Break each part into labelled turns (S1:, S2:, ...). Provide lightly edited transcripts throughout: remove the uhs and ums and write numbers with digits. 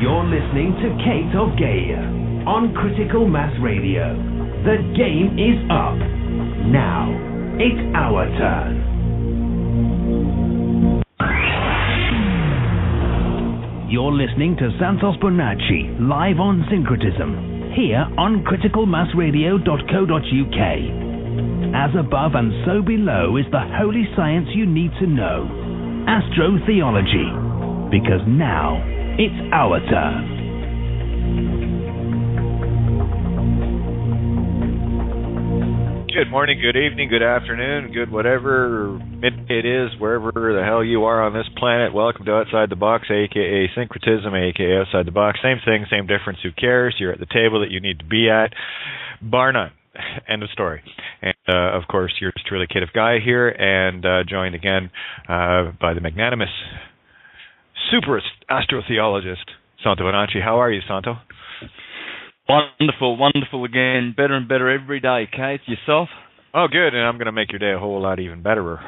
S1: You're listening to Kate of Gaia on Critical Mass Radio. The game is up. Now, it's our turn. You're listening to Santos Bonacci live on Syncretism, here on criticalmassradio.co.uk. As above and so below is the holy science you need to know, astrotheology, because now it's our turn.
S2: Good morning, good evening, good afternoon, good whatever midday it is, wherever the hell you are on this planet. Welcome to Outside the Box, a.k.a. Syncretism, a.k.a. Outside the Box. Same thing, same difference, who cares? You're at the table that you need to be at, bar none. End of story. And, of course, yours truly, Kate of Gaia here, and joined again by the magnanimous super astrotheologist, Santos Bonacci. How are you, Santo?
S3: Wonderful, wonderful again. Better and better every day, Kate. Yourself?
S2: Oh, good, and I'm going to make your day a whole lot even betterer.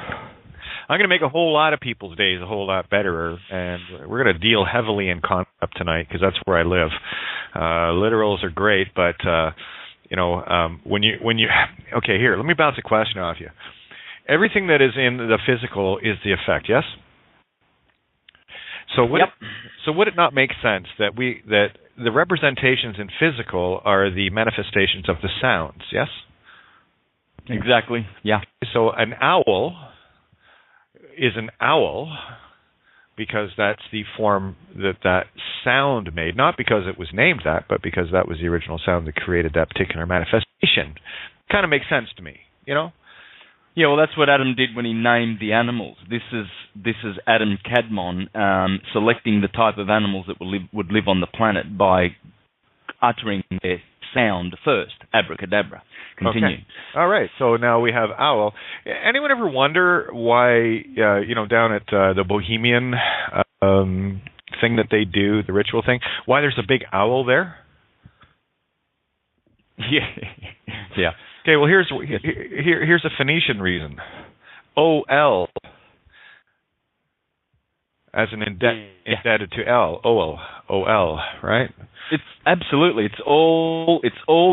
S2: I'm going to make a whole lot of people's days a whole lot betterer, and we're going to deal heavily in concept tonight because that's where I live. Literals are great, but, when you okay, here, let me bounce a question off you. Everything that is in the physical is the effect, yes? So would it not make sense that the representations in physical are the manifestations of the sounds, yes?
S3: Exactly, yeah.
S2: So an owl is an owl because that's the form that sound made, not because it was named that, but because that was the original sound that created that particular manifestation. Kind of makes sense to me, you know?
S3: Yeah, well, that's what Adam did when he named the animals. This is Adam Kadmon selecting the type of animals that would live on the planet by uttering their sound first. Abracadabra. Continue.
S2: Okay. All right. So now we have owl. Anyone ever wonder why, down at the Bohemian thing that they do, the ritual thing, why there's a big owl there?
S3: Yeah.
S2: Okay, well, here's a Phoenician reason. O-L, as an indebted to L. O-L, right?
S3: It's absolutely. It's all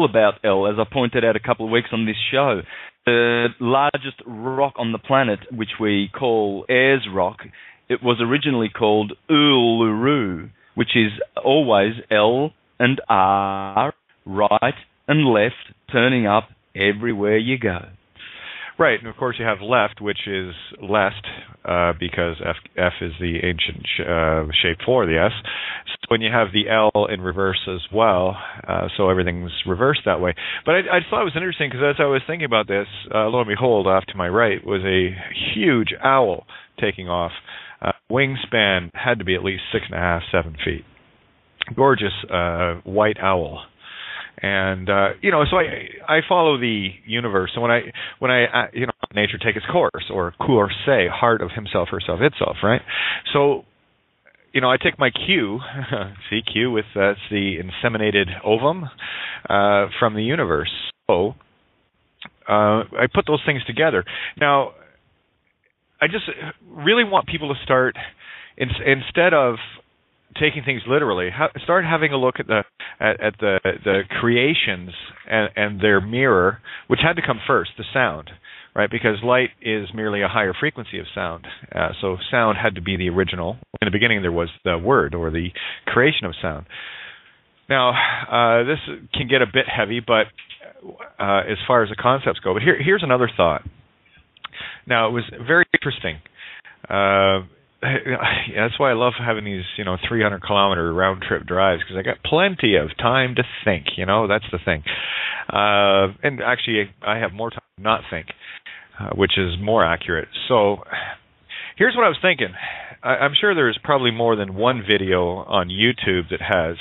S3: about L, as I pointed out a couple of weeks on this show. The largest rock on the planet, which we call Ayers Rock, it was originally called Uluru, which is always L and R, right and left, turning up everywhere you go.
S2: Right, and of course you have left, which is lest, because F is the ancient shape for the S. So when you have the L in reverse as well, so everything's reversed that way. But I thought it was interesting because as I was thinking about this, lo and behold, off to my right was a huge owl taking off. Wingspan had to be at least 6.5, 7 feet. Gorgeous white owl. And so I follow the universe. So when I nature take its course, or course, heart of himself, herself, itself, right? So I take my Q, see Q with that's the inseminated ovum from the universe. So I put those things together. Now I just really want people to start instead of taking things literally, start having a look at the creations and their mirror, which had to come first, the sound, right? Because light is merely a higher frequency of sound. So sound had to be the original. In the beginning, there was the word or the creation of sound. Now, this can get a bit heavy, but as far as the concepts go. But here's another thought. Now, it was very interesting. That's why I love having these, 300-kilometer round-trip drives, because I got plenty of time to think, that's the thing. And actually, I have more time to not think, which is more accurate. So here's what I was thinking. I'm sure there's probably more than one video on YouTube that has,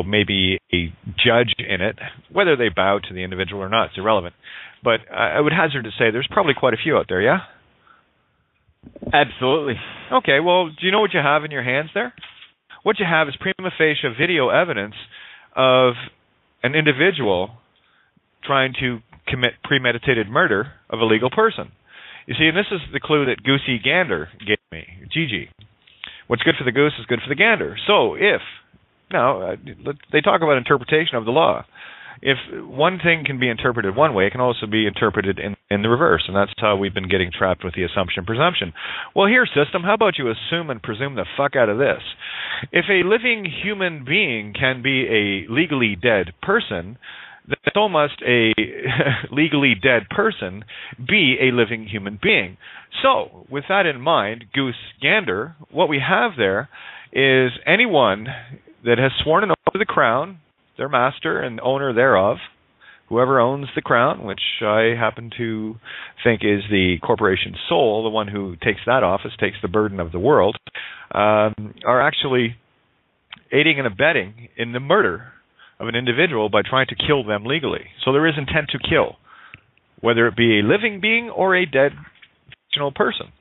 S2: maybe a judge in it. Whether they bow to the individual or not, it's irrelevant. But I would hazard to say there's probably quite a few out there, yeah?
S3: Absolutely.
S2: Okay, well, do you know what you have in your hands there? What you have is prima facie video evidence of an individual trying to commit premeditated murder of a legal person. You see, and this is the clue that Goosey Gander gave me, Gigi. What's good for the goose is good for the gander. So if, now, they talk about interpretation of the law. If one thing can be interpreted one way, it can also be interpreted in the reverse, and that's how we've been getting trapped with the assumption-presumption. Well, here, system, how about you assume and presume the fuck out of this? If a living human being can be a legally dead person, then so must a legally dead person be a living human being. So, with that in mind, goose, gander, what we have there is anyone that has sworn an oath to the crown, their master and owner thereof, whoever owns the crown, which I happen to think is the corporation's soul, the one who takes that office, takes the burden of the world, are actually aiding and abetting in the murder of an individual by trying to kill them legally. So there is intent to kill, whether it be a living being or a dead fictional person.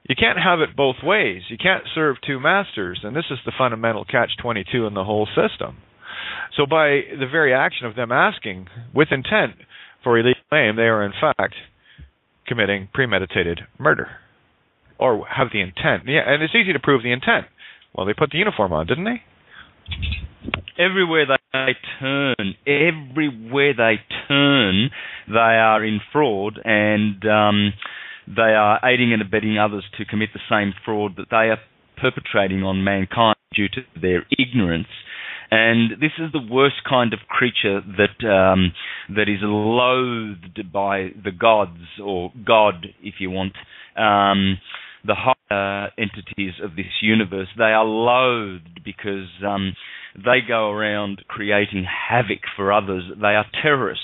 S2: You can't have it both ways. You can't serve two masters, and this is the fundamental catch-22 in the whole system. So by the very action of them asking with intent for a legal name, they are in fact committing premeditated murder, or have the intent. Yeah, and it's easy to prove the intent. Well, they put the uniform on, didn't they?
S3: Everywhere they turn, they are in fraud, and they are aiding and abetting others to commit the same fraud that they are perpetrating on mankind due to their ignorance. And this is the worst kind of creature that is loathed by the gods, or God, if you want, the higher entities of this universe. They are loathed because they go around creating havoc for others. They are terrorists.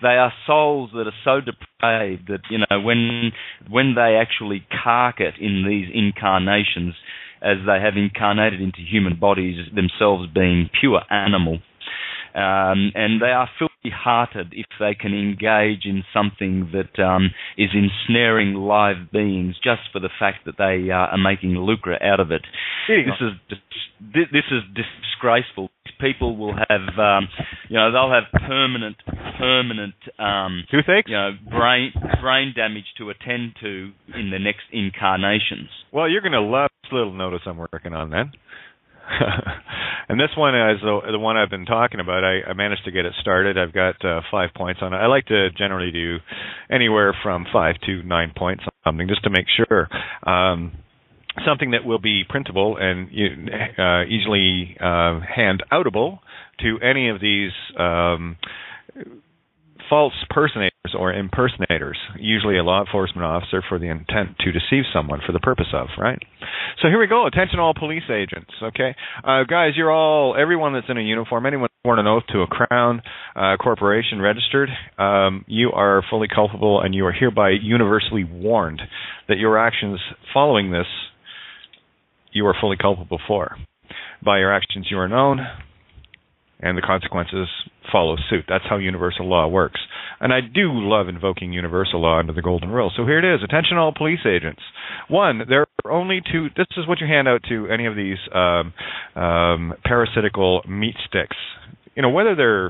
S3: They are souls that are so depraved that, when they actually cark it in these incarnations, as they have incarnated into human bodies, themselves being pure animal. And they are filthy-hearted if they can engage in something that is ensnaring live beings just for the fact that they are making lucre out of it. This is disgraceful. People will have, they'll have permanent
S2: toothaches,
S3: brain damage to attend to in the next incarnations.
S2: Well, you're going to love this little notice I'm working on then. And this one is the one I've been talking about. I managed to get it started. I've got 5 points on it. I like to generally do anywhere from 5 to 9 points on something just to make sure. Something that will be printable and easily hand-outable to any of these false personators or impersonators, usually a law enforcement officer for the intent to deceive someone for the purpose of, right? So here we go. Attention all police agents, okay? Guys, everyone that's in a uniform, anyone sworn an oath to a crown corporation registered, you are fully culpable, and you are hereby universally warned that your actions following this, you are fully culpable for. By your actions you are known, and the consequences follow suit. That's how universal law works. And I do love invoking universal law under the golden rule. So here it is. Attention all police agents. One, there are only two. This is what you hand out to any of these parasitical meat sticks. Whether they're,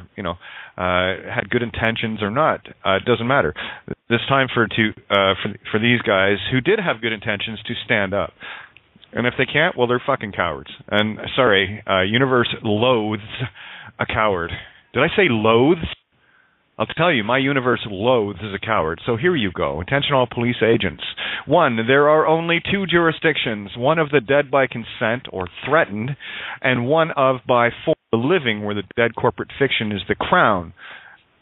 S2: had good intentions or not, it doesn't matter. It's time for these guys who did have good intentions to stand up. And if they can't, well, they're fucking cowards. And sorry, universe loathes a coward. Did I say loathes? I'll tell you, my universe loathes a coward. So here you go. Attention all police agents. One, there are only two jurisdictions, one of the dead by consent or threatened, and one of by force the living, where the dead corporate fiction is the crown,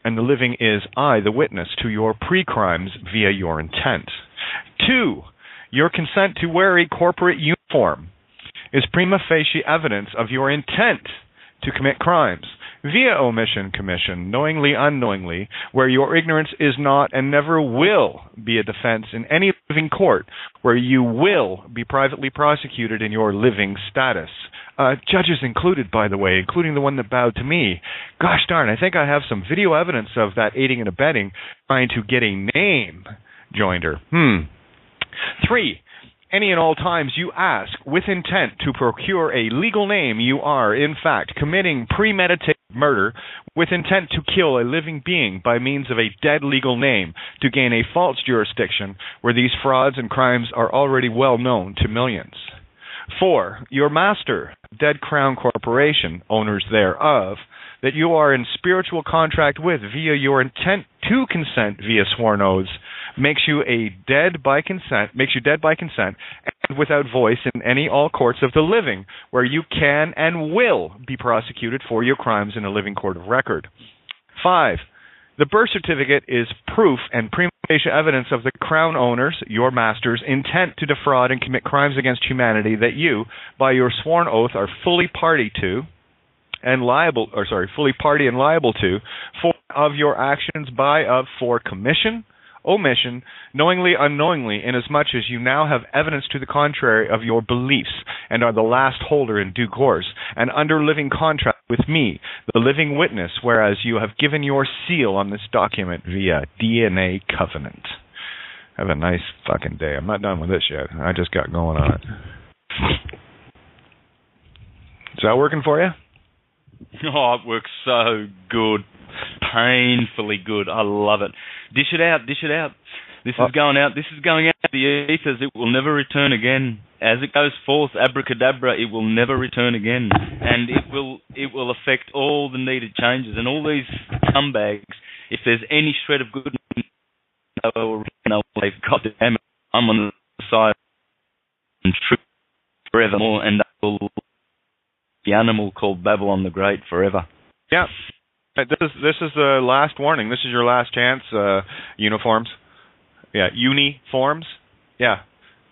S2: and the living is I, the witness to your pre-crimes via your intent. Two, your consent to wear a corporate uniform is prima facie evidence of your intent to commit crimes via omission, commission, knowingly, unknowingly, where your ignorance is not and never will be a defense in any living court, where you will be privately prosecuted in your living status. Judges included, by the way, including the one that bowed to me. Gosh darn, I think I have some video evidence of that aiding and abetting, trying to get a name joined her. 3, any and all times you ask with intent to procure a legal name, you are, in fact, committing premeditated murder with intent to kill a living being by means of a dead legal name to gain a false jurisdiction where these frauds and crimes are already well known to millions. 4, your master, Dead Crown Corporation, owners thereof, that you are in spiritual contract with via your intent to consent via sworn oaths, makes you dead by consent, and without voice in any all courts of the living, where you can and will be prosecuted for your crimes in a living court of record. 5, the birth certificate is proof and prima facie evidence of the crown owners, your master's, intent to defraud and commit crimes against humanity that you, by your sworn oath, are fully party to and liable to for of your actions for commission, omission, knowingly, unknowingly, inasmuch as you now have evidence to the contrary of your beliefs, and are the last holder in due course, and under living contract with me, the living witness, whereas you have given your seal on this document via DNA covenant. Have a nice fucking day. I'm not done with this yet. I just got going on it. Is that working for you?
S3: Oh, it works so good. Painfully good. I love it. Dish it out. This is going out. This is going out to the ethers. It will never return again. As it goes forth, abracadabra, it will never return again. And it will affect all the needed changes. And all these scumbags, if there's any shred of goodness, God damn it, I'm on the side and truth forevermore, and that will the animal called Babylon the Great forever.
S2: Yeah. This is the last warning. This is your last chance, uniforms. Yeah, uniforms. Yeah,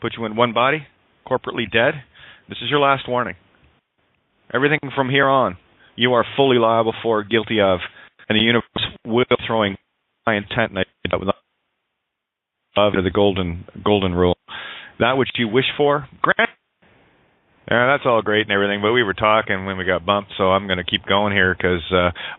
S2: put you in one body, corporately dead. This is your last warning. Everything from here on, you are fully liable for, guilty of, and the universe will throwing my intent of the golden rule. That which you wish for, grant. Yeah, that's all great and everything, but we were talking when we got bumped, so I'm going to keep going here because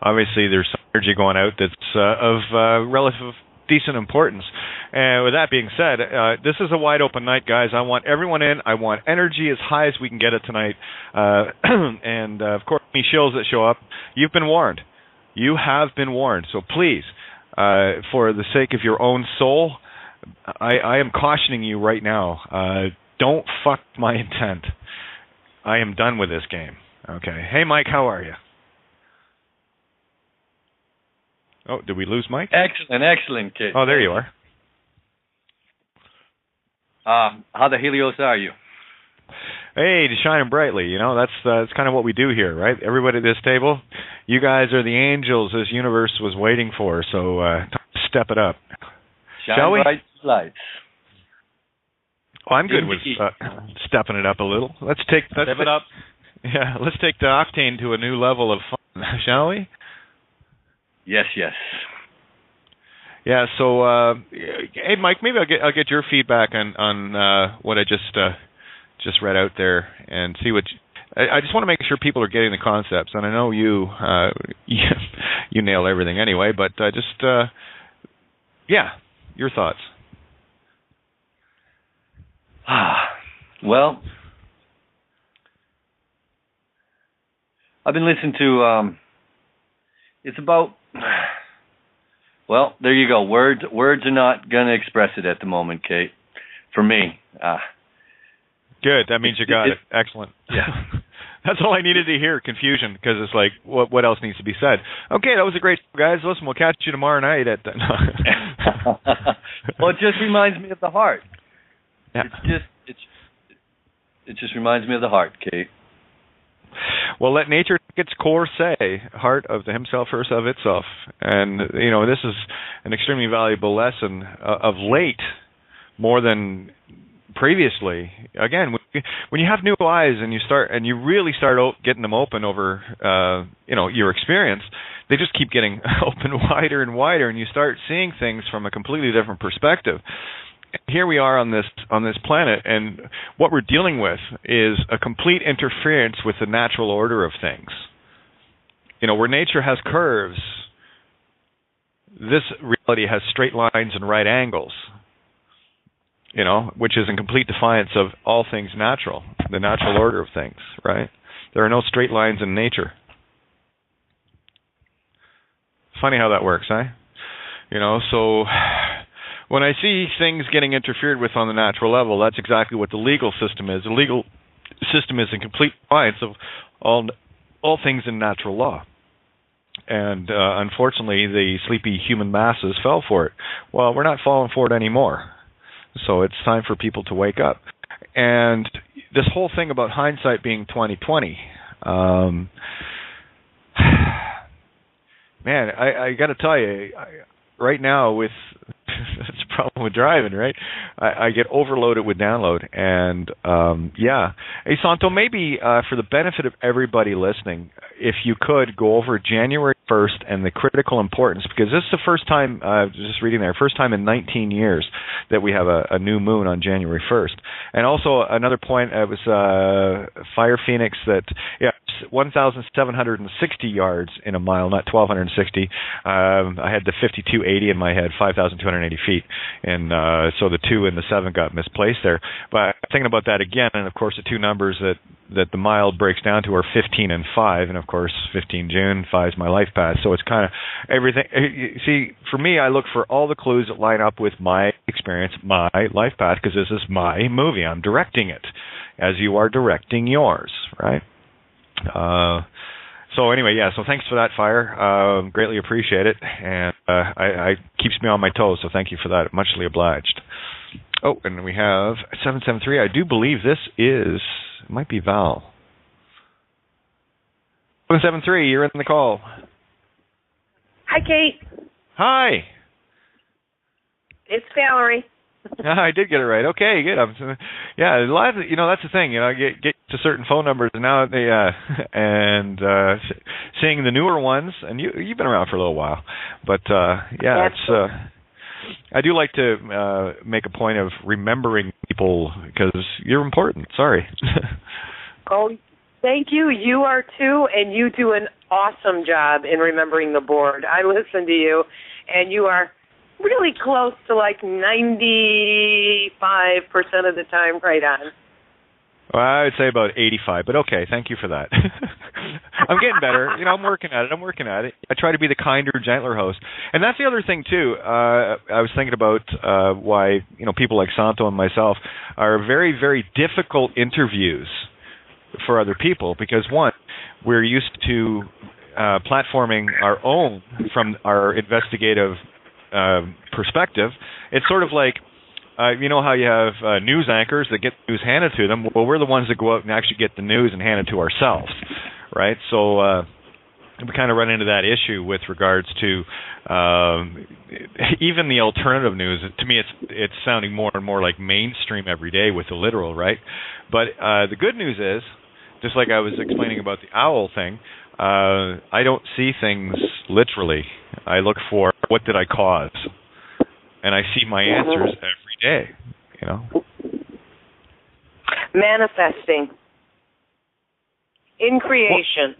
S2: obviously there's some energy going out that's of relative decent importance. And with that being said, this is a wide open night, guys. I want everyone in. I want energy as high as we can get it tonight. And, of course, any shills that show up, you've been warned. You have been warned. So please, for the sake of your own soul, I am cautioning you right now. Don't fuck my intent. I am done with this game. Okay. Hey, Mike, how are you? Oh, did we lose Mike?
S4: Excellent, kid.
S2: Oh, there you are.
S4: How the Helios are you?
S2: Hey, shining brightly. You know, that's kind of what we do here, right? Everybody at this table, you guys are the angels this universe was waiting for, so step it up. Shall we?
S4: Bright lights.
S2: Oh, I'm good with stepping it up a little. Let's step it up. Yeah, let's take the octane to a new level of fun, shall we?
S4: Yes.
S2: Yeah. So, hey, Mike, maybe I'll get your feedback on what I just read out there and see what. I just want to make sure people are getting the concepts, and I know you nail everything anyway. But your thoughts.
S4: Well, I've been listening to, it's about, well, there you go. Words are not going to express it at the moment, Kate, for me.
S2: Good. That means you got it. Excellent.
S4: Yeah.
S2: That's all I needed to hear, confusion, because it's like, what else needs to be said? Okay, that was a great show, guys. Listen, we'll catch you tomorrow night at
S4: Well, it just reminds me of the heart.
S2: Yeah.
S4: It just reminds me of the heart, Kate.
S2: Well, let nature take its course, say, heart of the himself, first of itself. And, you know, this is an extremely valuable lesson of late, more than previously. Again, when you have new eyes and you really start getting them open over, your experience, they just keep getting open wider and wider, and you start seeing things from a completely different perspective. Here we are on this planet, and what we're dealing with is a complete interference with the natural order of things. You know, where nature has curves, this reality has straight lines and right angles, you know, which is in complete defiance of all things natural, the natural order of things, right? There are no straight lines in nature. Funny how that works, eh? You know, so when I see things getting interfered with on the natural level, that's exactly what the legal system is. The legal system is in complete defiance of all things in natural law. And unfortunately, the sleepy human masses fell for it. Well, we're not falling for it anymore. So it's time for people to wake up. And this whole thing about hindsight being 20/20, man, I got to tell you, right now with that's a problem with driving, right? I get overloaded with download, and yeah. Hey, Santo, maybe for the benefit of everybody listening, if you could go over January 1st and the critical importance, because this is the first time, just reading there, first time in 19 years that we have a new moon on January 1st. And also another point, it was Fire Phoenix that, 1,760 yards in a mile, not 1,260. I had the 5280 in my head, 5,280 feet. And so the 2 and the 7 got misplaced there. But thinking about that again, and of course the two numbers that the mile breaks down to are 15 and 5. And of course 15 June, 5 is my life path. So it's kind of everything. See, for me, I look for all the clues that line up with my experience, my life path, because this is my movie. I'm directing it as you are directing yours, right? So anyway, so thanks for that, Fire. Greatly appreciate it, and I keeps me on my toes, so thank you for that. Muchly obliged. Oh, and we have 773. I do believe this it might be Val. 773, you're in the call.
S5: Hi, Kate.
S2: Hi.
S5: It's Valerie.
S2: I did get it right. Okay, good. A lot of, that's the thing. Get to certain phone numbers, and now they seeing the newer ones, and you've been around for a little while, but it's. I do like to make a point of remembering people because you're important. Sorry.
S5: Oh, thank you. You are too, and you do an awesome job in remembering the board. I listen to you, and you are really close to like 95% of the time right on.
S2: Well, I would say about 85, but okay, thank you for that. I'm getting better. I'm working at it. I try to be the kinder, gentler host. And that's the other thing, too. I was thinking about why, people like Santo and myself are very, very difficult interviews for other people because, one, we're used to platforming our own from our investigative perspective. It's sort of like, you know how you have news anchors that get news handed to them? Well, we're the ones that go out and actually get the news and hand it to ourselves, right? So we kind of run into that issue with regards to even the alternative news. To me, it's sounding more and more like mainstream every day with the literal, right? But the good news is, just like I was explaining about the owl thing, I don't see things literally. I look for what did I cause, and I see my answers every day.
S5: Manifesting in creation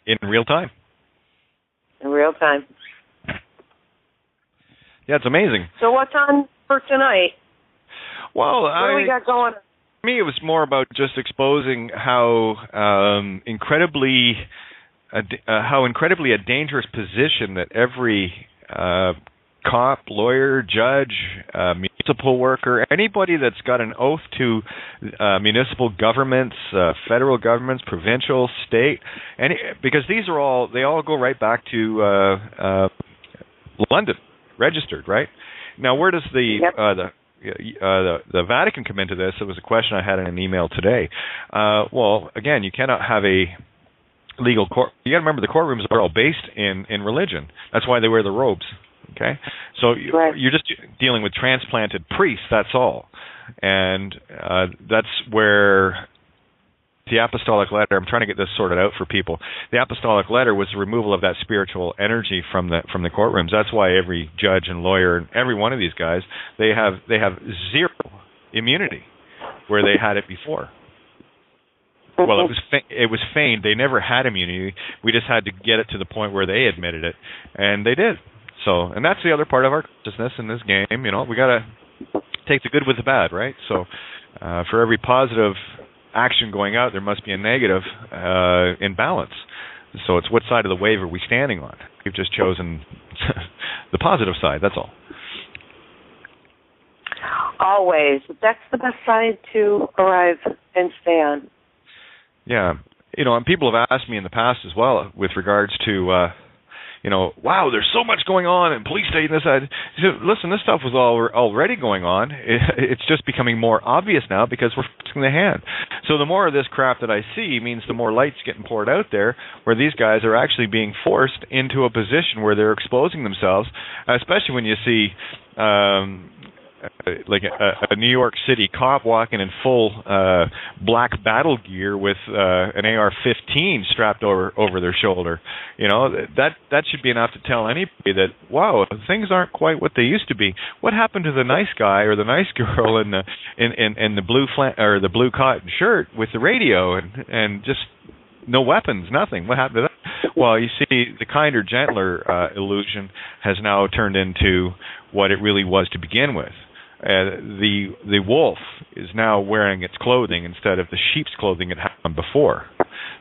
S2: in real time.
S5: In real time.
S2: Yeah, it's amazing.
S5: So what's on for tonight?
S2: Well,
S5: what do we got going?
S2: For me, it was more about just exposing how incredibly a dangerous position that every cop, lawyer, judge, municipal worker, anybody that's got an oath to municipal governments, federal governments, provincial, state, because they all go right back to London, registered, right? Now, where does the Vatican come into this? It was a question I had in an email today. Well, again, you cannot have a legal court. You got to remember the courtrooms are all based in religion. That's why they wear the robes. Okay, so you're just dealing with transplanted priests. That's all, and that's where the apostolic letter. I'm trying to get this sorted out for people. The apostolic letter was the removal of that spiritual energy from the courtrooms. That's why every judge and lawyer and every one of these guys they have zero immunity where they had it before. Well, it was feigned. They never had immunity. We just had to get it to the point where they admitted it, and they did. So, and that's the other part of our consciousness in this game. We got to take the good with the bad, right? So, for every positive action going out, there must be a negative in balance. So, it's what side of the wave are we standing on? We've just chosen the positive side. That's all.
S5: Always. That's the best side to arrive and stay on.
S2: Yeah. And people have asked me in the past as well with regards to, wow, there's so much going on and police state and this. I said, listen, this stuff was already going on. It's just becoming more obvious now because we're forcing the hand. So the more of this crap that I see means the more light's getting poured out there where these guys are actually being forced into a position where they're exposing themselves, especially when you see like a New York City cop walking in full black battle gear with an AR-15 strapped over their shoulder. That should be enough to tell anybody that, wow, things aren't quite what they used to be. What happened to the nice guy or the nice girl in the blue cotton shirt with the radio and just no weapons, nothing? What happened to that? Well, you see, the kinder, gentler illusion has now turned into what it really was to begin with. The wolf is now wearing its clothing instead of the sheep's clothing it had before.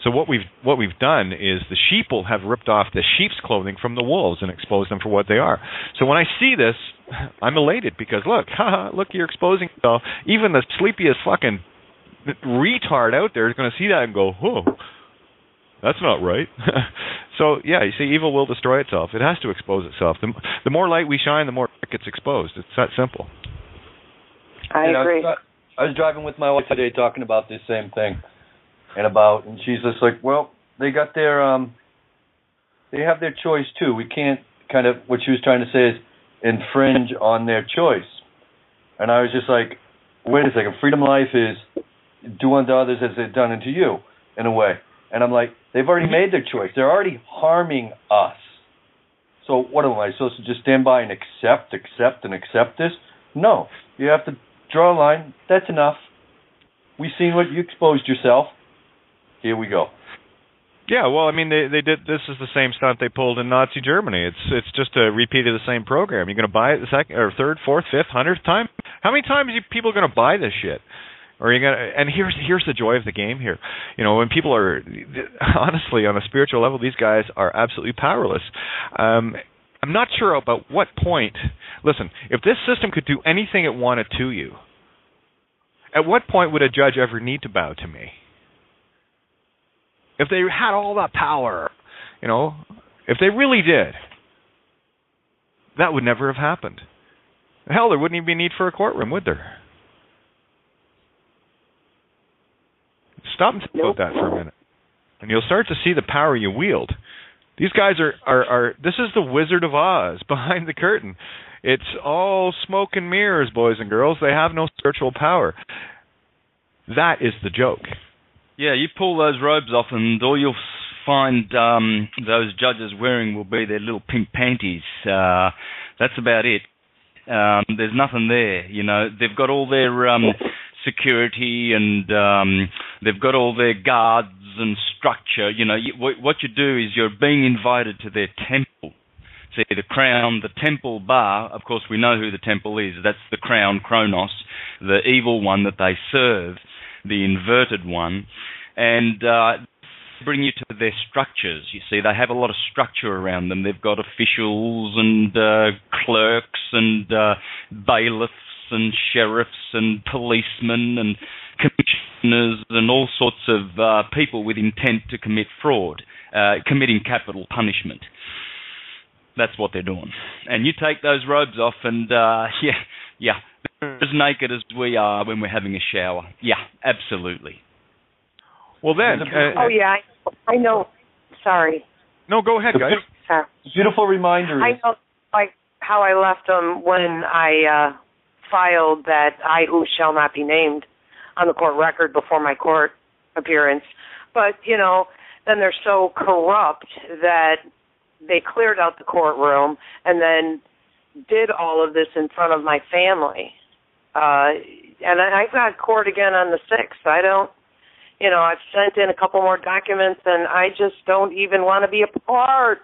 S2: So what we've done is the sheeple have ripped off the sheep's clothing from the wolves and exposed them for what they are. So when I see this, I'm elated because look, you're exposing yourself. Even the sleepiest fucking retard out there is going to see that and go, oh, that's not right. So, yeah, you see, evil will destroy itself. It has to expose itself. The more light we shine, the more it gets exposed. It's that simple.
S5: I agree.
S4: I was driving with my wife today talking about this same thing. And she's just like, well, they got they have their choice too. We can't what she was trying to say is infringe on their choice. And I was just like, wait a second, freedom of life is do unto others as they've done unto you, in a way. And I'm like, they've already made their choice. They're already harming us. So what am I supposed to just stand by and accept this? No. You have to draw a line. That's enough. We've seen what you exposed yourself. Here we go.
S2: Yeah, well, I mean, they did. This is the same stunt they pulled in Nazi Germany. It's just a repeat of the same program. You're going to buy it the second or third, fourth, fifth, 100th time. How many times are people going to buy this shit? Or you gonna? And here's the joy of the game here. When people are honestly on a spiritual level, these guys are absolutely powerless. I'm not sure about what point. Listen, if this system could do anything it wanted to you, at what point would a judge ever need to bow to me? If they had all that power, if they really did, that would never have happened. Hell, there wouldn't even be a need for a courtroom, would there? Stop and think about that for a minute, and you'll start to see the power you wield. These guys are this is the Wizard of Oz behind the curtain. It's all smoke and mirrors, boys and girls. They have no spiritual power. That is the joke.
S3: Yeah, you pull those robes off and all you'll find those judges wearing will be their little pink panties. That's about it. There's nothing there. They've got all their security and they've got all their guards and structure. What you do is you're being invited to their temple. See, the crown, the temple bar, of course we know who the temple is. That's the crown, Kronos, the evil one that they serve, the inverted one. And bring you to their structures. You see, they have a lot of structure around them. They've got officials and clerks and bailiffs and sheriffs and policemen and commissioners and all sorts of people with intent to commit fraud, committing capital punishment. That's what they're doing. And you take those robes off and, yeah, they're as naked as we are when we're having a shower. Yeah, absolutely.
S2: Well then...
S5: yeah, I know. Sorry.
S2: No, go ahead, guys.
S5: Sorry.
S4: Beautiful reminder.
S5: I know, how I left them when I filed that I who shall not be named on the court record before my court appearance. But, then they're so corrupt that they cleared out the courtroom and then did all of this in front of my family. And I've got court again on the 6th. I don't, I've sent in a couple more documents and I just don't even want to be a part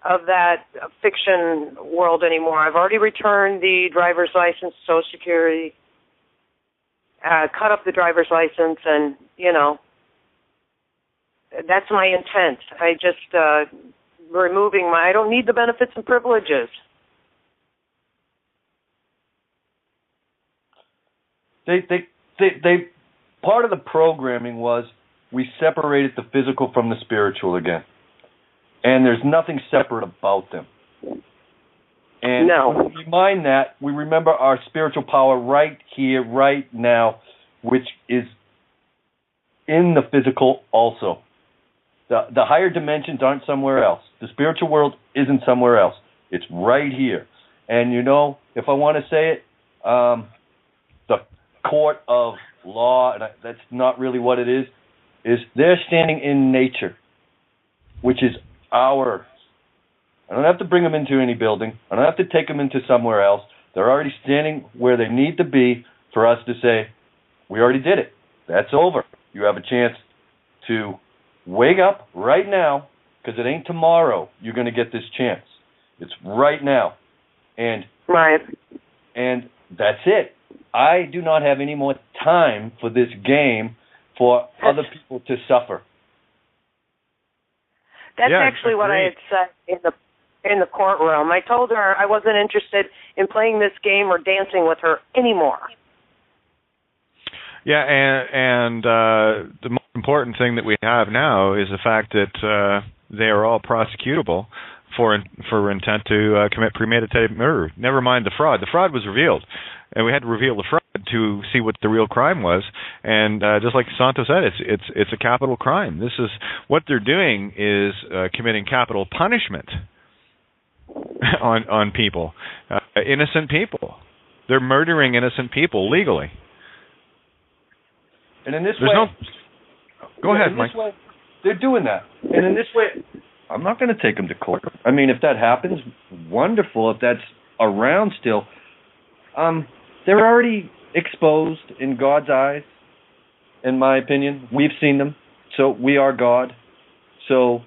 S5: of that fiction world anymore. I've already returned the driver's license, Social Security, cut up the driver's license, and, that's my intent. I just, I don't need the benefits and privileges.
S4: They part of the programming was we separated the physical from the spiritual again. And there's nothing separate about them. And when we mind that, we remember our spiritual power right here, right now, which is in the physical also. The higher dimensions aren't somewhere else. The spiritual world isn't somewhere else. It's right here. And if I want to say it, the court of law, and that's not really what it is they're standing in nature, which is ours. I don't have to bring them into any building. I don't have to take them into somewhere else. They're already standing where they need to be for us to say, we already did it. That's over. You have a chance to wake up right now, because it ain't tomorrow you're going to get this chance. It's right now. And that's it. I do not have any more time for this game for other people to suffer.
S5: That's actually what I had said in the courtroom. I told her I wasn't interested in playing this game or dancing with her anymore.
S2: Yeah, and the most important thing that we have now is the fact that they are all prosecutable for intent to commit premeditated murder. Never mind the fraud. The fraud was revealed, and we had to reveal the fraud to see what the real crime was. And just like Santos said, it's a capital crime. This is what they're doing is committing capital punishment on people, innocent people. They're murdering innocent people legally.
S4: And in this way,
S2: go ahead, Mike.
S4: Way, they're doing that. And in this way, I'm not going to take them to court. I mean, if that happens, wonderful. If that's around still, they're already exposed in God's eyes, in my opinion. We've seen them. So we are God. So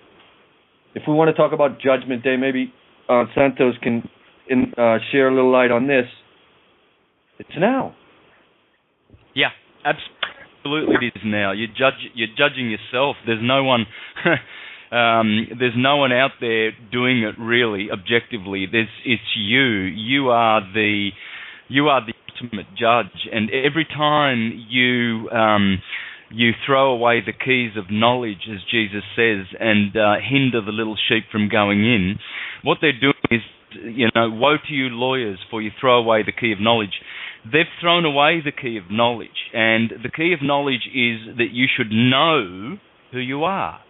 S4: if we want to talk about Judgment Day, maybe Santos can share a little light on this. It's now.
S3: Yeah, absolutely it is now. You're judging yourself. There's no one there's no one out there doing it really objectively. It's you. You are the ultimate judge, and every time you throw away the keys of knowledge, as Jesus says, and hinder the little sheep from going in, what they're doing is, woe to you lawyers, for you throw away the key of knowledge. They've thrown away the key of knowledge, and the key of knowledge is that you should know who you are.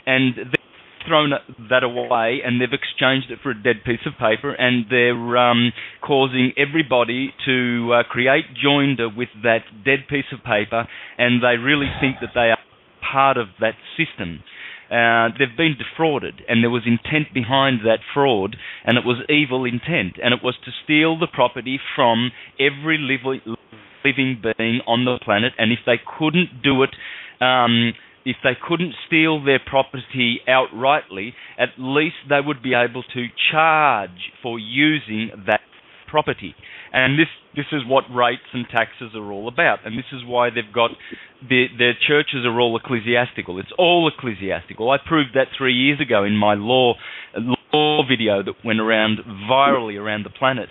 S3: And they've thrown that away, and they've exchanged it for a dead piece of paper, and they're causing everybody to create joinder with that dead piece of paper, and they really think that they are part of that system. They've been defrauded, and there was intent behind that fraud, and it was evil intent, and it was to steal the property from every living being on the planet, and if they couldn't do it, if they couldn't steal their property outrightly, at least they would be able to charge for using that property. And this is what rates and taxes are all about. And this is why they've got their churches are all ecclesiastical. It's all ecclesiastical. I proved that 3 years ago in my law video that went around virally around the planet.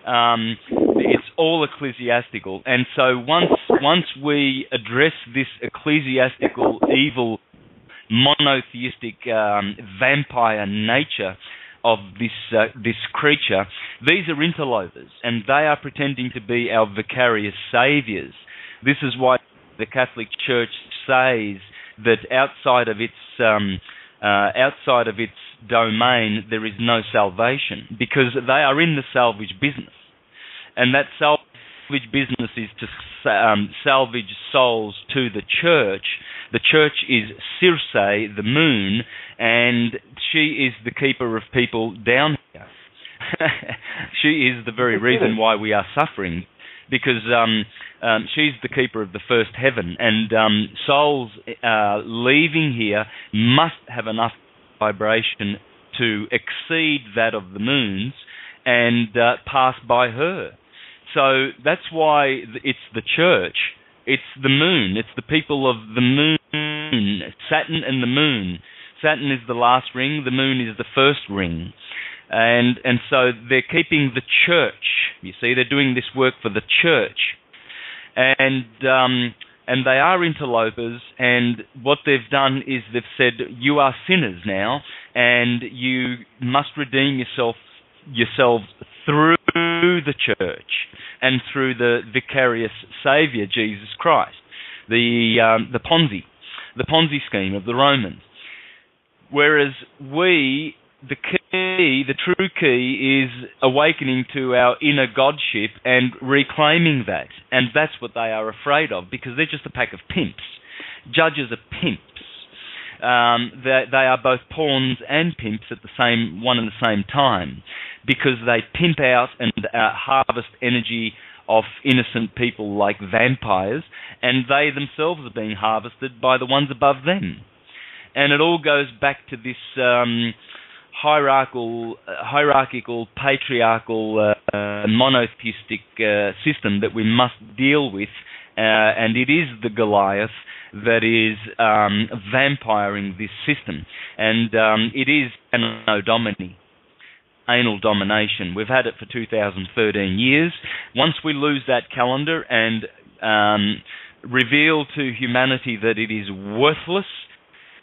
S3: It's all ecclesiastical. And so once we address this ecclesiastical evil monotheistic vampire nature of this creature, these are interlopers, and they are pretending to be our vicarious saviors. This is why the Catholic Church says that outside of its domain there is no salvation, because they are in the salvage business, and that salvage business is to salvage souls to the church. The church is Circe, the moon, and she is the keeper of people down here. She is the very reason why we are suffering, because she's the keeper of the first heaven, and souls leaving here must have enough vibration to exceed that of the moon's and pass by her. So that's why it's the church. It's the moon. It's the people of the moon, Saturn and the moon. Saturn is the last ring. The moon is the first ring. And so they're keeping the church. You see, they're doing this work for the church. And and they are interlopers, and what they've done is they've said, you are sinners now, and you must redeem yourselves through the church and through the vicarious Saviour, Jesus Christ, the Ponzi scheme of the Romans. Whereas we, the true key is awakening to our inner godship and reclaiming that. And that's what they are afraid of, because they're just a pack of pimps. Judges are pimps. They are both pawns and pimps at the same time, because they pimp out and harvest energy off innocent people like vampires, and they themselves are being harvested by the ones above them. And it all goes back to this hierarchical, patriarchal, monotheistic system that we must deal with, and it is the Goliath that is vampiring this system, and it is anal domination. We've had it for 2013 years. Once we lose that calendar and reveal to humanity that it is worthless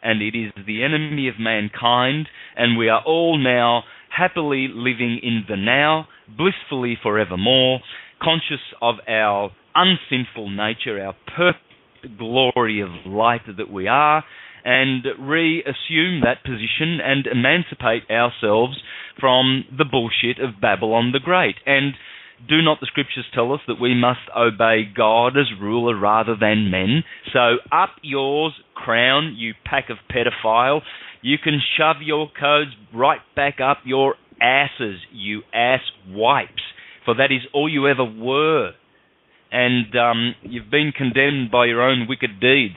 S3: and it is the enemy of mankind, and we are all now happily living in the now, blissfully forevermore, conscious of our unsinful nature, our perfect glory of light that we are, and reassume that position and emancipate ourselves from the bullshit of Babylon the Great. And do not the scriptures tell us that we must obey God as ruler rather than men? So up yours, crown, you pack of pedophile. You can shove your codes right back up your asses, you ass wipes, for that is all you ever were. And you've been condemned by your own wicked deeds.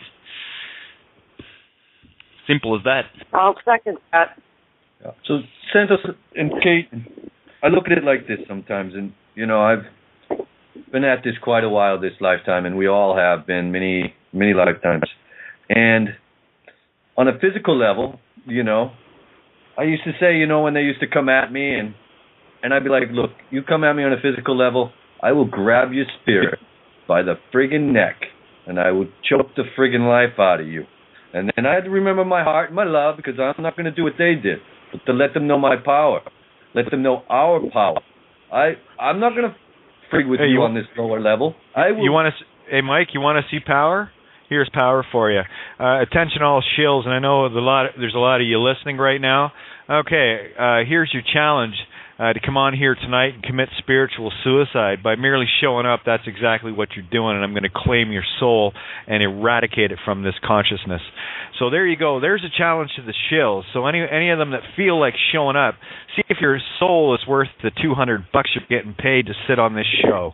S3: Simple as that.
S5: I'll second that.
S4: Yeah. So, Santos and Kate, I look at it like this sometimes, and, you know, I've been at this quite a while this lifetime, and we all have been many, many lifetimes. And on a physical level, you know, I used to say, you know, when they used to come at me, and I'd be like, look, you come at me on a physical level, I will grab your spirit by the friggin' neck, and I will choke the friggin' life out of you. And then I had to remember my heart and my love, because I'm not going to do what they did, but to let them know my power, let them know our power. I'm not going to frig with you on this lower level.
S2: Hey, Mike, you want to see power? Here's power for you. Attention all shills, and I know there's a lot of you listening right now. Okay, here's your challenge. To come on here tonight and commit spiritual suicide. By merely showing up, that's exactly what you're doing, and I'm going to claim your soul and eradicate it from this consciousness. So there you go. There's a challenge to the shills. So any of them that feel like showing up, see if your soul is worth the $200 you're getting paid to sit on this show.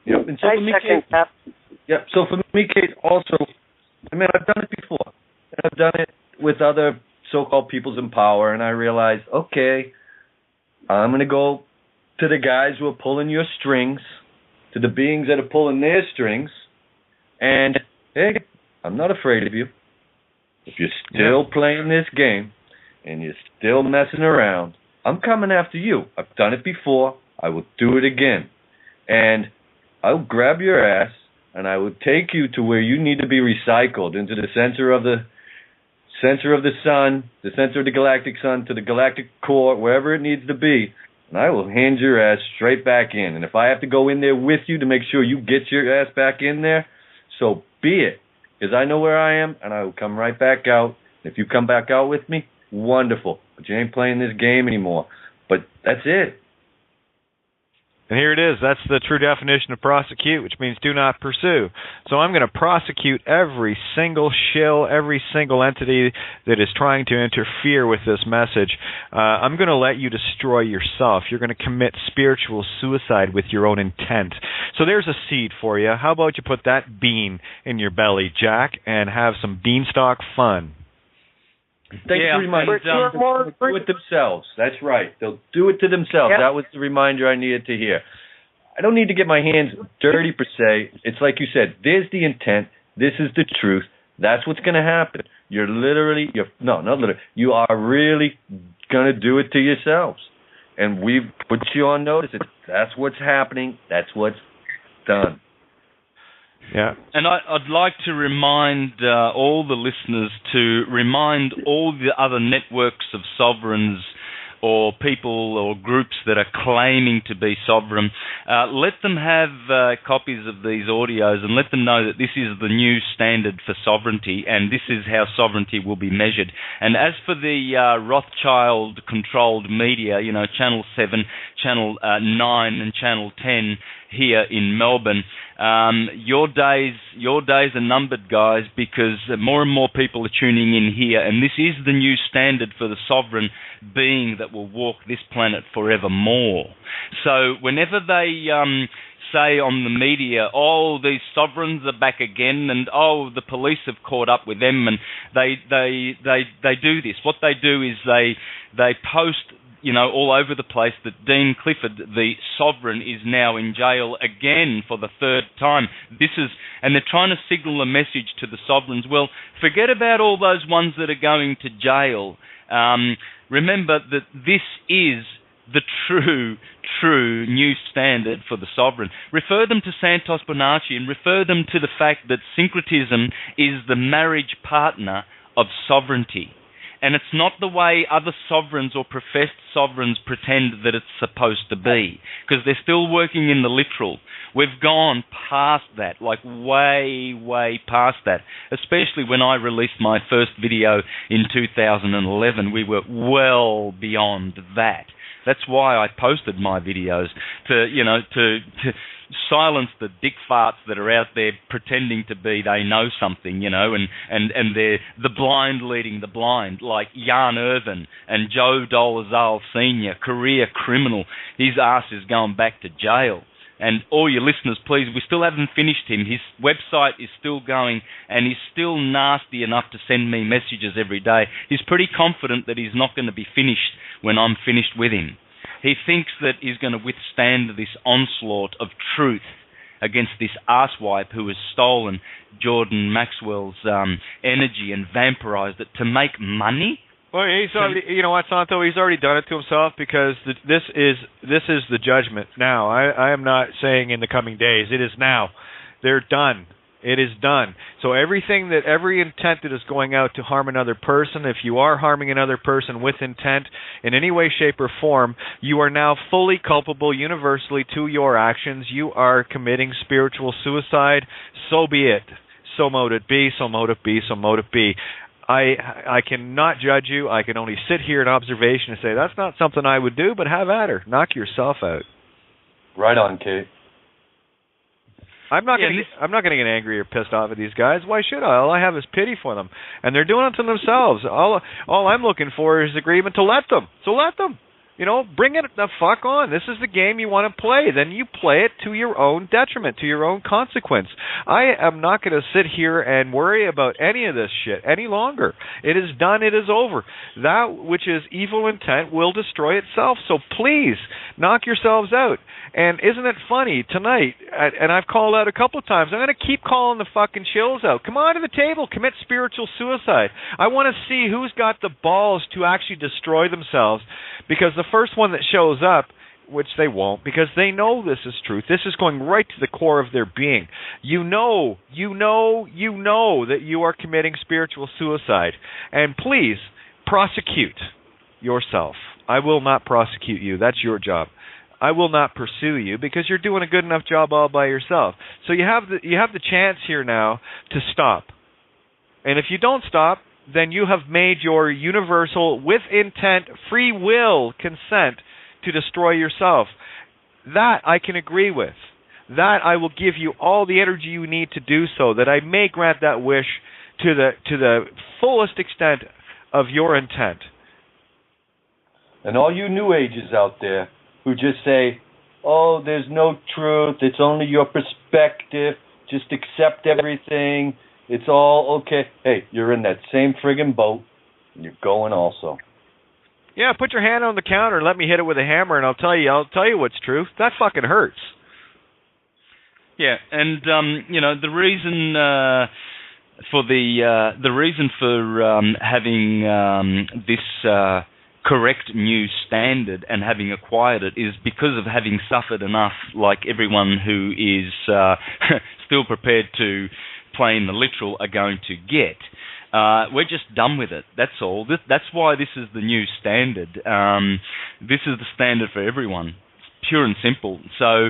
S4: Yep. And so for me, Kate, so for me, Kate, also, I mean, I've done it before. And I've done it with other so-called peoples in power, and I realized, okay, I'm going to go to the guys who are pulling your strings, to the beings that are pulling their strings, and, hey, I'm not afraid of you. If you're still playing this game and you're still messing around, I'm coming after you. I've done it before. I will do it again. And I'll grab your ass, and I will take you to where you need to be recycled, into the center of the sun, the center of the galactic sun, to the galactic core, wherever it needs to be, and I will hand your ass straight back in. And if I have to go in there with you to make sure you get your ass back in there, so be it, because I know where I am, and I will come right back out. If you come back out with me, wonderful, but you ain't playing this game anymore. But that's it.
S2: And here it is. That's the true definition of prosecute, which means do not pursue. So I'm going to prosecute every single shill, every single entity that is trying to interfere with this message. I'm going to let you destroy yourself. You're going to commit spiritual suicide with your own intent. So there's a seed for you. How about you put that bean in your belly, Jack, and have some beanstalk fun?
S4: Thank you for reminding them. They'll do it themselves. That's right. They'll do it to themselves. Yep. That was the reminder I needed to hear. I don't need to get my hands dirty per se. It's like you said, there's the intent. This is the truth. That's what's going to happen. You are really going to do it to yourselves. And we've put you on notice. That's what's happening. That's what's done.
S2: Yeah.
S3: And I'd like to remind all the listeners to remind all the other networks of sovereigns or people or groups that are claiming to be sovereign, let them have copies of these audios and let them know that this is the new standard for sovereignty and this is how sovereignty will be measured. And as for the Rothschild-controlled media, Channel 7, Channel 9 and Channel 10 here in Melbourne, your days are numbered, guys, because more and more people are tuning in here, and this is the new standard for the sovereign being that will walk this planet forevermore. So whenever they say on the media, oh, these sovereigns are back again, and oh, the police have caught up with them, and they do this. What they do is they post all over the place that Dean Clifford, the sovereign, is now in jail again for the third time. And they're trying to signal a message to the sovereigns. Well, forget about all those ones that are going to jail. Remember that this is the true new standard for the sovereign. Refer them to Santos Bonacci and refer them to the fact that syncretism is the marriage partner of sovereignty. And it's not the way other sovereigns or professed sovereigns pretend that it's supposed to be, because they're still working in the literal. We've gone past that, like way past that. Especially when I released my first video in 2011, we were well beyond that. That's why I posted my videos, to silence the dick farts that are out there pretending to be they know something, and they're the blind leading the blind, like Jan Irvin and Joe Dolezal Sr., career criminal. His ass is going back to jail. And all your listeners, please, we still haven't finished him. His website is still going, and he's still nasty enough to send me messages every day. He's pretty confident that he's not going to be finished when I'm finished with him. He thinks that he's going to withstand this onslaught of truth against this arsewipe who has stolen Jordan Maxwell's energy and vampirized it to make money.
S2: Well, he's already, you know what, Santo? He's already done it to himself, because this is the judgment now. I am not saying in the coming days. It is now. They're done. It is done. So every intent that is going out to harm another person, if you are harming another person with intent in any way, shape, or form, you are now fully culpable universally to your actions. You are committing spiritual suicide. So be it. So mote it be, so mote it be, so mote it be. I cannot judge you. I can only sit here in observation and say, that's not something I would do, but have at her. Knock yourself out.
S4: Right on, Kate.
S2: I'm not going to get angry or pissed off at these guys. Why should I? All I have is pity for them, and they're doing it to themselves. All I'm looking for is agreement to let them. So let them. Bring it the fuck on. This is the game you want to play. Then you play it to your own detriment, to your own consequence. I am not going to sit here and worry about any of this shit any longer. It is done. It is over. That which is evil intent will destroy itself. So please, knock yourselves out. And isn't it funny, tonight, and I've called out a couple of times, I'm going to keep calling the fucking chills out. Come on to the table. Commit spiritual suicide. I want to see who's got the balls to actually destroy themselves, because the first one that shows up, which they won't, because they know this is truth. This is going right to the core of their being. You know that you are committing spiritual suicide. And please, prosecute yourself. I will not prosecute you. That's your job. I will not pursue you, because you're doing a good enough job all by yourself. So you have the chance here now to stop. And if you don't stop, then you have made your universal, with intent, free will consent to destroy yourself. That I can agree with. That I will give you all the energy you need to do so, that I may grant that wish to the fullest extent of your intent.
S4: And all you New Agers out there who just say, oh, there's no truth, it's only your perspective, just accept everything, it's all okay. Hey, you're in that same friggin' boat, and you're going also.
S2: Yeah, put your hand on the counter and let me hit it with a hammer, and I'll tell you what's true. That fucking hurts.
S3: Yeah, and the reason for having this correct new standard and having acquired it is because of having suffered enough, like everyone who is still prepared to play in the literal are going to get. We're just done with it. That's all. That's why this is the new standard. This is the standard for everyone. Pure and simple. So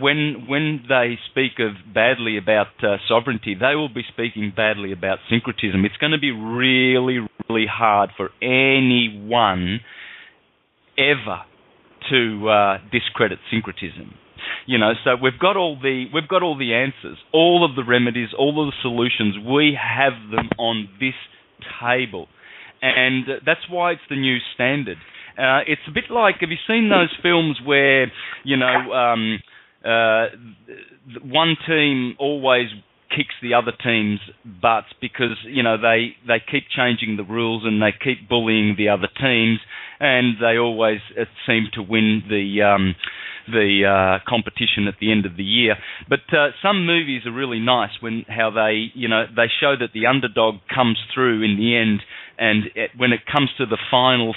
S3: when they speak of badly about sovereignty, they will be speaking badly about syncretism. It's going to be really, really hard for anyone ever to discredit syncretism. You know, so we've got all the answers, all of the remedies, all of the solutions. We have them on this table, and that's why it's the new standard. It's a bit like, have you seen those films where, you know, one team always kicks the other team's butts because, you know, they keep changing the rules and they keep bullying the other teams, and they always seem to win the competition at the end of the year. But some movies are really nice how they show that the underdog comes through in the end, and when it comes to the final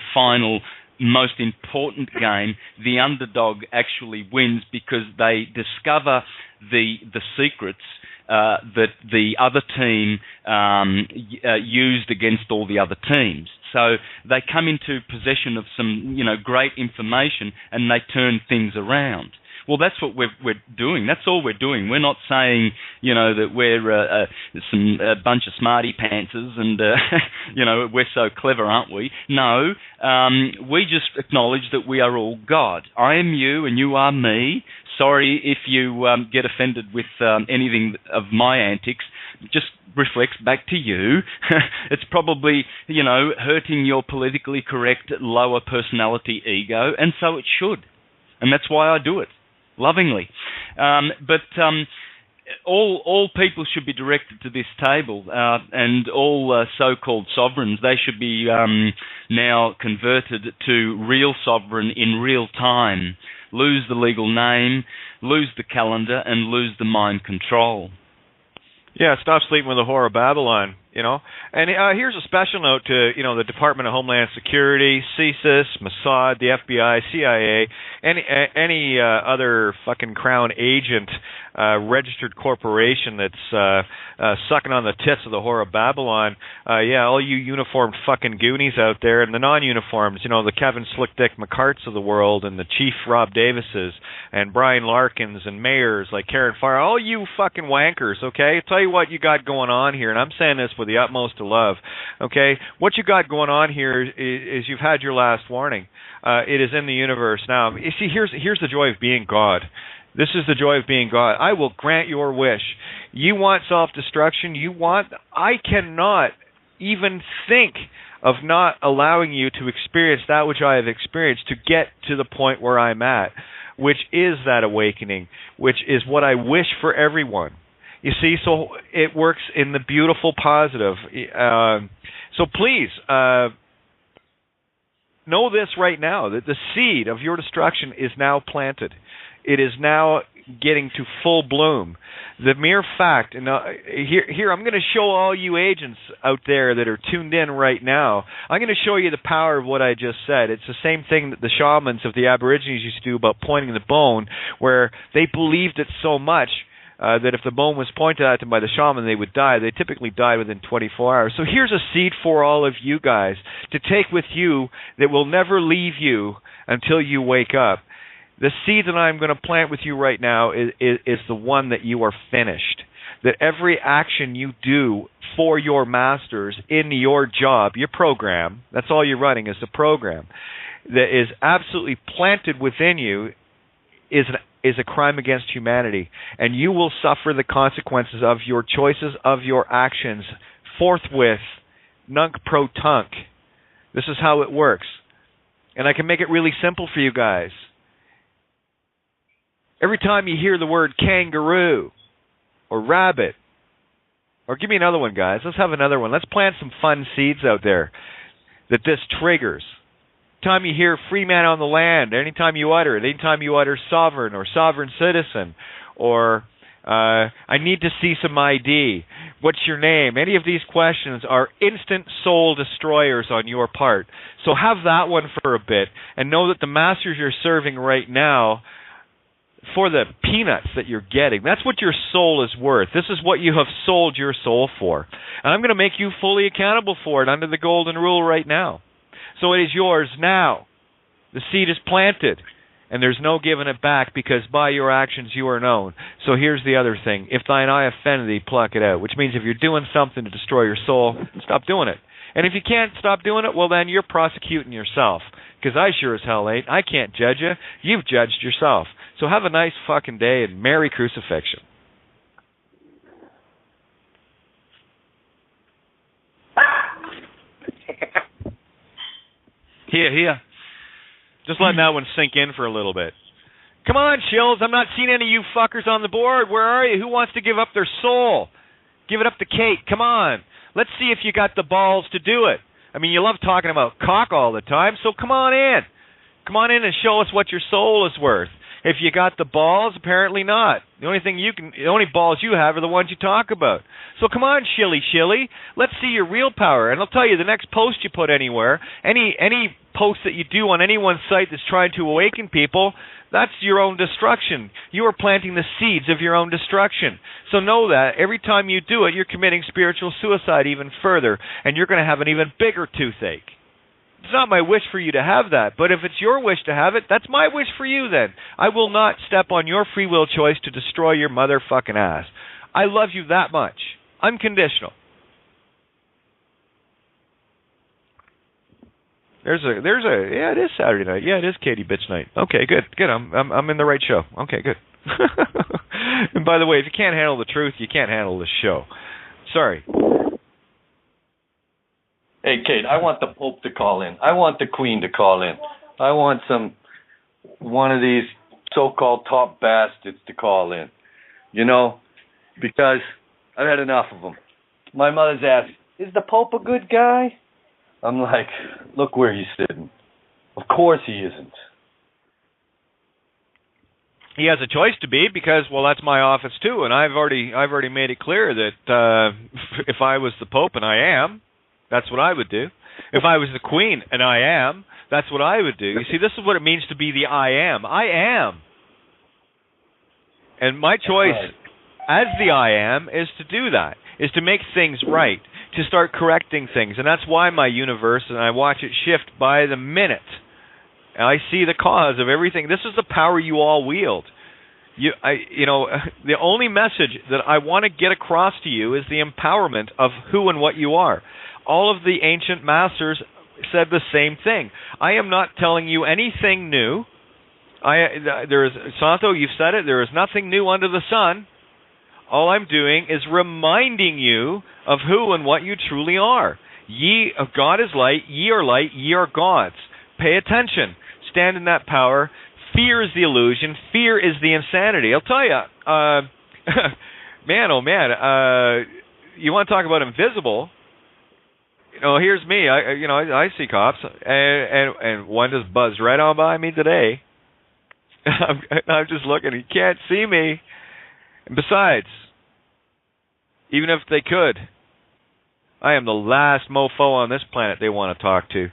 S3: most important game, the underdog actually wins because they discover the secrets that the other team used against all the other teams. So they come into possession of some, you know, great information, and they turn things around. Well, that's what we're doing. That's all we're doing. We're not saying, you know, that we're a bunch of smarty pantsers and, you know, we're so clever, aren't we? No, we just acknowledge that we are all God. I am you and you are me. Sorry if you get offended with anything of my antics. Just reflects back to you. It's probably, you know, hurting your politically correct lower personality ego, and so it should. And that's why I do it, lovingly. But all people should be directed to this table, and all so-called sovereigns, they should be now converted to real sovereign in real time. Lose the legal name, lose the calendar, and lose the mind control.
S2: Yeah, stop sleeping with the whore of Babylon, you know. And here's a special note to, you know, the Department of Homeland Security, CSIS, Mossad, the FBI, CIA, any other fucking crown agent, registered corporation that's sucking on the tits of the whore of Babylon. Yeah, all you uniformed fucking goonies out there, and the non-uniforms, you know, the Kevin Slick Dick McCarts of the world, and the Chief Rob Davises, and Brian Larkins, and mayors like Karen Farr, all you fucking wankers, okay? Tell you what you got going on here, and I'm saying this with the utmost of love, okay? What you got going on here is you've had your last warning. It is in the universe now. You see, here's the joy of being God. This is the joy of being God. I will grant your wish. You want self-destruction? I cannot even think of not allowing you to experience that which I have experienced to get to the point where I'm at, which is that awakening, which is what I wish for everyone. You see, so it works in the beautiful positive. So please, know this right now, that the seed of your destruction is now planted. It is now getting to full bloom. The mere fact, and here I'm going to show all you agents out there that are tuned in right now, I'm going to show you the power of what I just said. It's the same thing that the shamans of the Aborigines used to do about pointing the bone, where they believed it so much that if the bone was pointed at them by the shaman, they would die. They typically died within 24 hours. So here's a seed for all of you guys to take with you that will never leave you until you wake up. The seed that I'm going to plant with you right now is the one that you are finished. That every action you do for your masters in your job, your program, that's all you're running is the program, that is absolutely planted within you is a crime against humanity. And you will suffer the consequences of your choices, of your actions, forthwith, nunc pro tunc. This is how it works. And I can make it really simple for you guys. Every time you hear the word kangaroo or rabbit, or give me another one, guys. Let's have another one. Let's plant some fun seeds out there that this triggers. Anytime you hear free man on the land, anytime you utter it, anytime you utter sovereign or sovereign citizen, or I need to see some ID, what's your name? Any of these questions are instant soul destroyers on your part. So have that one for a bit, and know that the masters you're serving right now for the peanuts that you're getting. That's what your soul is worth. This is what you have sold your soul for. And I'm going to make you fully accountable for it under the golden rule right now. So it is yours now. The seed is planted, and there's no giving it back, because by your actions you are known. So here's the other thing. If thine eye offend thee, pluck it out, which means if you're doing something to destroy your soul, stop doing it. And if you can't stop doing it, well, then you're prosecuting yourself, because I sure as hell ain't. I can't judge you. You've judged yourself. So have a nice fucking day and Merry Crucifixion. Here. Just letting that one sink in for a little bit. Come on, Shills. I'm not seeing any of you fuckers on the board. Where are you? Who wants to give up their soul? Give it up to Kate. Come on. Let's see if you got the balls to do it. I mean, you love talking about cock all the time, so come on in. Come on in and show us what your soul is worth. If you got the balls, apparently not. The only balls you have are the ones you talk about. So come on, shilly. Let's see your real power. And I'll tell you, the next post you put anywhere, any post that you do on anyone's site that's trying to awaken people, that's your own destruction. You are planting the seeds of your own destruction. So know that every time you do it, you're committing spiritual suicide even further, and you're going to have an even bigger toothache. It's not my wish for you to have that, but if it's your wish to have it, that's my wish for you then. I will not step on your free will choice to destroy your motherfucking ass. I love you that much. Unconditional. Yeah, it is Saturday night. Yeah, it is Katie Bitch night. Okay, good. I'm in the right show. Okay, good. And by the way, if you can't handle the truth, you can't handle this show. Sorry.
S4: Hey, Kate, I want the Pope to call in. I want the Queen to call in. I want one of these so-called top bastards to call in. You know, because I've had enough of them. My mother's asked, is the Pope a good guy? I'm like, look where he's sitting. Of course he isn't.
S2: He has a choice to be, because, well, that's my office too, and I've already made it clear that if I was the Pope, and I am, that's what I would do. If I was the Queen, and I am, that's what I would do. You see, this is what it means to be the I am. I am. And my choice as the I am is to do that, is to make things right, to start correcting things. And that's why my universe, and I watch it shift by the minute. And I see the cause of everything. This is the power you all wield. The only message that I want to get across to you is the empowerment of who and what you are. All of the ancient masters said the same thing. I am not telling you anything new. Santo, you've said it, there is nothing new under the sun. All I'm doing is reminding you of who and what you truly are. God is light, ye are gods. Pay attention. Stand in that power. Fear is the illusion. Fear is the insanity. I'll tell you, man, oh man, you want to talk about invisible? Here's me. I see cops, and one just buzzed right on by me today. I'm just looking. He can't see me. And besides, even if they could, I am the last mofo on this planet they want to talk to,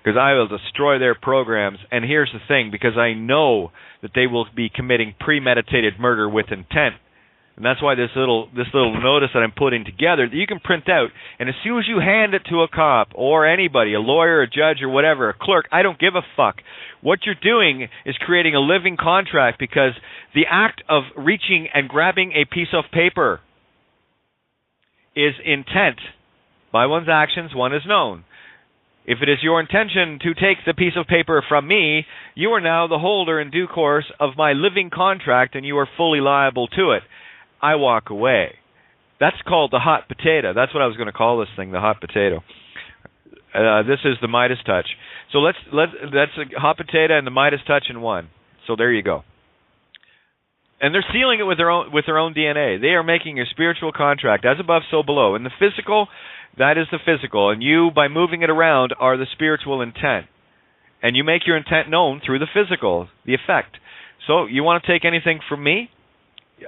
S2: because I will destroy their programs. And here's the thing, because I know that they will be committing premeditated murder with intent. And that's why this little notice that I'm putting together that you can print out, and as soon as you hand it to a cop or anybody, a lawyer, a judge, or whatever, a clerk, I don't give a fuck. What you're doing is creating a living contract, because the act of reaching and grabbing a piece of paper is intent. By one's actions, one is known. If it is your intention to take the piece of paper from me, you are now the holder in due course of my living contract, and you are fully liable to it. I walk away. That's called the hot potato. That's what I was going to call this thing, the hot potato. This is the Midas touch. So that's a hot potato and the Midas touch in one. So there you go. And they're sealing it with their own DNA. They are making a spiritual contract, as above, so below. And the physical, that is the physical. And you, by moving it around, are the spiritual intent. And you make your intent known through the physical, the effect. So you want to take anything from me?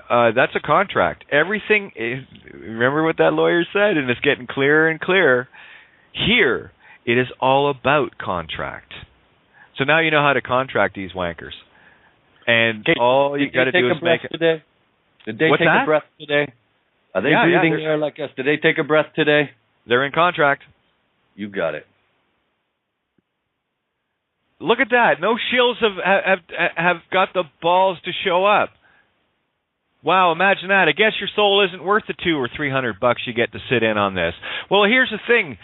S2: That's a contract. Everything is, remember what that lawyer said, and it's getting clearer and clearer. Here, it is all about contract. So now you know how to contract these wankers. And all you got to do is make it.
S4: Today? Did they
S2: What's
S4: take
S2: that?
S4: a breath today? Are they breathing air like us? Did they take a breath today?
S2: They're in contract.
S4: You got it.
S2: Look at that. No shills have got the balls to show up. Wow, imagine that. I guess your soul isn't worth the $200 or $300 you get to sit in on this. Well, here's the thing.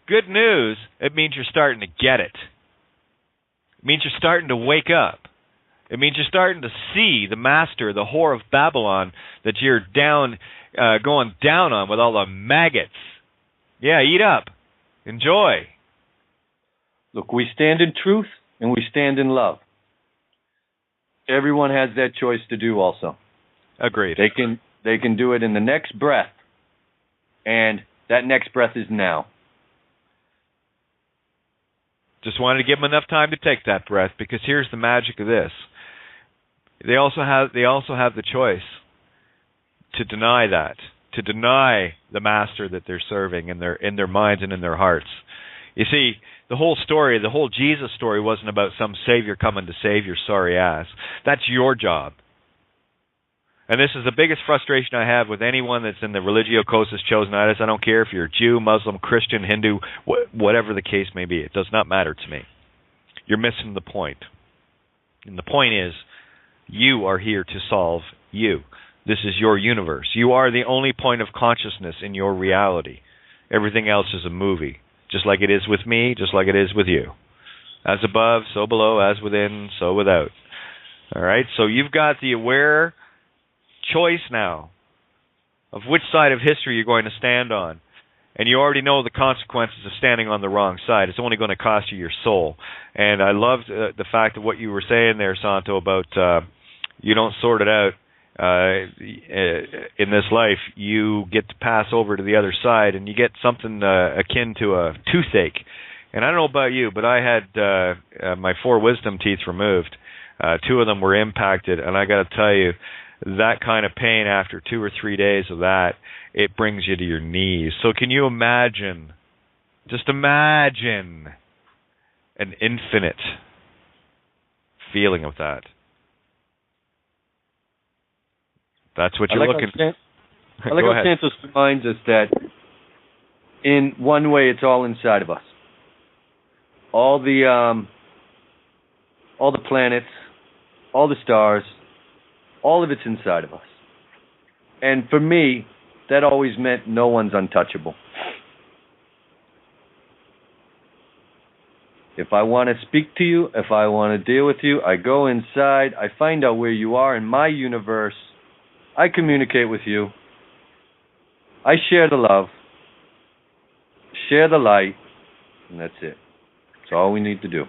S2: Good news, it means you're starting to get it. It means you're starting to wake up. It means you're starting to see the master, the whore of Babylon that you're going down on with all the maggots. Yeah, eat up. Enjoy.
S4: Look, we stand in truth and we stand in love. Everyone has that choice to do also.
S2: Agreed.
S4: They can do it in the next breath, and that next breath is now.
S2: Just wanted to give them enough time to take that breath, because here's the magic of this. They also have the choice to deny that, to deny the master that they're serving in their minds and in their hearts. You see, the whole story, the whole Jesus story wasn't about some savior coming to save your sorry ass. That's your job. And this is the biggest frustration I have with anyone that's in the religio cosus chosenitis. I don't care if you're Jew, Muslim, Christian, Hindu, whatever the case may be. It does not matter to me. You're missing the point. And the point is, you are here to solve you. This is your universe. You are the only point of consciousness in your reality. Everything else is a movie, just like it is with me, just like it is with you. As above, so below, as within, so without. All right? So you've got the aware choice now of which side of history you're going to stand on. And you already know the consequences of standing on the wrong side. It's only going to cost you your soul. And I loved the fact of what you were saying there, Santo, about you don't sort it out in this life. You get to pass over to the other side, and you get something akin to a toothache. And I don't know about you, but I had my 4 wisdom teeth removed. 2 of them were impacted, and I got to tell you, that kind of pain after 2 or 3 days of that, it brings you to your knees. So can you imagine, just imagine an infinite feeling of that? That's what you're looking for.
S4: I like how Santos reminds us that in one way it's all inside of us. All the planets, all the stars, all of it's inside of us. And for me, that always meant no one's untouchable. If I want to speak to you, if I want to deal with you, I go inside, I find out where you are in my universe, I communicate with you, I share the love, share the light, and that's it. That's all we need to do.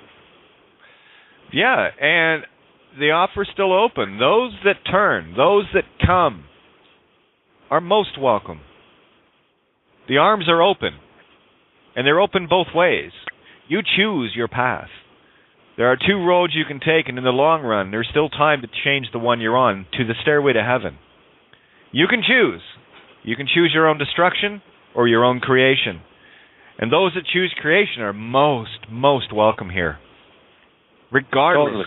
S2: Yeah, and the offer's still open. Those that turn, those that come, are most welcome. The arms are open, and they're open both ways. You choose your path. There are 2 roads you can take, and in the long run, there's still time to change the one you're on to the stairway to heaven. You can choose. You can choose your own destruction or your own creation. And those that choose creation are most welcome here. Regardless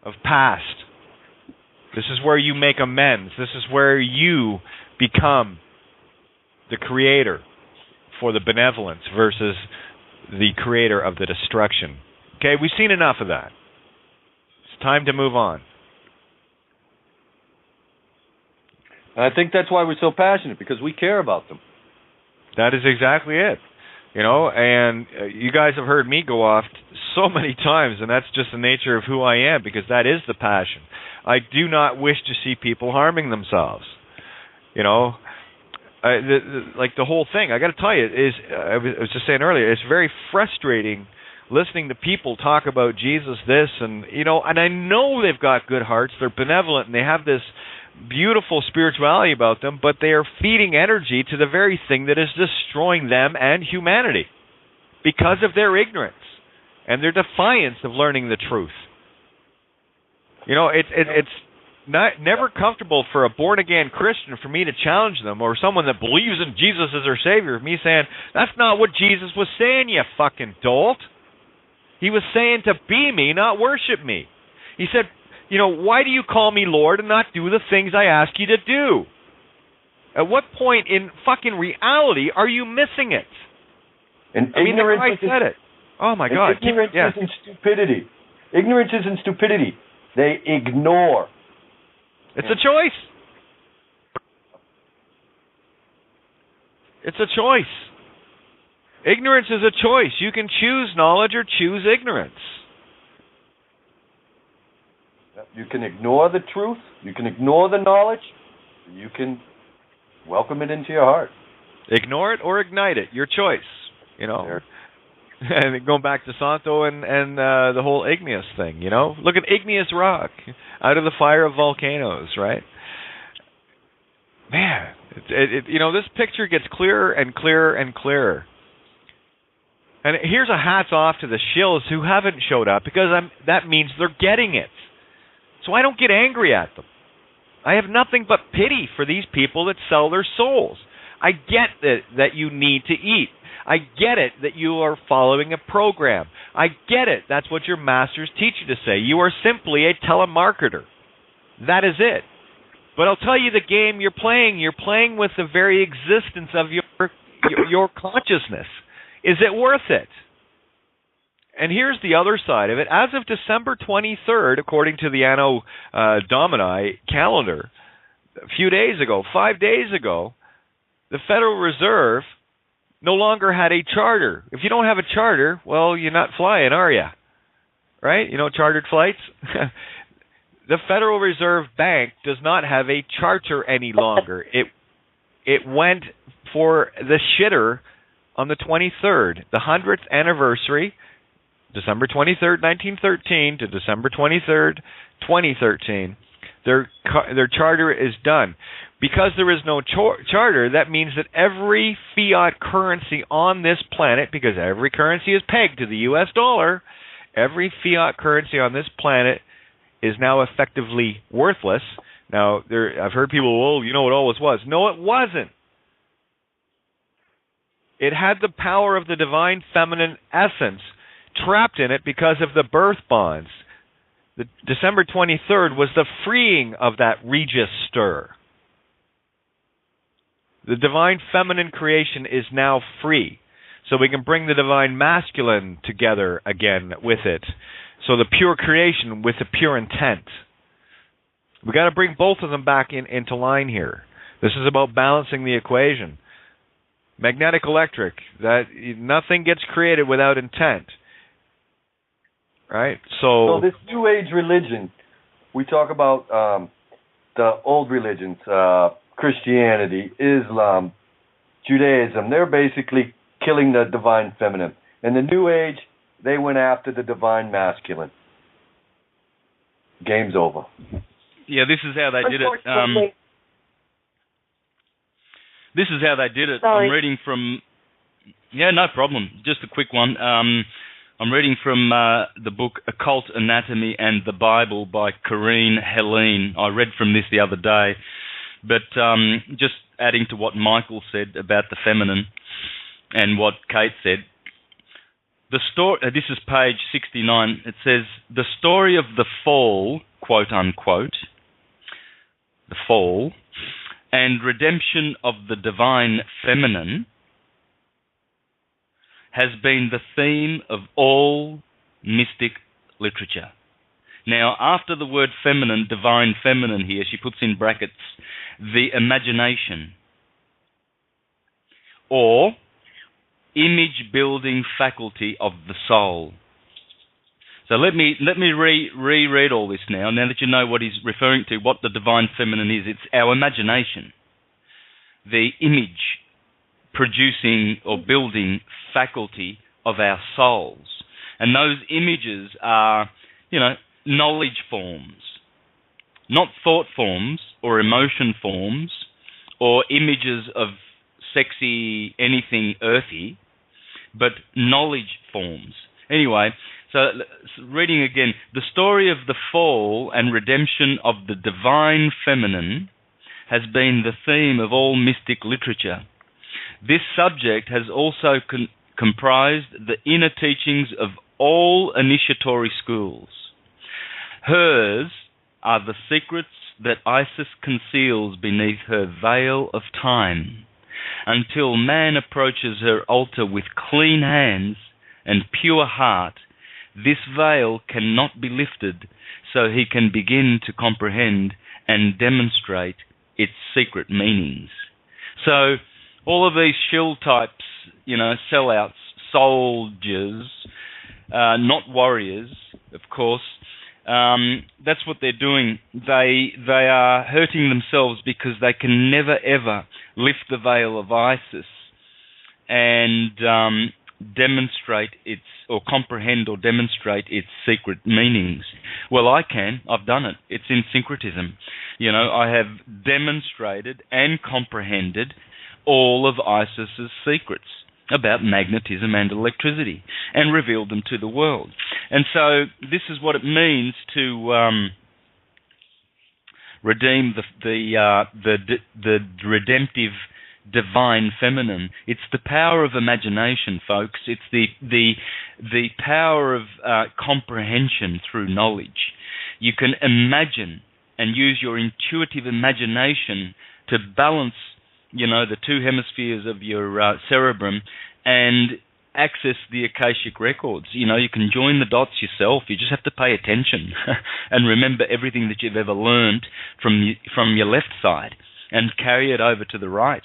S2: of past. This is where you make amends. This is where you become the creator for the benevolence versus the creator of the destruction. Okay, we've seen enough of that. It's time to move on.
S4: And I think that's why we're so passionate, because we care about them.
S2: That is exactly it. You know, and you guys have heard me go off so many times, and that's just the nature of who I am, because that is the passion. I do not wish to see people harming themselves. You know, like the whole thing, I got to tell you, I was just saying earlier, it's very frustrating listening to people talk about Jesus this, and, you know, and I know they've got good hearts, they're benevolent, and they have this beautiful spirituality about them, but they are feeding energy to the very thing that is destroying them and humanity because of their ignorance and their defiance of learning the truth. You know, it's never comfortable for a born-again Christian for me to challenge them, or someone that believes in Jesus as their Savior, me saying, that's not what Jesus was saying, you fucking dolt. He was saying to be me, not worship me. He said, why do you call me Lord and not do the things I ask you to do? At what point in fucking reality are you missing it?
S4: And
S2: the guy said it. Oh my God.
S4: Ignorance isn't stupidity. Ignorance isn't stupidity. They ignore.
S2: It's a choice. It's a choice. Ignorance is a choice. You can choose knowledge or choose ignorance.
S4: You can ignore the truth. You can ignore the knowledge. You can welcome it into your heart.
S2: Ignore it or ignite it. Your choice. And going back to Santo and the whole igneous thing, Look at igneous rock out of the fire of volcanoes, right? Man, this picture gets clearer and clearer and clearer. And here's a hats off to the shills who haven't showed up, because that means they're getting it. So I don't get angry at them. I have nothing but pity for these people that sell their souls. I get that you need to eat. I get it that you are following a program. I get it. That's what your masters teach you to say. You are simply a telemarketer. That is it. But I'll tell you the game you're playing. You're playing with the very existence of your consciousness. Is it worth it? And here's the other side of it. As of December 23rd, according to the Anno Domini calendar, a few days ago, 5 days ago, the Federal Reserve no longer had a charter. If you don't have a charter, well, you're not flying, are you? Right? Chartered flights? The Federal Reserve Bank does not have a charter any longer. It went for the shitter on the 23rd, the 100th anniversary, December 23rd, 1913 to December 23rd, 2013. Their charter is done. Because there is no charter, that means that every fiat currency on this planet, because every currency is pegged to the U.S. dollar, every fiat currency on this planet is now effectively worthless. Now, I've heard people, it always was. No, it wasn't. It had the power of the divine feminine essence trapped in it because of the birth bonds. The December 23rd was the freeing of that Regis stir. The divine feminine creation is now free. So we can bring the divine masculine together again with it. So the pure creation with the pure intent. We got to bring both of them back into line here. This is about balancing the equation. Magnetic electric, that nothing gets created without intent. Right? So
S4: this New Age religion, we talk about the old religions, Christianity, Islam, Judaism. They're basically killing the divine feminine. In the New Age, they went after the divine masculine. Game's over.
S3: Yeah, this is how they did it. This is how they did it.
S5: Sorry.
S3: I'm reading from... Yeah, no problem. Just a quick one. I'm reading from the book Occult Anatomy and the Bible by Corinne Helene. I read from this the other day. But just adding to what Michael said about the feminine and what Kate said, the story. This is page 69. It says, the story of the fall, quote unquote, the fall, and redemption of the divine feminine has been the theme of all mystic literature. Now, after the word feminine, divine feminine here, she puts in brackets, the imagination, or image-building faculty of the soul. So let me reread all this now that you know what he's referring to, what the divine feminine is. It's our imagination, the image-producing or building faculty of our souls. And those images are, knowledge forms, not thought forms or emotion forms or images of sexy anything earthy, but knowledge forms. Anyway, so reading again, the story of the fall and redemption of the divine feminine has been the theme of all mystic literature. This subject has also comprised the inner teachings of all initiatory schools. Hers are the secrets that Isis conceals beneath her veil of time, until man approaches her altar with clean hands and pure heart. This veil cannot be lifted, so he can begin to comprehend and demonstrate its secret meanings. So all of these shill types, sellouts, soldiers, not warriors, of course, that's what they're doing. They are hurting themselves because they can never ever lift the veil of Isis and demonstrate its, or comprehend or demonstrate its secret meanings. Well, I can. I've done it. It's in syncretism. I have demonstrated and comprehended all of Isis's secrets about magnetism and electricity, and revealed them to the world. And so this is what it means to redeem the redemptive divine feminine. It's the power of imagination, folks. It's the power of comprehension through knowledge. You can imagine and use your intuitive imagination to balance the two hemispheres of your cerebrum and access the Akashic records. You can join the dots yourself. You just have to pay attention and remember everything that you've ever learned from your left side and carry it over to the right.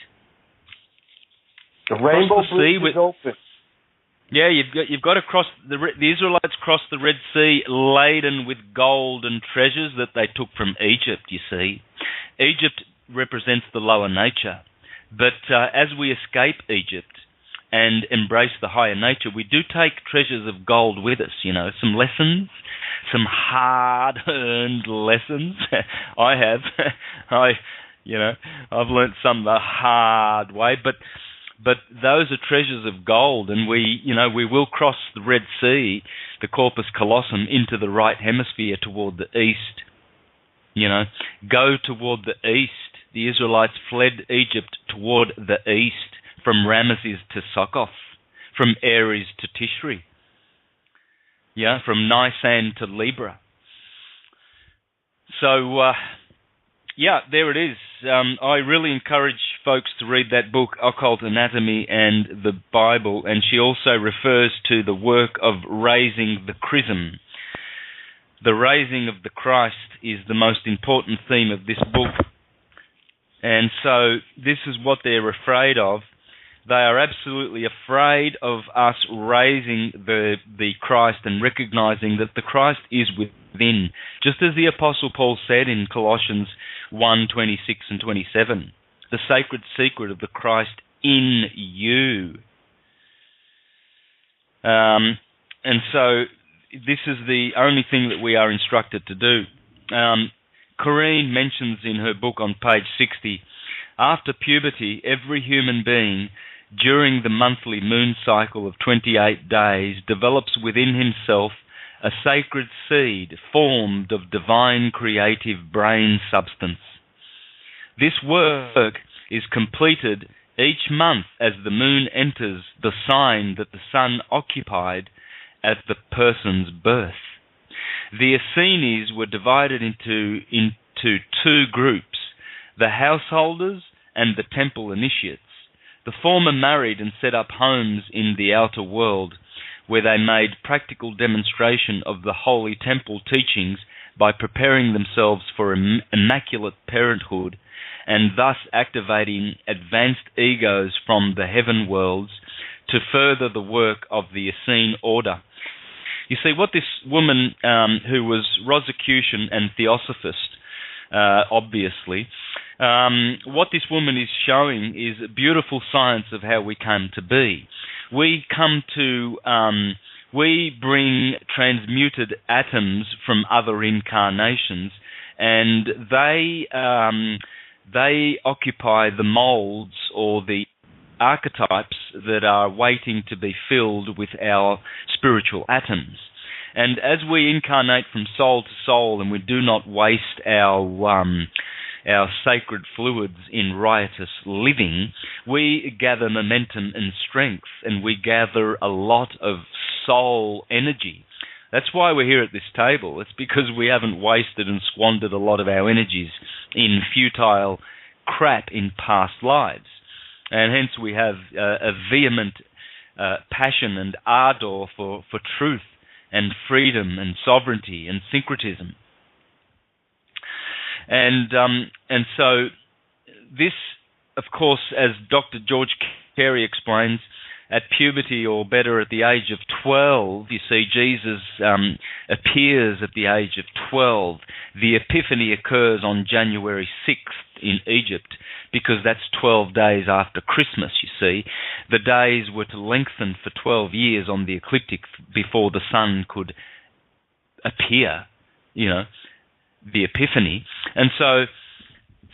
S6: The rainbow bridge is open.
S3: Yeah, you've got to cross the Israelites crossed the Red Sea laden with gold and treasures that they took from Egypt. You see, Egypt represents the lower nature. But as we escape Egypt and embrace the higher nature, we do take treasures of gold with us, some lessons, some hard-earned lessons. I have. I've learnt some the hard way, but those are treasures of gold, and we will cross the Red Sea, the Corpus Callosum, into the right hemisphere toward the east. Go toward the east. The Israelites fled Egypt toward the east, from Ramesses to Succoth, from Aries to Tishri, from Nisan to Libra. So, there it is. I really encourage folks to read that book, Occult Anatomy and the Bible, and she also refers to the work of raising the chrism. The raising of the Christ is the most important theme of this book. And so this is what they're afraid of. They are absolutely afraid of us raising the Christ and recognizing that the Christ is within. Just as the Apostle Paul said in Colossians 1:26 and 27, the sacred secret of the Christ in you. And so this is the only thing that we are instructed to do. Corrine mentions in her book on page 60, after puberty, every human being during the monthly moon cycle of 28 days develops within himself a sacred seed formed of divine creative brain substance. This work is completed each month as the moon enters the sign that the sun occupied at the person's birth. The Essenes were divided into two groups, the householders and the temple initiates. The former married and set up homes in the outer world, where they made practical demonstration of the holy temple teachings by preparing themselves for immaculate parenthood and thus activating advanced egos from the heaven worlds to further the work of the Essene order. You see, what this woman, who was Rosicrucian and Theosophist, obviously, what this woman is showing is a beautiful science of how we come to be. We bring transmuted atoms from other incarnations, and they occupy the molds or the archetypes that are waiting to be filled with our spiritual atoms. And as we incarnate from soul to soul, and we do not waste our sacred fluids in riotous living, we gather momentum and strength, and we gather a lot of soul energy. That's why we're here at this table. It's because we haven't wasted and squandered a lot of our energies in futile crap in past lives. And hence we have a vehement passion and ardor for truth and freedom and sovereignty and syncretism. And so this, of course, as Dr. George Carey explains, at puberty, or better at the age of 12, you see, Jesus appears at the age of 12. The Epiphany occurs on January 6th in Egypt, because that's 12 days after Christmas, you see. The days were to lengthen for 12 years on the ecliptic before the sun could appear, the Epiphany. And so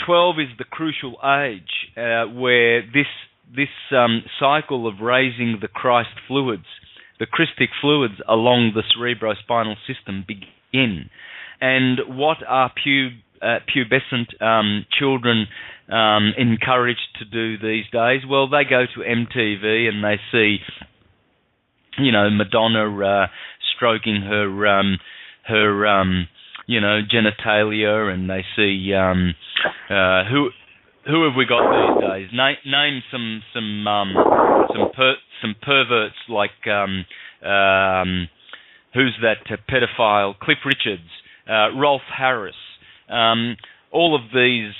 S3: 12 is the crucial age where this cycle of raising the Christ fluids, the Christic fluids along the cerebrospinal system begin. And what are pubescent children encouraged to do these days? Well, they go to MTV and they see, Madonna stroking her genitalia, and they see who have we got these days? Name some perverts like who's that pedophile? Cliff Richards, Rolf Harris. All of these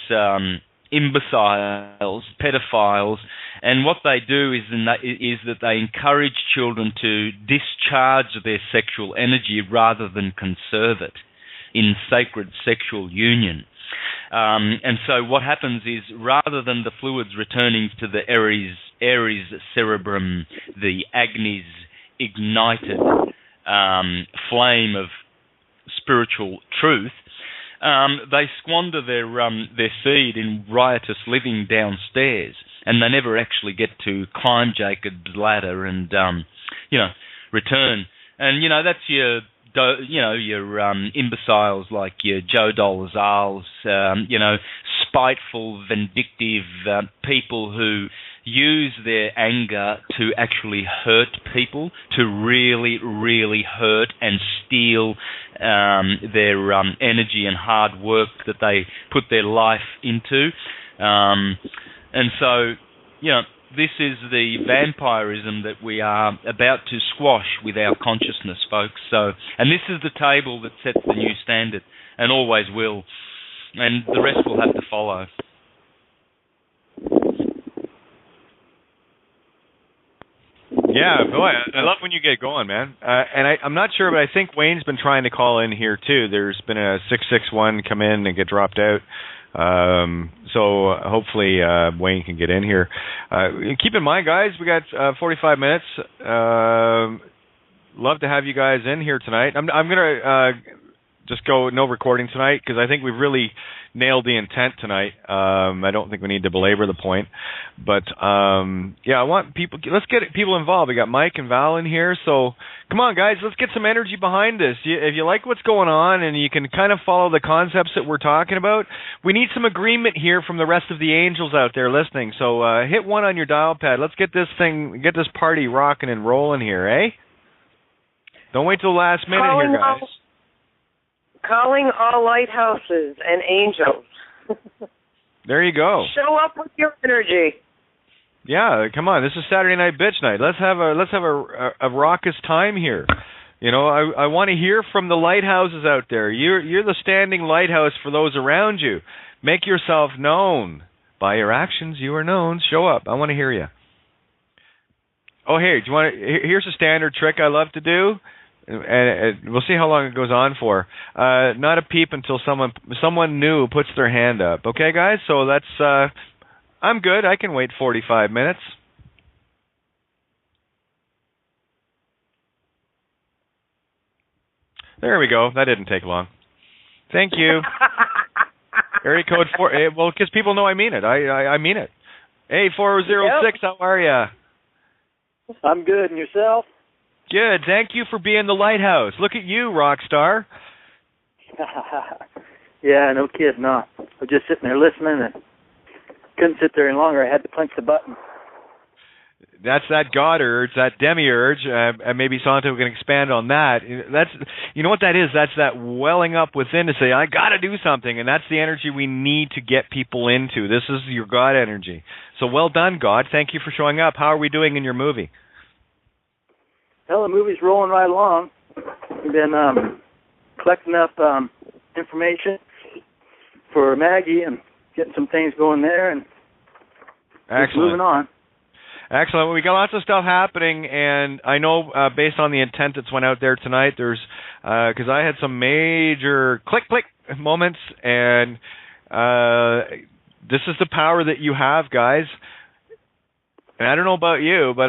S3: imbeciles, pedophiles, and what they do is that they encourage children to discharge their sexual energy rather than conserve it in sacred sexual union. And so what happens is, rather than the fluids returning to the Aries cerebrum, the Agni's ignited flame of spiritual truth, they squander their seed in riotous living downstairs, and they never actually get to climb Jacob's ladder and return. And that's your imbeciles like your Joe Dolezals, spiteful, vindictive people who use their anger to actually hurt people, to really, really hurt and steal their energy and hard work that they put their life into. And so, this is the vampirism that we are about to squash with our consciousness, folks. So, and this is the table that sets the new standard, and always will. And the rest will have to follow.
S2: Yeah, boy, I love when you get going, man. And I'm not sure, but I think Wayne's been trying to call in here too. There's been a 661 come in and get dropped out. So hopefully Wayne can get in here. Keep in mind, guys, we got 45 minutes. Love to have you guys in here tonight. I'm going to just go no recording tonight, because I think we've really nailed the intent tonight. I don't think we need to belabor the point. But, yeah, I want people... Let's get people involved. We got Mike and Val in here. So, come on, guys. Let's get some energy behind this. If you like what's going on and you can kind of follow the concepts that we're talking about, we need some agreement here from the rest of the angels out there listening. So, hit one on your dial pad. Let's get this party rocking and rolling here, eh? Don't wait till the last minute here, guys.
S5: Calling all lighthouses and angels.
S2: There you go.
S5: Show up with your energy.
S2: Yeah, come on. This is Saturday Night Bitch Night. Let's have a raucous time here. I want to hear from the lighthouses out there. You're the standing lighthouse for those around you. Make yourself known. By your actions, you are known. Show up. I want to hear you. Oh, hey, do you want to? Here's a standard trick I love to do. And we'll see how long it goes on for. Not a peep until someone new puts their hand up. Okay, guys? So that's... I'm good. I can wait 45 minutes. There we go. That didn't take long. Thank you. Area code 4... Well, because people know I mean it. I mean it. Hey, 4006, How are ya?
S6: I'm good. And yourself?
S2: Good. Thank you for being the lighthouse. Look at you, rock star.
S6: Yeah, no kidding. No. I was just sitting there listening and couldn't sit there any longer. I had to punch the button.
S2: That's that God urge, that demiurge, and maybe Santo can expand on that. That's, you know what that is? That's that welling up within to say, I got to do something, and that's the energy we need to get people into. This is your God energy. So well done, God. Thank you for showing up. How are we doing in your movie?
S7: Well, the movie's rolling right along. We've been collecting up information for Maggie and getting some things going there, and moving on.
S2: Excellent. Well, we got lots of stuff happening, and I know based on the intent that's went out there tonight, there's because I had some major click moments, and this is the power that you have, guys. And I don't know about you, but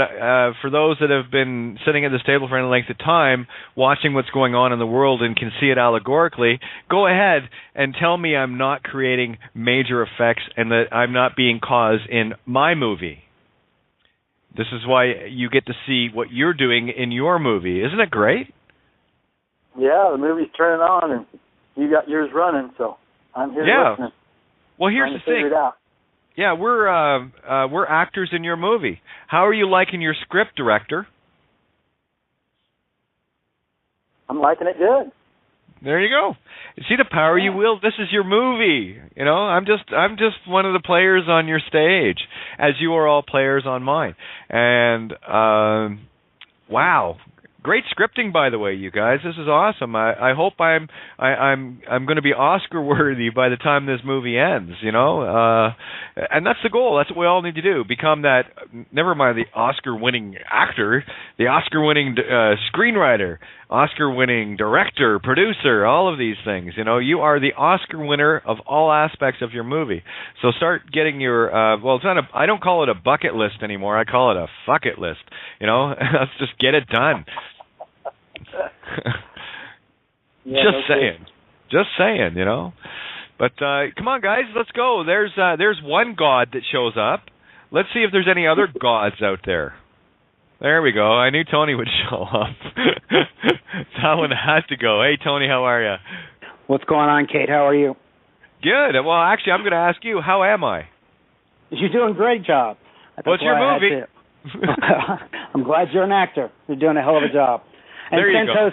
S2: for those that have been sitting at this table for any length of time, watching what's going on in the world and can see it allegorically, go ahead and tell me I'm not creating major effects and that I'm not being cause in my movie. This is why you get to see what you're doing in your movie. Isn't it great?
S7: Yeah, the movie's turning on, and you got yours running, so I'm here listening.
S2: Well, here's the thing. Yeah, we're actors in your movie. How are you liking your script, director?
S7: I'm liking it good.
S2: There you go. See the power you wield. This is your movie. You know, I'm just one of the players on your stage, as you are all players on mine. And wow, great scripting, by the way, you guys. This is awesome. I hope I'm going to be Oscar worthy by the time this movie ends. You know, and that's the goal. That's what we all need to do. Become that. Never mind the Oscar-winning actor, the Oscar-winning screenwriter, Oscar-winning director, producer, all of these things. You know, you are the Oscar winner of all aspects of your movie. So start getting your, well, it's not I don't call it a bucket list anymore. I call it a fuck it list. You know, let's just get it done. Just saying, you know. But come on, guys, let's go. There's one God that shows up. Let's see if there's any other gods out there. There we go. I knew Tony would show up. That one had to go. Hey, Tony, how are you?
S8: What's going on, Kate? How are you?
S2: Good. Well, actually, I'm going to ask you, how am I?
S8: You're doing a great job.
S2: What's your movie?
S8: I'm glad you're an actor. You're doing a hell of a job. And
S2: there you go.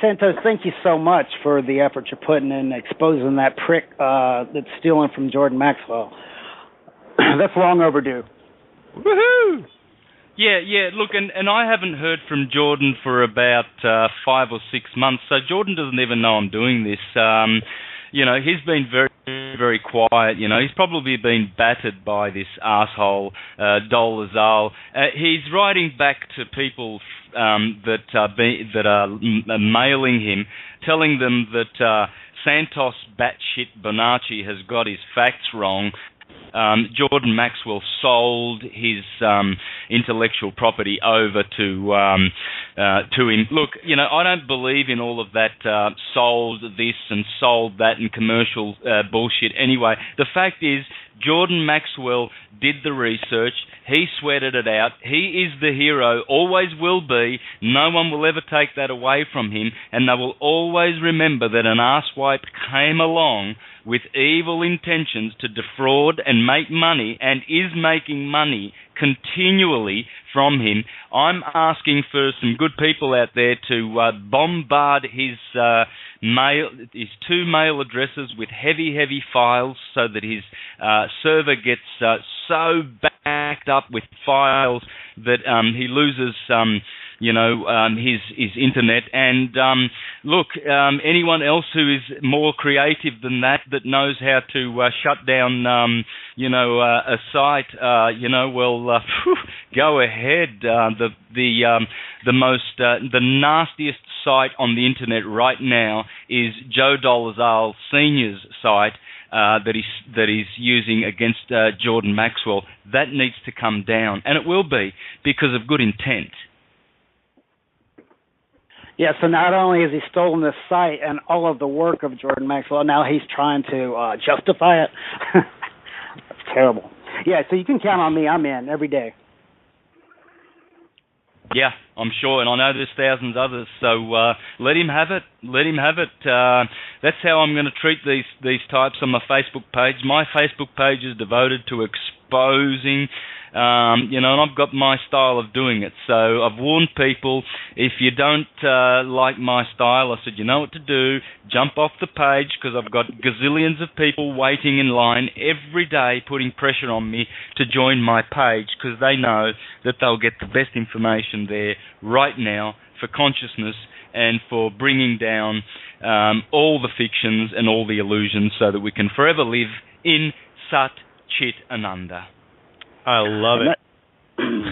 S8: Santos, thank you so much for the effort you're putting in exposing that prick that's stealing from Jordan Maxwell. That's long overdue.
S2: Woohoo!
S3: Yeah. Look, and I haven't heard from Jordan for about 5 or 6 months, so Jordan doesn't even know I'm doing this. You know, he's been very, very quiet. You know, he's probably been battered by this asshole, Dol Azal. He's writing back to people that are mailing him, telling them that Santos batshit Bonacci has got his facts wrong. Jordan Maxwell sold his intellectual property over to him. Look, you know, I don't believe in all of that sold this and sold that and commercial bullshit. Anyway, the fact is, Jordan Maxwell did the research. He sweated it out. He is the hero, always will be. No one will ever take that away from him, and they will always remember that an asswipe came along with evil intentions to defraud and make money, and is making money continually from him. I'm asking for some good people out there to bombard his his 2 mail addresses with heavy files, so that his server gets so backed up with files that he loses his internet. And look, anyone else who is more creative than that knows how to shut down a site, go ahead. The nastiest site on the internet right now is Joe Dolezal Sr.'s site that he's using against Jordan Maxwell. That needs to come down, and it will be, because of good intent.
S8: Yeah, so not only has he stolen this site and all of the work of Jordan Maxwell, now he's trying to justify it. That's terrible. Yeah, so you can count on me. I'm in every day.
S3: Yeah, I'm sure, and I know there's thousands others, so let him have it. Let him have it. That's how I'm going to treat these types on my Facebook page. My Facebook page is devoted to exposing and I've got my style of doing it. So I've warned people, if you don't like my style, I said, you know what to do, jump off the page, because I've got gazillions of people waiting in line every day putting pressure on me to join my page, because they know that they'll get the best information there right now for consciousness and for bringing down all the fictions and all the illusions so that we can forever live in Sat Chit Ananda.
S2: I love it.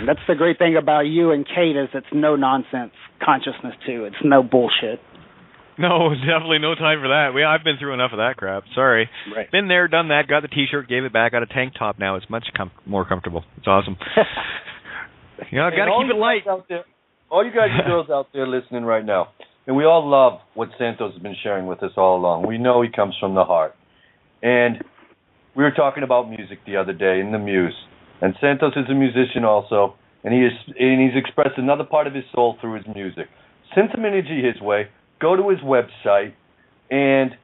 S8: That's the great thing about you and Kate, is it's no nonsense consciousness too. It's no bullshit.
S2: No, definitely no time for that. I've been through enough of that crap. Sorry.
S8: Right.
S2: Been there, done that, got the T-shirt, gave it back, got a tank top now. It's much more comfortable. It's awesome. Got to keep it light.
S4: All you guys and girls out there listening right now, and we all love what Santos has been sharing with us all along. We know he comes from the heart. And we were talking about music the other day in the Muse. And Santos is a musician also, and he's expressed another part of his soul through his music. Send some energy his way. Go to his website and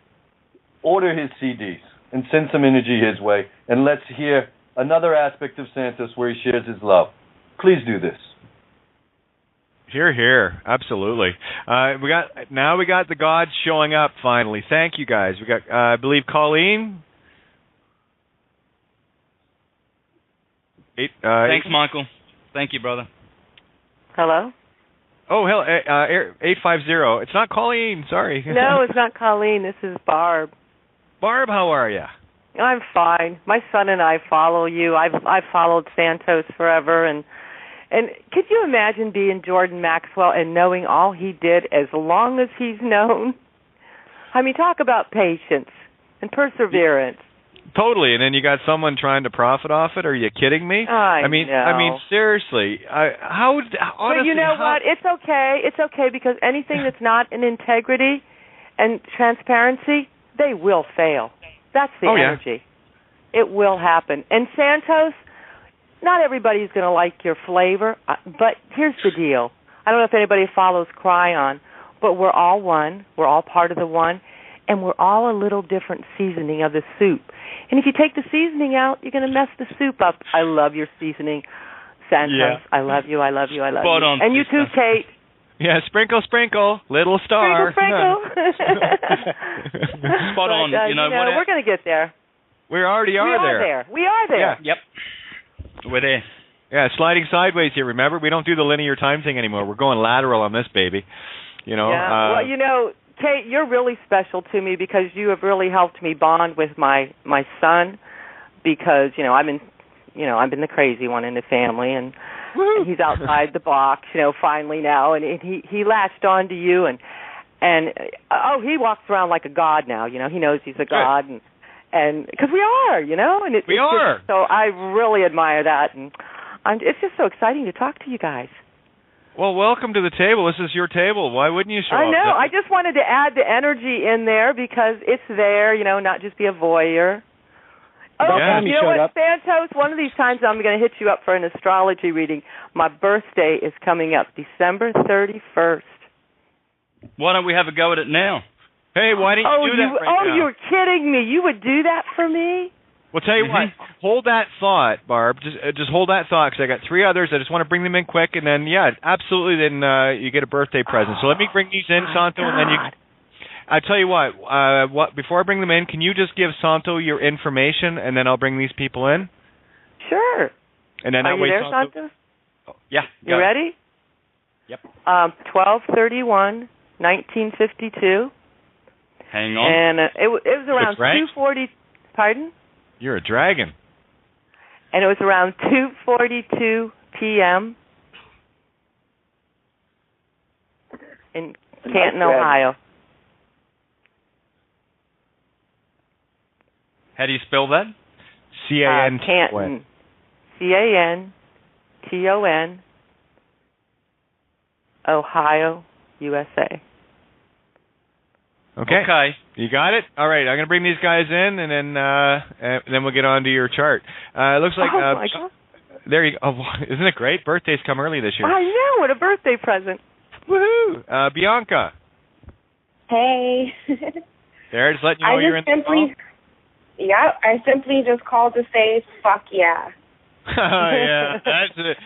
S4: order his CDs and send some energy his way. And let's hear another aspect of Santos where he shares his love. Please do this.
S2: Here, absolutely. We got the gods showing up finally. Thank you guys. We got, I believe, Colleen.
S3: Thanks, Michael. Thank you, brother.
S9: Hello?
S2: Oh, hell, 850. It's not Colleen, sorry.
S9: No, it's not Colleen. This is Barb.
S2: Barb, how are you?
S9: I'm fine. My son and I follow you. I've followed Santos forever, and could you imagine being Jordan Maxwell and knowing all he did as long as he's known? I mean, talk about patience and perseverance.
S2: Totally, and then you got someone trying to profit off it. Are you kidding me?
S9: I mean,
S2: seriously. Honestly,
S9: but you know what? It's okay. It's okay, because anything that's not in integrity and transparency, they will fail. That's the energy. Yeah. It will happen. And Santos, not everybody's going to like your flavor, but here's the deal. I don't know if anybody follows Cryon, but we're all one. We're all part of the one, and we're all a little different seasoning of the soup. And if you take the seasoning out, you're going to mess the soup up. I love your seasoning, Santos. Yeah. I love you. I love you. I love
S3: Spot
S9: you.
S3: On,
S9: and you too, Kate.
S2: Yeah, sprinkle, sprinkle, little star.
S9: Sprinkle.
S3: Spot on.
S9: But, we're going to get there.
S2: We already are there.
S9: We are there.
S3: Yeah. Yep. We're there.
S2: Yeah, sliding sideways here, remember? We don't do the linear time thing anymore. We're going lateral on this baby.
S9: Yeah. Well, Kate, you're really special to me, because you have really helped me bond with my son, because I've been the crazy one in the family, and he's outside the box, finally now, and he latched on to you, and he walks around like a god now, he knows he's a god, and because we are, and
S2: we are.
S9: So I really admire that, and it's just so exciting to talk to you guys.
S2: Well, welcome to the table. This is your table. Why wouldn't you show up?
S9: I know. I just wanted to add the energy in there, because it's there, not just be a voyeur. Oh,
S2: yeah.
S9: You know what, Santos? One of these times I'm going to hit you up for an astrology reading. My birthday is coming up, December 31st.
S3: Why don't we have a go at it now?
S2: Hey, why didn't you do that right now?
S9: You're kidding me. You would do that for me?
S2: Well, tell you what, hold that thought, Barb. Just hold that thought, because I got 3 others. I just want to bring them in quick, and then, absolutely, then you get a birthday present. So let me bring these in, Santo, and then you... I tell you what, before I bring them in, can you just give Santo your information, and then I'll bring these people in?
S9: Sure.
S2: And then
S9: Are you there, Santo?
S2: Oh, yeah.
S9: You ready?
S3: Yep.
S9: 12/31/1952.
S3: Hang on.
S9: And it was around 2:40. Pardon?
S2: You're a dragon.
S9: And it was around 2:42 p.m. in Canton, Ohio.
S3: How do you spell that?
S2: C-A-N.
S9: Canton. C-A-N-T-O-N. Ohio, USA.
S2: Okay. You got it? All right. I'm going to bring these guys in, and then we'll get on to your chart. It looks like...
S9: my God.
S2: There you go. Oh, isn't it great? Birthdays come early this year.
S9: I know. What a birthday present.
S2: Woohoo. Bianca.
S10: Hey.
S2: There, just letting you know you're in the call.
S10: Yeah, I simply just called to say, fuck yeah.
S2: Yeah, that's it.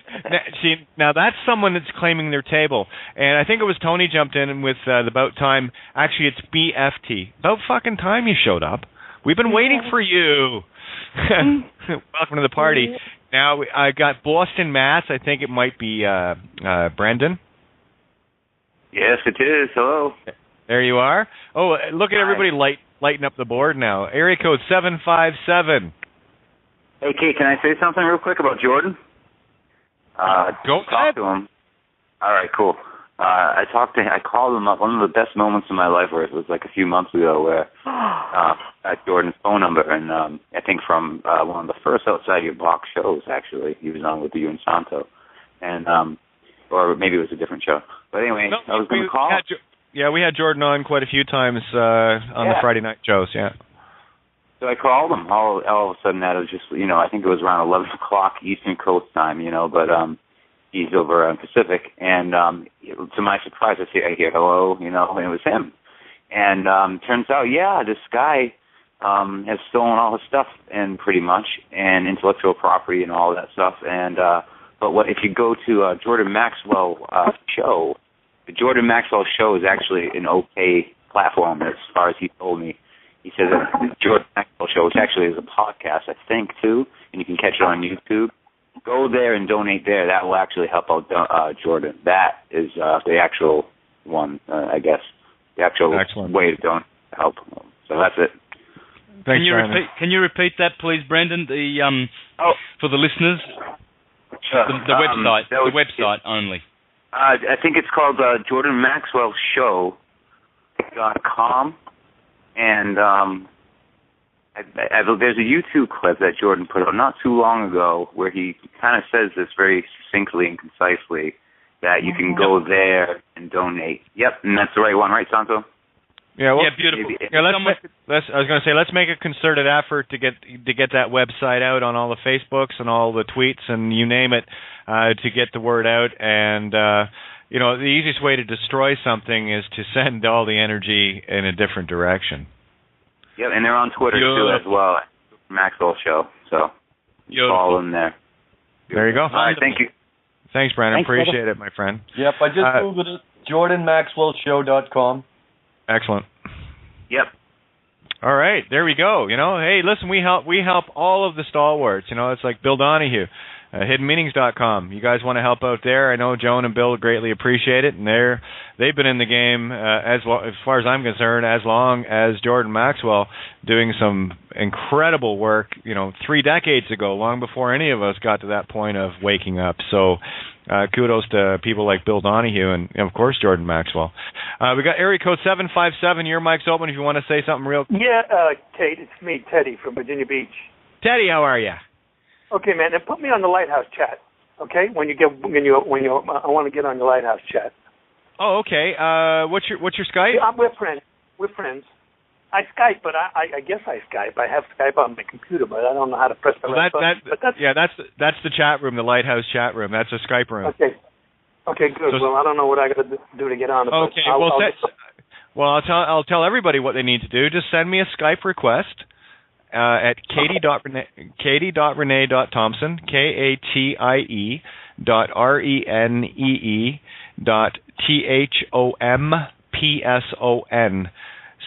S2: Now that's someone that's claiming their table, and I think it was Tony jumped in with the about time. Actually, it's BFT. About fucking time you showed up. We've been waiting for you. Welcome to the party. Now I got Boston, Mass. I think it might be Brendan.
S11: Yes, it is. Hello.
S2: There you are. Oh, look at everybody lighting up the board now. Area code 757.
S11: Hey, Kate, can I say something real quick about Jordan?
S2: Go ahead.
S11: Talk to him. All right, cool. I called him up. One of the best moments in my life was like a few months ago where I got Jordan's phone number, and I think from one of the first Outside Your Box shows, actually. He was on with you and Santo. And, or maybe it was a different show. But anyway, I was going to call.
S2: We had Jordan on quite a few times on the Friday night shows, yeah.
S11: So I called him. All of a sudden, that was just, I think it was around 11 o'clock Eastern Coast time, but he's over on Pacific. And to my surprise, I hear hello, and it was him. And turns out, this guy has stolen all his stuff, and pretty much, and intellectual property and all that stuff. And but if you go to Jordan Maxwell show, the Jordan Maxwell show is actually an okay platform as far as he told me. He says that the Jordan Maxwell show, which actually is a podcast, I think, too, and you can catch it on YouTube. Go there and donate there. That will actually help out Jordan. That is the actual one, I guess, the actual way to donate to help. So that's it.
S3: Thanks, can you repeat that, please, Brendan? For the listeners, the website, the website only.
S11: I think it's called JordanMaxwellShow.com. And there's a YouTube clip that Jordan put out not too long ago where he kind of says this very succinctly and concisely that you can go there and donate. Yep, and that's the right one, right, Santo?
S2: Yeah, well,
S3: beautiful.
S2: Let's make a concerted effort to get that website out on all the Facebooks and all the tweets and you name it to get the word out. And the easiest way to destroy something is to send all the energy in a different direction.
S11: Yeah, and they're on Twitter too as well. Maxwell Show. So follow them there.
S2: There you go.
S11: All right, thank you.
S2: Thanks, Brandon. Appreciate it, my friend.
S4: Yep, I just Googled it. JordanMaxwellShow.com.
S2: Excellent.
S11: Yep.
S2: All right, there we go. Hey, listen, we help all of the stalwarts. It's like Bill Donahue, hiddenmeanings.com. You guys want to help out there? I know Joan and Bill greatly appreciate it, and they've been in the game as far as I'm concerned, as long as Jordan Maxwell, doing some incredible work. 3 decades ago, long before any of us got to that point of waking up. So. Kudos to people like Bill Donahue and, of course, Jordan Maxwell. We got area code 757. Your mic's open if you want to say something real quick.
S12: Yeah, Kate, it's me, Teddy from Virginia Beach.
S2: Teddy, how are you?
S12: Okay, man, and put me on the Lighthouse chat. Okay, I want to get on the Lighthouse chat.
S2: Oh, okay. What's your Skype?
S12: Yeah, we're friends. I Skype, but I guess I Skype. I have Skype on my computer, but I don't know how to press the right button.
S2: That's the chat room, the Lighthouse chat room. That's a Skype room.
S12: Okay, good. So, I don't know what I got to do to get on it.
S2: Okay, I'll tell everybody what they need to do. Just send me a Skype request at katie.renee.thompson, KATIE.RENEE.THOMPSON.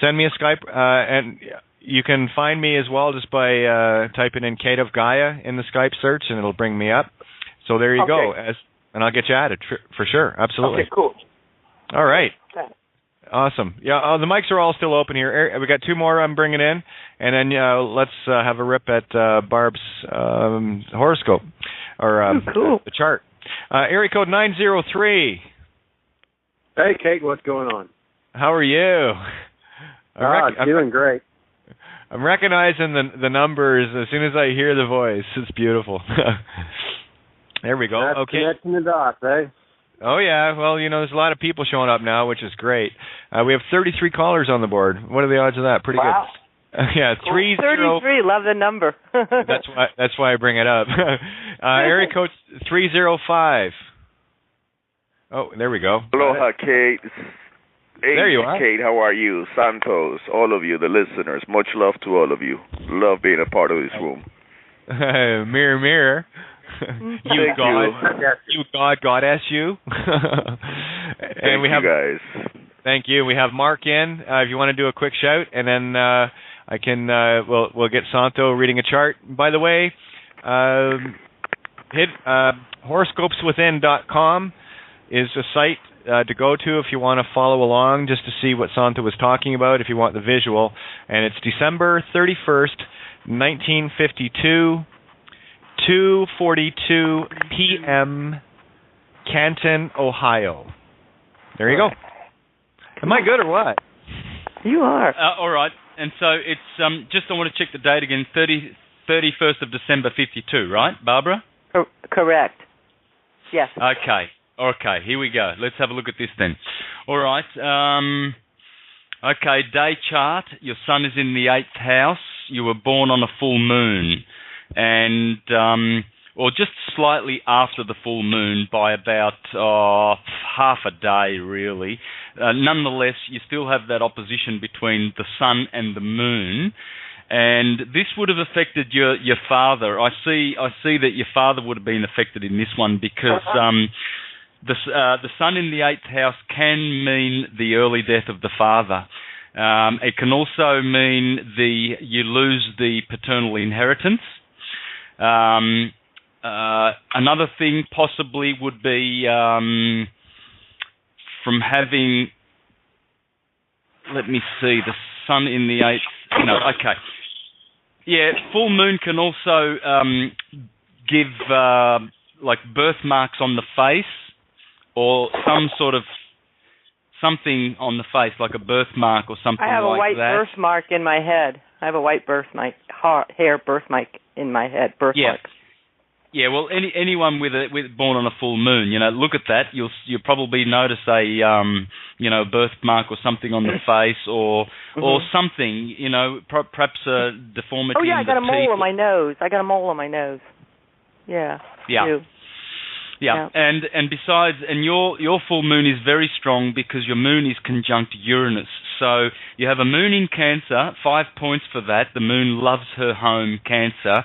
S2: Send me a Skype, and you can find me as well just by typing in Kate of Gaia in the Skype search, and it'll bring me up. So there you go, and I'll get you added for sure. Absolutely.
S12: Okay, cool.
S2: All right.
S12: Okay.
S2: Awesome. Yeah, the mics are all still open here. We got 2 more I'm bringing in, and then let's have a rip at Barb's horoscope or the chart. Area code 903.
S6: Hey, Kate, what's going on?
S2: How are you?
S6: I'm doing great.
S2: I'm recognizing the numbers as soon as I hear the voice. It's beautiful. There we go.
S6: That's
S2: okay.
S6: Connecting the dots, eh?
S2: Oh, yeah. Well, there's a lot of people showing up now, which is great. We have 33 callers on the board. What are the odds of that? Pretty good. Yeah,
S9: 33. Love the number.
S2: That's why I bring it up. Area code 305. Oh, there we go.
S13: Aloha, Kate. Hey,
S2: there you are.
S13: Kate, how are you? Santos, all of you, the listeners, much love to all of you. Love being a part of this room.
S2: Mirror, mirror. You God, goddess, you. And
S13: Thank you guys.
S2: Thank you. We have Mark in. If you want to do a quick shout, and then I can. We'll get Santo reading a chart. By the way, horoscopeswithin.com is a site to go to if you want to follow along, just to see what Santo was talking about. If you want the visual, and it's December 31st, 1952. 2:42 p.m. Canton, Ohio. There you go. Am I good or what?
S9: You are.
S3: All right. And so it's just I want to check the date again. 31st of December 52, right, Barbara?
S9: Correct. Yes.
S3: Okay. Here we go. Let's have a look at this then. All right. Okay. Day chart. Your sun is in the 8th house. You were born on a full moon. And, or just slightly after the full moon by about half a day, really. Nonetheless, you still have that opposition between the sun and the moon, and this would have affected your father. I see that your father would have been affected in this one because the sun in the 8th house can mean the early death of the father. It can also mean you lose the paternal inheritance. Another thing possibly would be from having, let me see, the sun in the 8th. No, okay. Yeah, full moon can also give like birthmarks on the face or some sort of something on the face, like a birthmark or something like that.
S9: I have a white birthmark in my head. I have a white birthmark, hair birthmark in my head. Birthmark.
S3: Yeah. Well, anyone with born on a full moon, look at that. You'll probably notice a birthmark or something on the face or something. Perhaps a deformity.
S9: Oh yeah, I got a mole
S3: teeth.
S9: on my nose. Yeah.
S3: Yeah, and besides, your full moon is very strong because your moon is conjunct Uranus. So you have a moon in Cancer, 5 points for that. The moon loves her home, Cancer.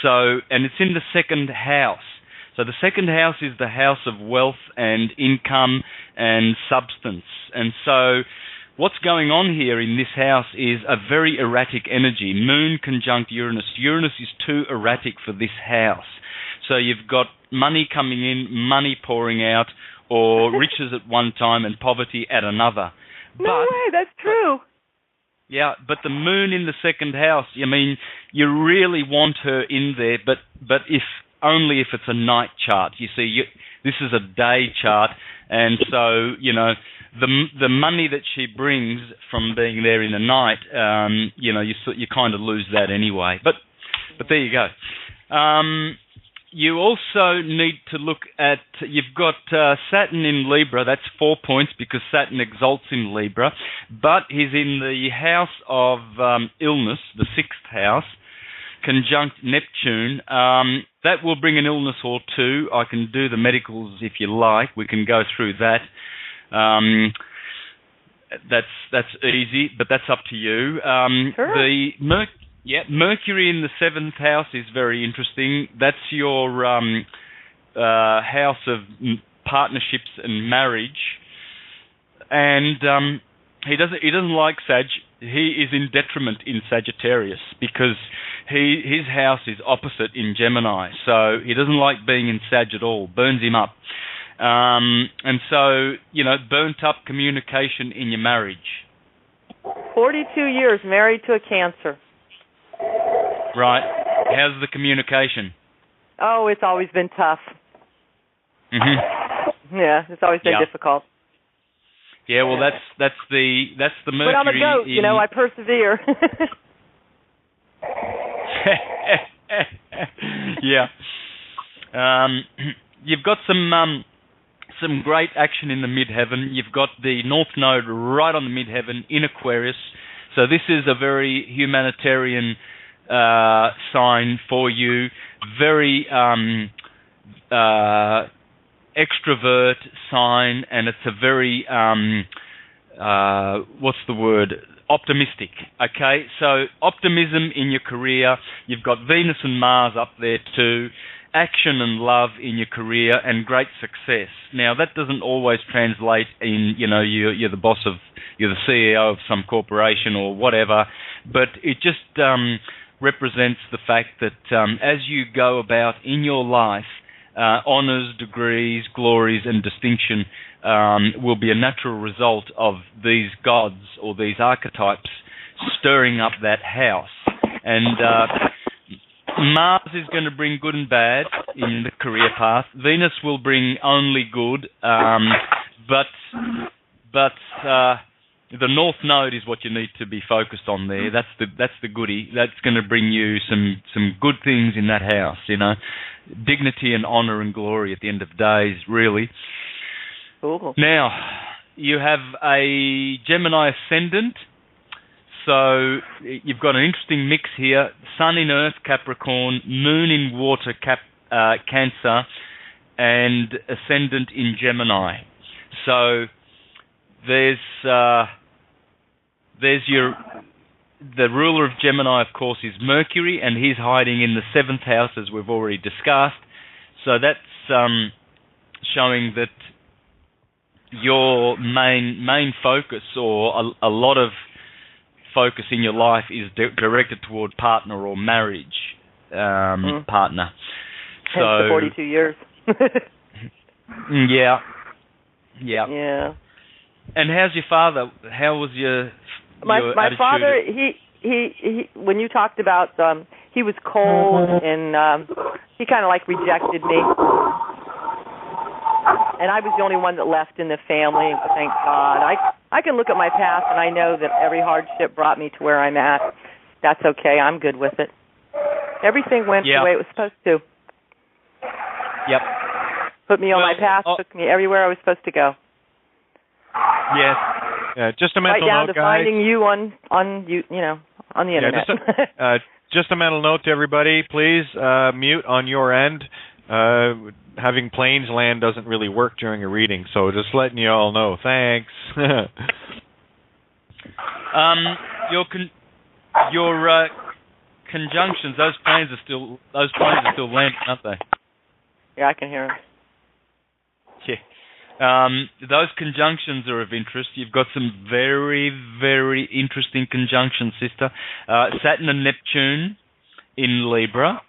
S3: So, and it's in the 2nd house. So the 2nd house is the house of wealth and income and substance. And so what's going on here in this house is a very erratic energy. Moon conjunct Uranus. Uranus is too erratic for this house. So you've got money coming in, money pouring out, or riches at one time and poverty at another.
S9: No way, that's true.
S3: Yeah, but the moon in the 2nd house, I mean, you really want her in there, but if only if it's a night chart. You see, this is a day chart, and so, the money that she brings from being there in the night, you kind of lose that anyway. But there you go. You also need to look at, you've got Saturn in Libra, that's 4 points because Saturn exalts in Libra, but he's in the house of illness, the 6th house, conjunct Neptune. That will bring an illness or two. I can do the medicals if you like. We can go through that. That's easy, but that's up to you.
S9: Sure.
S3: Mercury in the 7th house is very interesting. That's your house of partnerships and marriage. And he doesn't like Sag. He is in detriment in Sagittarius because his house is opposite in Gemini. So he doesn't like being in Sag at all. Burns him up. And so, burnt up communication in your marriage.
S9: 42 years married to a Cancer.
S3: Right. How's the communication?
S9: Oh, it's always been tough.
S3: Mm-hmm.
S9: Yeah, it's always been difficult.
S3: Yeah, well, that's the Mercury.
S9: But I'm a goat, I persevere.
S3: Yeah. You've got some great action in the midheaven. You've got the North Node right on the midheaven in Aquarius. So this is a very humanitarian sign for you. Very extrovert sign, and it's a very optimistic. Okay, so optimism in your career. You've got Venus and Mars up there too. action and love in your career and great success. Now, that doesn't always translate in, you're the boss of, you're the CEO of some corporation or whatever, but it just represents the fact that as you go about in your life, honours, degrees, glories and distinction will be a natural result of these gods or these archetypes stirring up that house. And Mars is going to bring good and bad in the career path. Venus will bring only good, but the North Node is what you need to be focused on there. That's the goodie. That's going to bring you some good things in that house. Dignity and honour and glory at the end of days, really.
S9: Cool.
S3: Now, you have a Gemini ascendant. So you've got an interesting mix here. Sun in Earth, Capricorn, Moon in Water, Cancer, and Ascendant in Gemini. So there's the ruler of Gemini, of course, is Mercury, and he's hiding in the 7th house, as we've already discussed. So that's showing that your main focus, or a lot of focus in your life, is directed toward partner or marriage partner.
S9: Hence the 42 years.
S3: Yeah.
S9: Yeah.
S3: And how's your father? How was your
S9: my
S3: attitude?
S9: father? He when you talked about he was cold and he kind of like rejected me. And I was the only one that left in the family, thank God. I can look at my past and I know that every hardship brought me to where I'm at. That's okay. I'm good with it. Everything went the way it was supposed to.
S3: Yep.
S9: Put me on my path, took me everywhere I was supposed to go.
S2: Yes. Yeah, just a mental
S9: right down
S2: note,
S9: to
S2: guys.
S9: finding you on the internet.
S2: Just a mental note to everybody, please mute on your end. Having planes land doesn't really work during a reading, so just letting you all know. Thanks.
S3: Your conjunctions, those planes are still landing, aren't they?
S9: Yeah, I can hear them.
S3: Yeah. Those conjunctions are of interest. You've got some very, very interesting conjunctions, sister. Saturn and Neptune in Libra.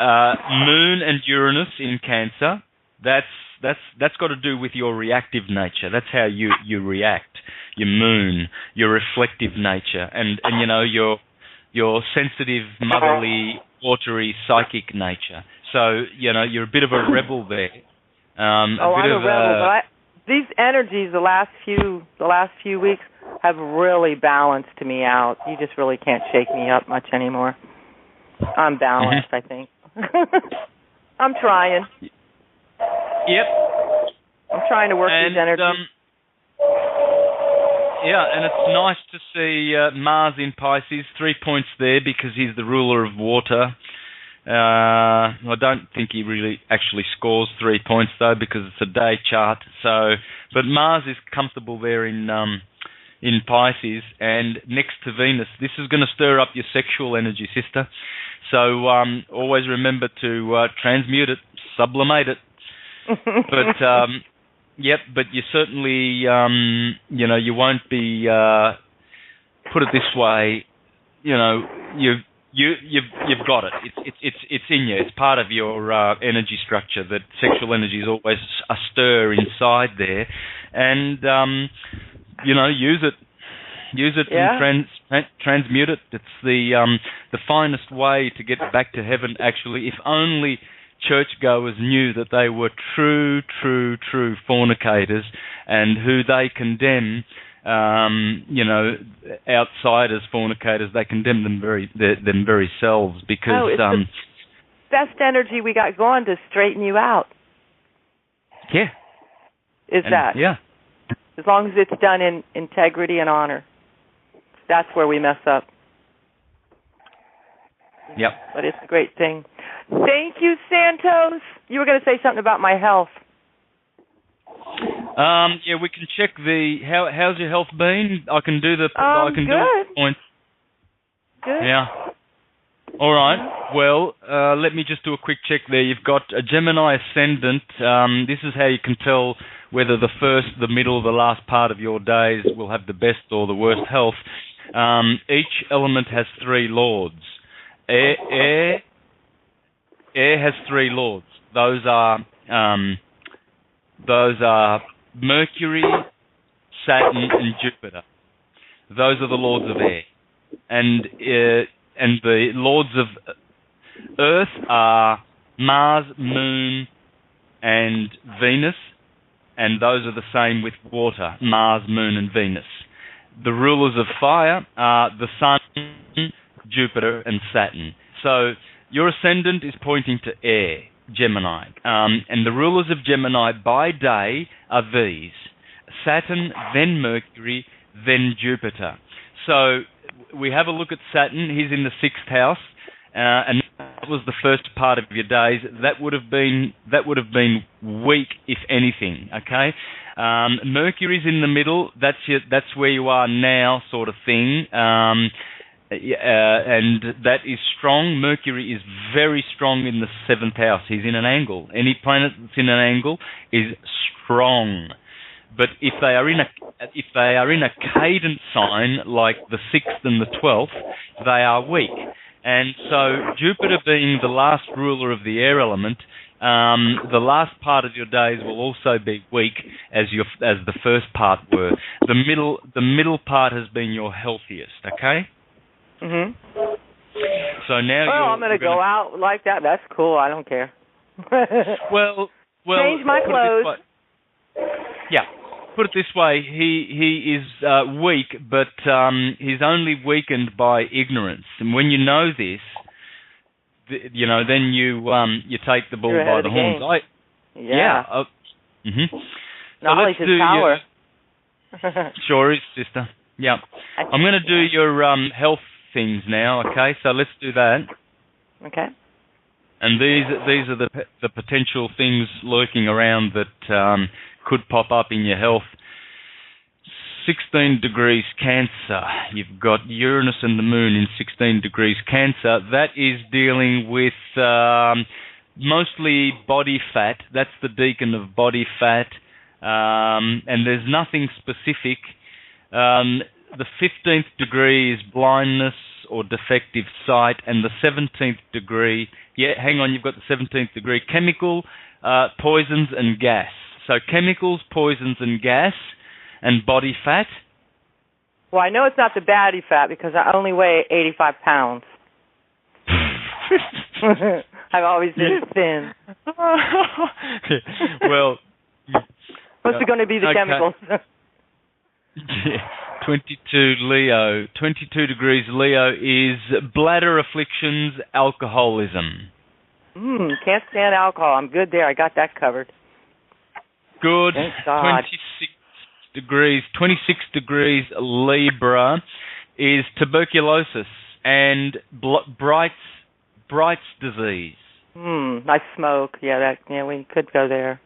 S3: Moon and Uranus in Cancer. That's got to do with your reactive nature. That's how you react. Your Moon, your reflective nature, and your sensitive, motherly, watery, psychic nature. So you're a bit of a rebel there.
S9: I'm a rebel, but these energies the last few weeks have really balanced me out. You just really can't shake me up much anymore. I'm balanced, I think. I'm trying.
S3: Yep.
S9: I'm trying to work these energies.
S3: And it's nice to see Mars in Pisces, 3 points there because he's the ruler of water. I don't think he really actually scores 3 points though because it's a day chart. But Mars is comfortable there in Pisces and next to Venus. This is going to stir up your sexual energy, sister. So always remember to transmute it, sublimate it. But you certainly, you won't be. Put it this way, you've got it. It's in you. It's part of your energy structure. That sexual energy is always a stir inside there, and use it. Use it and transmute it. It's the finest way to get back to heaven, actually. If only churchgoers knew that they were true fornicators and who they condemn, outsiders, fornicators, they condemn them very selves because...
S9: it's the best energy we got going to straighten you out.
S3: Yeah. Yeah.
S9: As long as it's done in integrity and honor. That's where we mess up.
S3: Yep.
S9: But it's a great thing. Thank you, Santos. You were going to say something about my health.
S3: We can check how's your health been? I can do the
S9: good.
S3: Points.
S9: Good.
S3: Yeah. All right. Well, let me just do a quick check there. You've got a Gemini ascendant. This is how you can tell whether the first, the middle, the last part of your days will have the best or the worst health. Each element has 3 lords. Air has 3 lords. Those are Mercury, Saturn, and Jupiter. Those are the lords of air. And the lords of Earth are Mars, Moon, and Venus, and those are the same with water, Mars, Moon, and Venus. The rulers of fire are the Sun, Jupiter, and Saturn. So your ascendant is pointing to air, Gemini. And the rulers of Gemini by day are these: Saturn, then Mercury, then Jupiter. So we have a look at Saturn. He's in the 6th house, and that was the first part of your days. That would have been weak, if anything. Okay, Mercury's in the middle. That's where you are now, sort of thing. And that is strong. Mercury is very strong in the 7th house. He's in an angle. Any planet that's in an angle is strong. But if they are in a cadent sign like the 6th and the 12th, they are weak. And so Jupiter being the last ruler of the air element, the last part of your days will also be weak as the first part were. The middle part has been your healthiest. Okay.
S9: Mhm.
S3: So now
S9: I'm going to go out like that. That's cool. I don't care.
S3: well,
S9: change my clothes.
S3: Yeah. Put it this way, he is weak, but he's only weakened by ignorance. And when you know this, then you take the bull by the horns.
S9: Knowledge is power.
S3: Sure is, sister. Yeah. I'm going to do your health things now. Okay, so let's do that.
S9: Okay.
S3: And these are the potential things lurking around that could pop up in your health. 16 degrees Cancer. You've got Uranus and the Moon in 16 degrees Cancer. That is dealing with mostly body fat. That's the deacon of body fat. And there's nothing specific. The 15th degree is blindness or defective sight, and the 17th degree, you've got the 17th degree, chemical, poisons and gas. So chemicals, poisons and gas, and body fat.
S9: Well, I know it's not the baddie fat because I only weigh 85 pounds. I've always been thin.
S3: Well,
S9: what's it going to be, the chemicals?
S3: 22 Leo. 22 degrees Leo is bladder afflictions, alcoholism.
S9: Can't stand alcohol. I'm good there. I got that covered.
S3: Good.
S9: Thank God.
S3: 26 degrees Libra is tuberculosis and Bright's disease.
S9: I smoke. We could go there.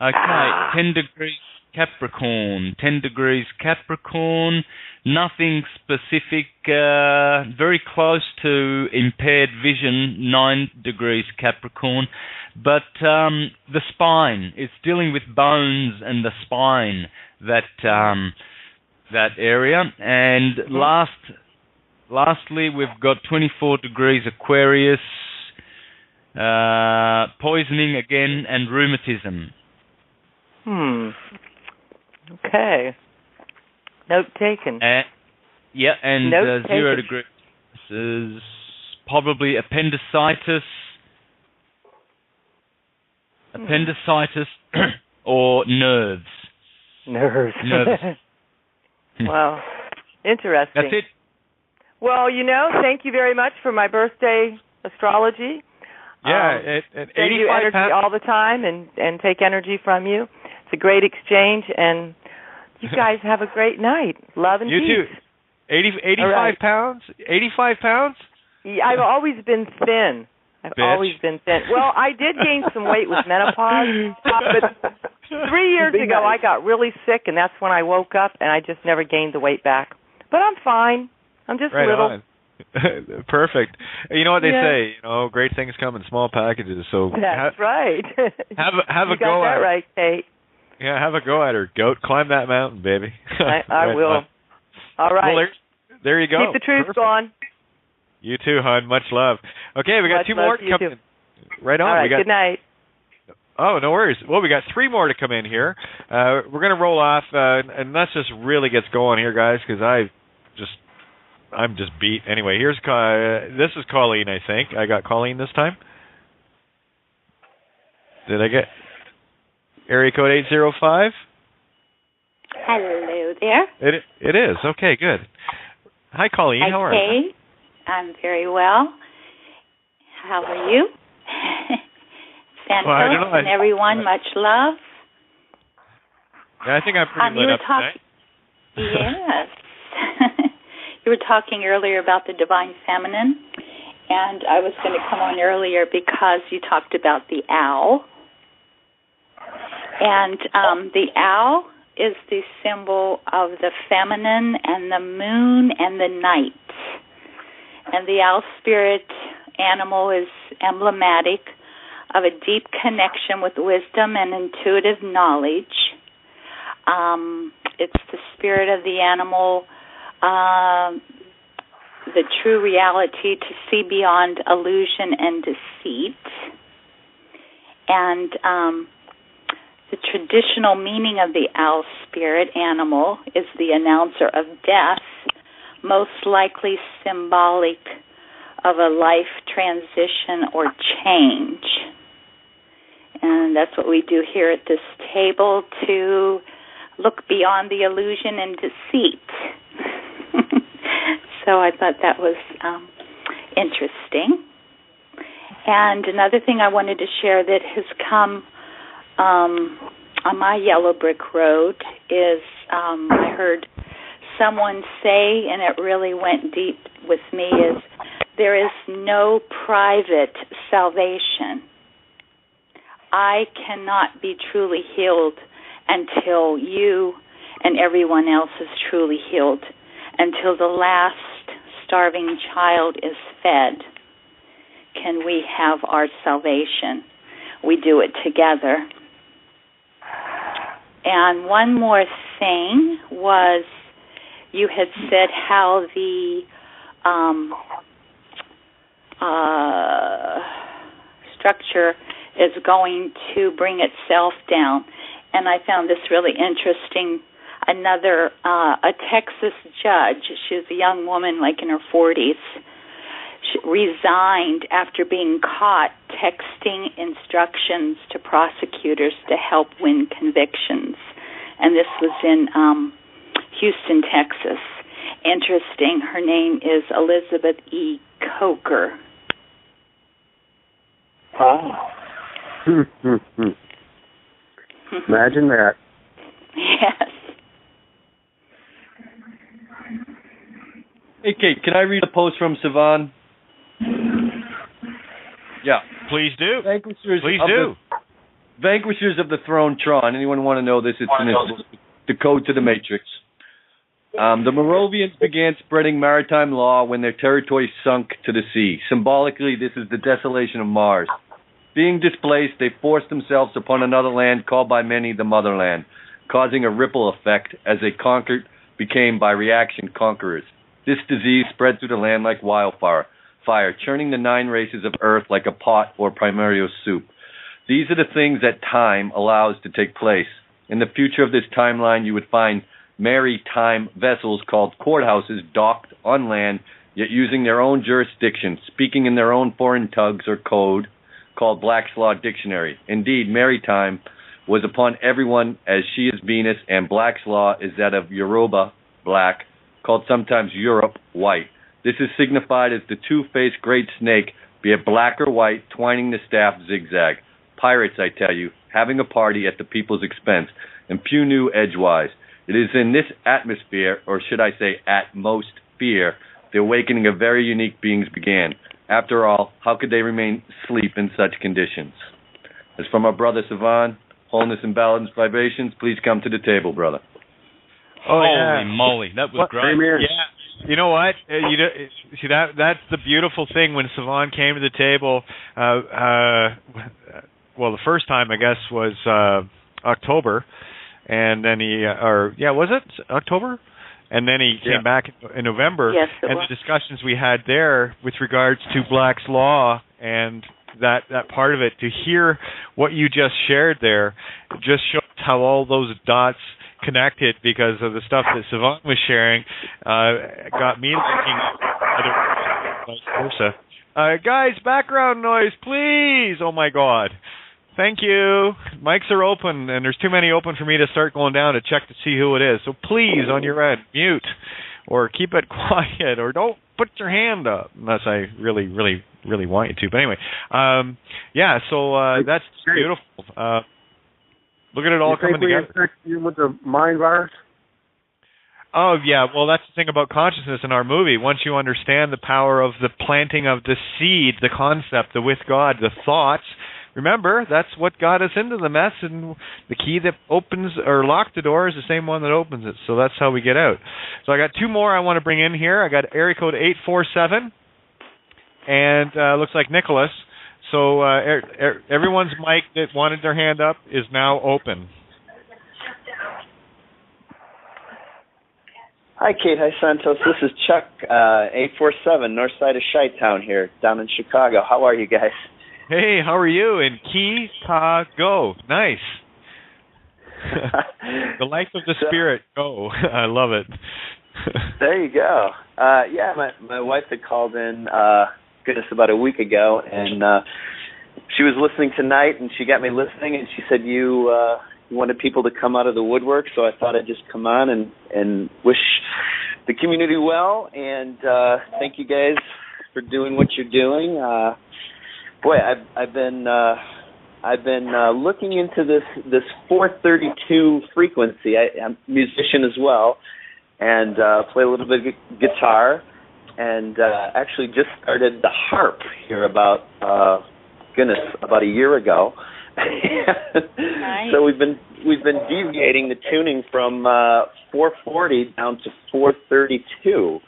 S3: Okay, 10 degrees Capricorn. 10 degrees Capricorn. Nothing specific. Very close to impaired vision. 9 degrees Capricorn. But the spine. It's dealing with bones and the spine. That area. And lastly, we've got 24 degrees Aquarius. Poisoning again and rheumatism.
S9: Okay. Note taken.
S3: And 0 degrees is probably appendicitis. Or nerves.
S9: Nerves. Wow. Interesting.
S3: That's it.
S9: Well, thank you very much for my birthday astrology.
S3: At
S9: send you energy all the time and take energy from you. It's a great exchange, and you guys have a great night. Love and peace.
S3: You too. 85 pounds? 85 pounds?
S9: Yeah, I've always been thin. Always been thin. Well, I did gain some weight with menopause, but 3 years ago I got really sick, and that's when I woke up, and I just never gained the weight back. But I'm fine. I'm just little.
S2: Perfect. You know what they say, great things come in small packages. So
S9: that's right.
S2: Have
S9: you
S2: a go
S9: got that
S2: at
S9: right, Kate.
S2: Yeah, have a go at her, goat. Climb that mountain, baby.
S9: I will. All right.
S2: Well, there you go.
S9: Keep the truth going.
S2: You too, hon. Much love. Okay, we got
S9: Much
S2: two
S9: love
S2: more
S9: to you
S2: coming.
S9: too.
S2: Right on.
S9: All right, good night.
S2: Oh, no worries. Well, we got three more to come in here. We're going to roll off, and let's just really get going here, guys, because I'm just beat. Anyway, this is Colleen, I think. I got Colleen this time. Did I get area code 805?
S14: Hello there.
S2: It is. Okay, good. Hi, Colleen. How are you?
S14: I'm very well. How are you? Santos and everyone, much love.
S2: Yeah, I think I'm pretty lit up tonight.
S14: Yes. You were talking earlier about the divine feminine, and I was going to come on earlier because you talked about the owl. And the owl is the symbol of the feminine and the moon and the night. And the owl spirit animal is emblematic of a deep connection with wisdom and intuitive knowledge. It's the spirit of the animal, the true reality to see beyond illusion and deceit. And the traditional meaning of the owl spirit animal is the announcer of death, most likely symbolic of a life transition or change. And that's what we do here at this table, to look beyond the illusion and deceit. So I thought that was interesting. And another thing I wanted to share that has come on my yellow brick road is I heard someone say, and it really went deep with me, is there is no private salvation. I cannot be truly healed until you and everyone else is truly healed, until the last starving child is fed. Can we have our salvation? We do it together. And one more thing was, you had said how the structure is going to bring itself down. And I found this really interesting. Another, a Texas judge, she was a young woman, like in her 40s, she resigned after being caught texting instructions to prosecutors to help win convictions. And this was in Houston, Texas. Interesting. Her name is Elizabeth E. Coker.
S6: Wow. Imagine that.
S14: Yes.
S4: Hey, Kate, can I read a post from Sivan? Yeah.
S2: Please do.
S4: Vanquishers of the Throne Tron. Anyone want to know this? It's the code to the Matrix. The Moravians began spreading maritime law when their territory sunk to the sea. Symbolically, this is the desolation of Mars. Being displaced, they forced themselves upon another land called by many the motherland, causing a ripple effect as they conquered became by reaction conquerors. This disease spread through the land like wildfire, churning the 9 races of Earth like a pot or primordial soup. These are the things that time allows to take place. In the future of this timeline, you would find maritime vessels called courthouses docked on land, yet using their own jurisdiction, speaking in their own foreign tugs or code called Black's Law Dictionary. Indeed, maritime was upon everyone, as she is Venus, and Black's Law is that of Yoruba, black, called sometimes Europe, white. This is signified as the two-faced great snake, be it black or white, twining the staff zigzag. Pirates, I tell you, having a party at the people's expense, and few knew edgewise. It is in this atmosphere, or should I say atmosphere, the awakening of very unique beings began. After all, how could they remain asleep in such conditions? As from our brother Sivan, wholeness and balanced vibrations, please come to the table, brother.
S3: Holy moly, that was great.
S6: Amen.
S2: You know what? See that's the beautiful thing when Savon came to the table. Well, the first time I guess was October, and then was it October? And then he came back in November.
S14: Yes,
S2: and the discussions we had there with regards to Black's Law and that part of it, to hear what you just shared there, just shows how all those dots connected because of the stuff that Savant was sharing, got me thinking vice versa. Guys, background noise, please. Oh my God. Thank you. Mics are open, and there's too many open for me to start going down to check to see who it is. So please, on your end, mute or keep it quiet, or don't put your hand up unless I really, really, really want you to. But anyway, so that's beautiful. Look at it all coming together.
S6: Infect you with the mind virus?
S2: Oh, yeah. Well, that's the thing about consciousness in our movie. Once you understand the power of the planting of the seed, the concept, the with God, the thoughts, remember, that's what got us into the mess, and the key that opens or locks the door is the same one that opens it. So that's how we get out. So I got two more I want to bring in here. I got area code 847, and looks like Nicholas. So everyone's mic that wanted their hand up is now open.
S15: Hi, Kate. Hi, Santos. This is Chuck, 847, north side of Chi-Town here, down in Chicago. How are you guys?
S2: Hey, how are you? In Chicago. Nice. The life of the spirit. Go. I love it.
S15: There you go. My wife had called in, about a week ago, and she was listening tonight, and she got me listening, and she said you wanted people to come out of the woodwork, so I thought I'd just come on and wish the community well, and thank you guys for doing what you're doing. I've been looking into this 432 frequency. I'm a musician as well, and play a little bit of guitar, and actually just started the harp here about a year ago.
S14: Nice.
S15: So we've been deviating the tuning from 440 down to 432.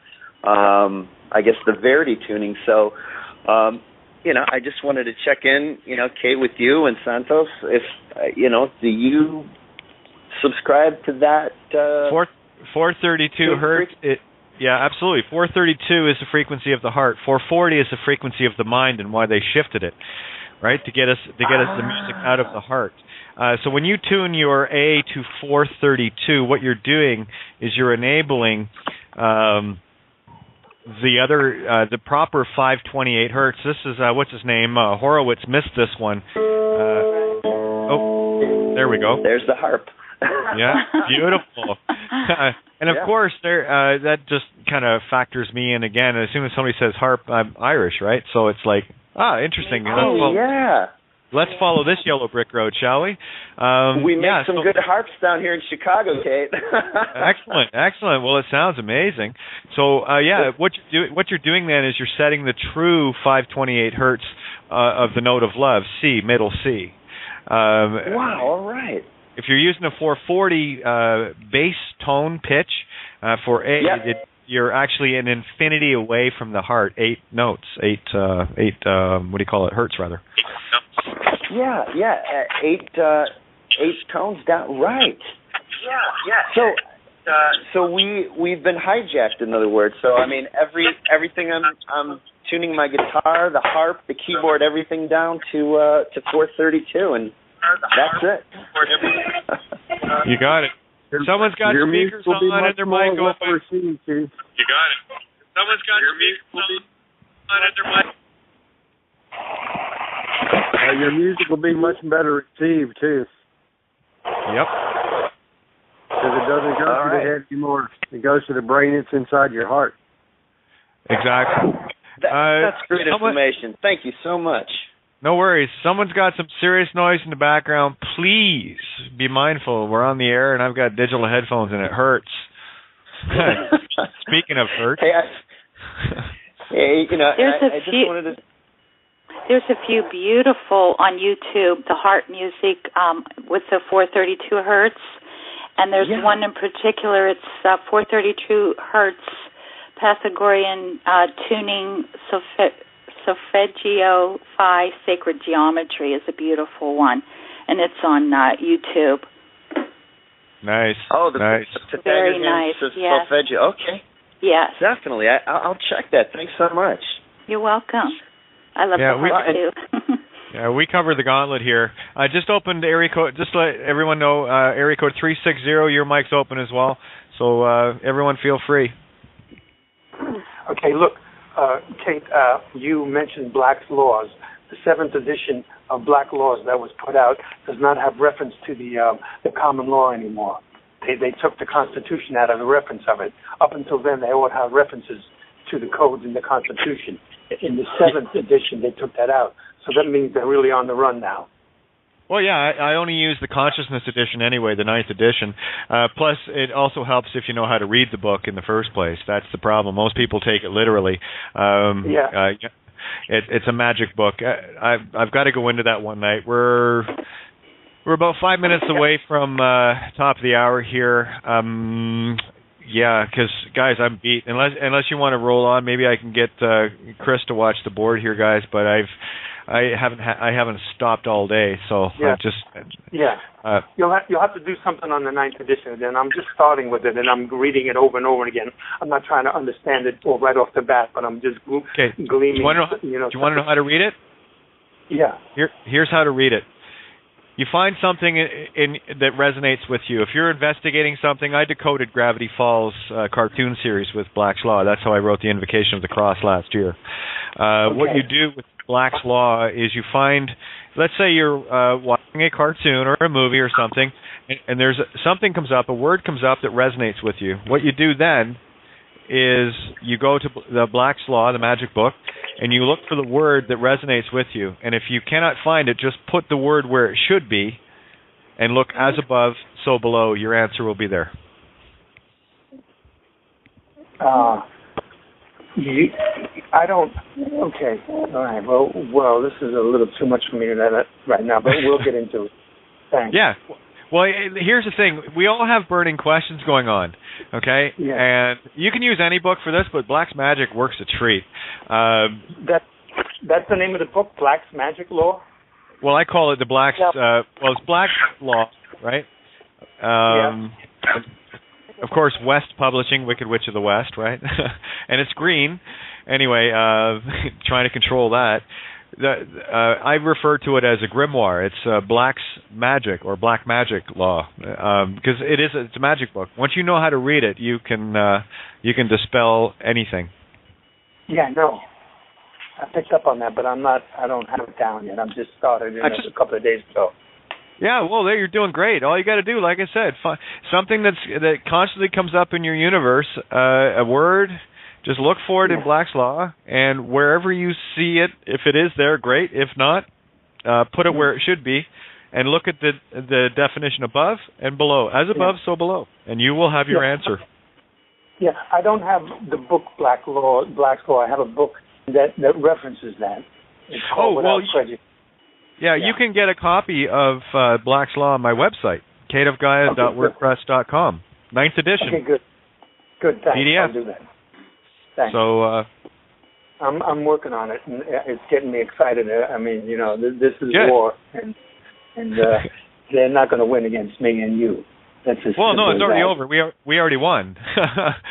S15: I guess the Verdi tuning. So I just wanted to check in, Kate, with you and Santos. If do you subscribe to that?
S2: 432 hertz. Yeah, absolutely. 432 is the frequency of the heart. 440 is the frequency of the mind, and why they shifted it, right? To get us the music out of the heart. So when you tune your A to 432, what you're doing is you're enabling the proper 528 hertz. This is what's his name? Horowitz missed this one. There we go.
S15: There's the harp.
S2: Yeah, beautiful. And of course, that just kind of factors me in again. As soon as somebody says harp, I'm Irish, right? So it's like, interesting. Let's follow this yellow brick road, shall we?
S15: We make some good harps down here in Chicago, Kate.
S2: Excellent. Well, it sounds amazing. So, what you're doing then is you're setting the true 528 hertz of the note of love, C, middle C.
S15: Wow, all right.
S2: If you're using a 440 bass tone pitch for A, you're actually an infinity away from the heart. 8 notes, 8 hertz rather.
S15: Yeah, 8 tones down. Right. Yeah. So we've been hijacked, in other words. So I mean, everything I'm tuning my guitar, the harp, the keyboard, everything down to 432, and that's it.
S2: You got it. Someone's got
S6: your
S2: speakers on and their mic open.
S6: You got it.
S2: Someone's got speakers on and their mic.
S6: Your music will be much better received too.
S2: Yep.
S6: Because it doesn't go to the head anymore. It goes to the brain. It's inside your heart.
S2: Exactly.
S15: That's great information. Thank you so much.
S2: No worries. Someone's got some serious noise in the background. Please be mindful. We're on the air, and I've got digital headphones, and it hurts. Speaking of hurt.
S14: There's a few beautiful on YouTube, the heart music with the 432 hertz, and there's one in particular. It's 432 hertz Pythagorean tuning Solfeggio Phi Sacred Geometry is a beautiful one, and it's on YouTube.
S2: Nice.
S15: Oh,
S2: nice.
S14: Very nice. Yes.
S15: Solfeggio. Okay.
S14: Yes.
S15: Definitely. I'll check that. Thanks so much.
S14: You're welcome. I love the heart too.
S2: Yeah, we covered the gauntlet here. I just opened area code. Just to let everyone know, area code 360. Your mic's open as well, so everyone feel free.
S12: Okay, look, Kate, you mentioned Black's Laws. The 7th edition of Black Laws that was put out does not have reference to the common law anymore. They took the Constitution out of the reference of it. Up until then, they all had references to the codes in the Constitution. In the 7th edition, they took that out. So that means they're really on the run now.
S2: Well, yeah, I only use the Consciousness edition anyway, the 9th edition. Plus, it also helps if you know how to read the book in the first place. That's the problem. Most people take it literally. It's a magic book. I've got to go into that one night. We're about 5 minutes away from top of the hour here. Yeah, because guys, I'm beat. Unless you want to roll on, maybe I can get Chris to watch the board here, guys. But I haven't stopped all day, so
S12: yeah.
S2: You'll
S12: have to do something on the 9th edition. Then I'm just starting with it, and I'm reading it over and over again. I'm not trying to understand it all right off the bat, but I'm just gleaming.
S2: Do you want to know how to read it?
S12: Yeah.
S2: Here's how to read it. You find something that resonates with you. If you're investigating something, I decoded Gravity Falls cartoon series with Black's Law. That's how I wrote the Invocation of the Cross last year. What you do with Black's Law is you find, let's say you're watching a cartoon or a movie or something, and there's something comes up, a word comes up that resonates with you. What you do then is you go to the Black's Law, the magic book, and you look for the word that resonates with you. And if you cannot find it, just put the word where it should be and look as above, so below. Your answer will be there.
S12: I don't. Okay. All right. Well, this is a little too much for me right now, but we'll get into it. Thanks.
S2: Yeah. Well, here's the thing. We all have burning questions going on, okay?
S12: Yeah.
S2: And you can use any book for this, but Black's Magic works a treat.
S12: That's the name of the book, Black's Magic Law?
S2: Well, I call it the Black's... it's Black's Law, right? Of course, West Publishing, Wicked Witch of the West, right? And it's green. Anyway, trying to control that. I refer to it as a grimoire. It's Black's Magic or Black Magic Law because it's a magic book. Once you know how to read it, you can dispel anything.
S12: Yeah, no, I picked up on that, but I don't have it down yet. I'm just started a couple of days ago.
S2: Yeah, well, there you're doing great. All you got to do, like I said, something that constantly comes up in your universe, a word. Just look for it in Black's Law, and wherever you see it, if it is there, great. If not, put it where it should be, and look at the definition above and below. As above, so below, and you will have your answer.
S12: Yeah, I don't have the book Black's Law. I have a book that references that. It's called Without Prejudice.
S2: Yeah, you can get a copy of Black's Law on my website, kateofgaia.wordpress.com. 9th edition.
S12: Okay, good. Good, thanks.
S2: PDF.
S12: I'll do that. Thanks.
S2: So
S12: I'm working on it, and it's getting me excited. I mean, this is war, and they're not going to win against me and you. That's just
S2: no, it's already over. We already won.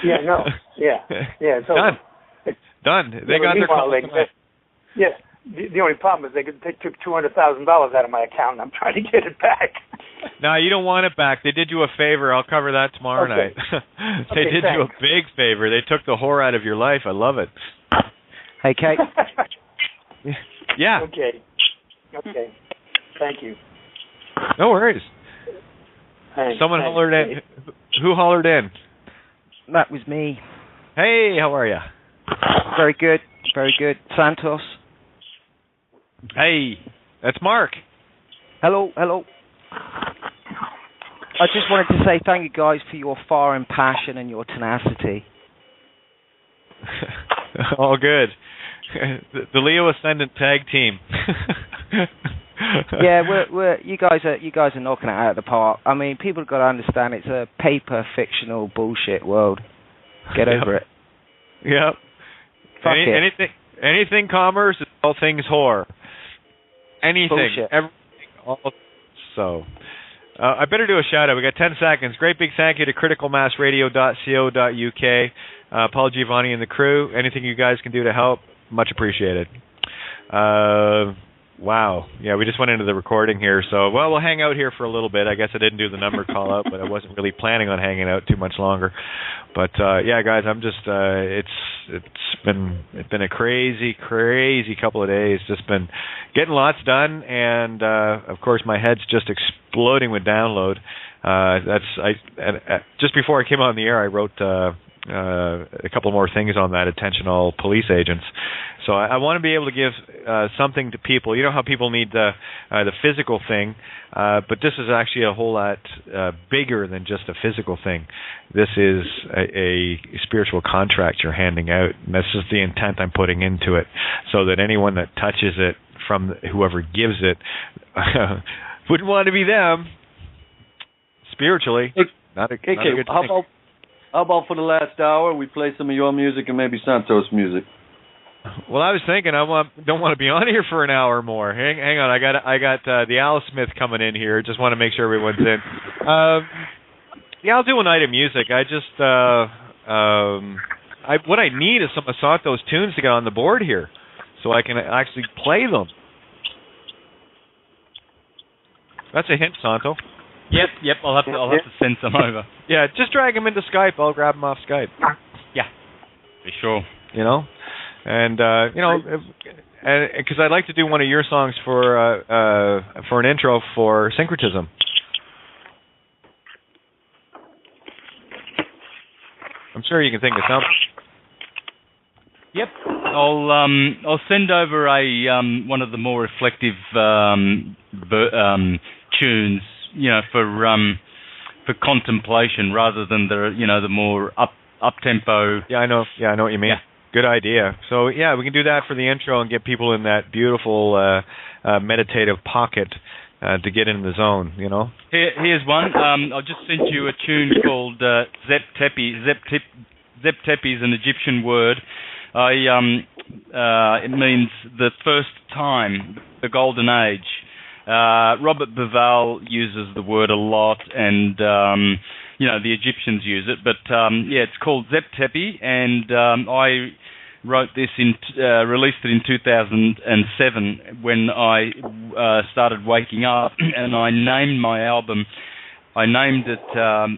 S12: It's
S2: done. Done. They got their call.
S12: Yes. The only problem is they took $200,000 out of my account, and I'm trying to get it back.
S2: No, you don't want it back. They did you a favor. I'll cover that tomorrow night. They did you a big favor. They took the whore out of your life. I love it.
S16: Hey, Kate.
S2: Yeah.
S12: Okay. Thank you.
S2: No worries.
S12: Someone
S2: hollered in. Who hollered in?
S16: That was me.
S2: Hey, how are you?
S16: Very good. Very good. Santos.
S2: Hey, that's Mark.
S16: Hello. I just wanted to say thank you guys for your fire and passion and your tenacity.
S2: All good. The Leo Ascendant tag team.
S16: Yeah, you guys are knocking it out of the park. I mean, people have got to understand it's a paper fictional bullshit world. Get over it.
S2: Yep. Anything commerce is all things whore. Anything.
S16: Bullshit.
S2: Everything. All. So, I better do a shout out. We got 10 seconds. Great big thank you to criticalmassradio.co.uk. Paul Giovanni and the crew. Anything you guys can do to help, much appreciated. Wow. Yeah, we just went into the recording here. So, well, we'll hang out here for a little bit. I guess I didn't do the number call out, but I wasn't really planning on hanging out too much longer. But yeah, guys, I'm just it's been a crazy couple of days. Just been getting lots done, and of course my head's just exploding with download. Just before I came on the air, I wrote a couple more things on that. Attention all police agents. So I want to be able to give something to people. You know how people need the physical thing, but this is actually a whole lot bigger than just a physical thing. This is a spiritual contract you're handing out, and this is the intent I'm putting into it, so that anyone that touches it from whoever gives it wouldn't want to be them spiritually. Not a good thing.
S4: How about for the last hour we play some of your music and maybe Santos music?
S2: Well, I was thinking don't want to be on here for an hour more. Hang on, I got the Al Smith coming in here. Just want to make sure everyone's in. Yeah, I'll do a night of music. I just what I need is some of Santos tunes to get on the board here, so I can actually play them. That's a hint, Santo.
S3: Yep. I'll have to send some over.
S2: Yeah, just drag them into Skype. I'll grab them off Skype.
S3: Yeah, for sure.
S2: You know. And because I'd like to do one of your songs for an intro for syncretism. I'm sure you can think of something.
S3: Yep, I'll send over one of the more reflective tunes, for contemplation rather than the more up tempo.
S2: Yeah, I know what you mean.
S3: Yeah.
S2: Good idea. So, yeah, we can do that for the intro and get people in that beautiful meditative pocket to get in the zone, you know?
S3: Here's one. I'll just send you a tune called Zep Tepi. Zep Tepi is an Egyptian word. It means the first time, the golden age. Robert Beval uses the word a lot, and the Egyptians use it. But it's called Zep Tepi, and I wrote this released it in 2007 when I started waking up, and I named my album. I named it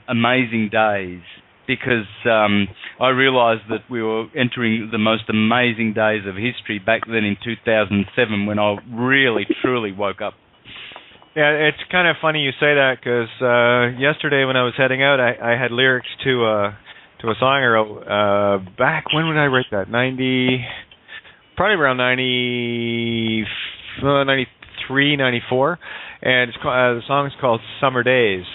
S3: Amazing Days, because I realized that we were entering the most amazing days of history back then in 2007 when I really, truly woke up.
S2: Yeah, it's kind of funny you say that, because yesterday when I was heading out, I had lyrics to a song I wrote back, when would I write that? Probably around 93, 94, and the song's called Summer Days.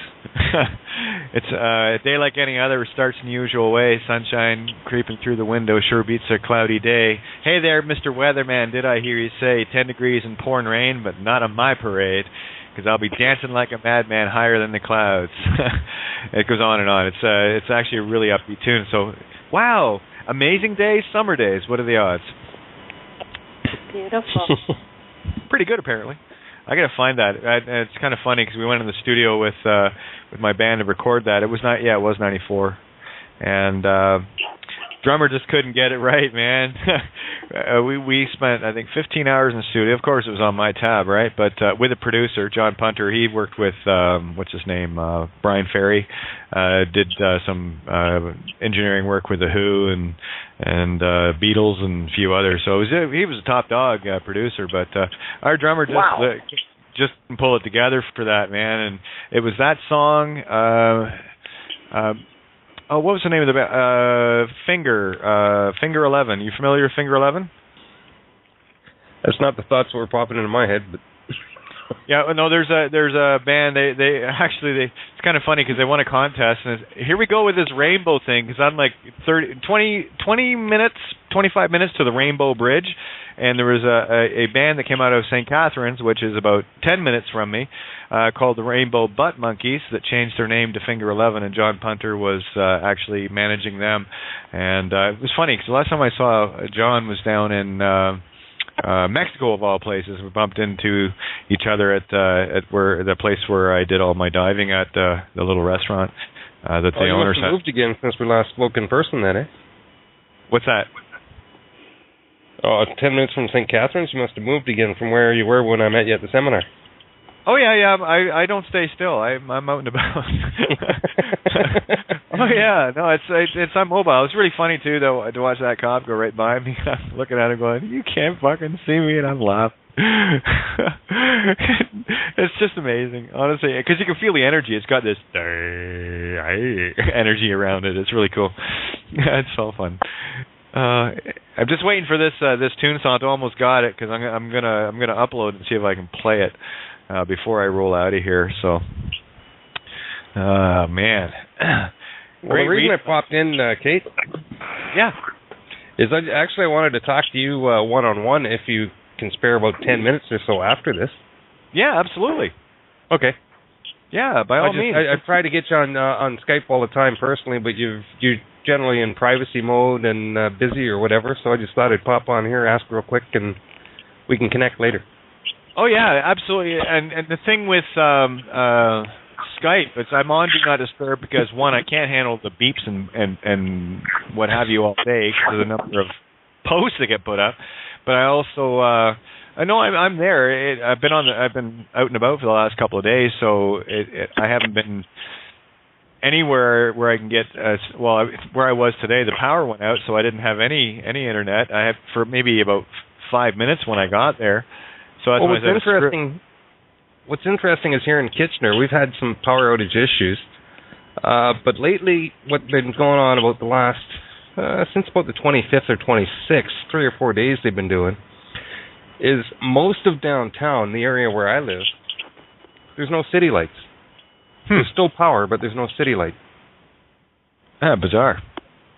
S2: It's a day like any other, starts in the usual way, sunshine creeping through the window, sure beats a cloudy day. Hey there, Mr. Weatherman, did I hear you say 10 degrees and pouring rain, but not on my parade, because I'll be dancing like a madman higher than the clouds. It goes on and on. It's actually a really upbeat tune. So, wow, amazing days, summer days. What are the odds?
S9: Beautiful.
S2: Pretty good, apparently. I got to find that. It's kind of funny because we went in the studio with my band to record that. It was 94, and drummer just couldn't get it right, man. We spent, I think, 15 hours in the studio. Of course, it was on my tab, right? But with a producer, John Punter. He worked with what's his name, Brian Ferry. Did some engineering work with the Who and Beatles and a few others. So he was a top dog producer. But our drummer just couldn't pull it together for that, man. And it was that song. What was the name of the band? Finger 11. You familiar with Finger 11?
S17: That's not the thoughts that were popping into my head, but
S2: Yeah, no, there's a band. They it's kind of funny because they won a contest, and here we go with this rainbow thing. Because I'm like 20 minutes, 25 minutes to the Rainbow Bridge, and there was a band that came out of St. Catharines, which is about 10 minutes from me, called the Rainbow Butt Monkeys, that changed their name to Finger 11, and John Punter was actually managing them. And it was funny because the last time I saw John was down in Mexico, of all places. We bumped into each other at where the place where I did all my diving at, the little restaurant that the owner
S17: said. Moved again since we last spoke in person, then, eh?
S2: What's that?
S17: 10 minutes from St. Catharines. You must have moved again from where you were when I met you at the seminar.
S2: Oh yeah. I don't stay still. I'm out and about. Oh yeah, no, it's I'm mobile. It's really funny too, though, to watch that cop go right by me. I'm looking at him going, "You can't fucking see me," and I'm laughing. It's just amazing, honestly, because you can feel the energy. It's got this energy around it. It's really cool. It's so fun. I'm just waiting for this tune song. I almost got it because I'm gonna upload and see if I can play it before I roll out of here. So, man.
S17: Well, the reason I popped in, Kate,
S2: yeah,
S17: is I wanted to talk to you one-on-one if you can spare about 10 minutes or so after this.
S2: Yeah, absolutely.
S17: Okay.
S2: Yeah, by all means.
S17: I try to get you on Skype all the time personally, but you're generally in privacy mode and busy or whatever, so I just thought I'd pop on here, ask real quick, and we can connect later.
S2: Oh, yeah, absolutely. And the thing with Skype, I'm on Do Not Disturb because, one, I can't handle the beeps and what have you all day because of the number of posts that get put up. But I also, I know I'm there. I've been out and about for the last couple of days, so I haven't been anywhere where I can get where I was today. The power went out, so I didn't have any internet. I had for maybe about 5 minutes when I got there. So that's
S17: what's interesting is here in Kitchener, we've had some power outage issues. But lately, what's been going on about the last, since about the 25th or 26th, 3 or 4 days they've been doing, is most of downtown, the area where I live, there's no city lights. There's still power, but there's no city light.
S2: Bizarre.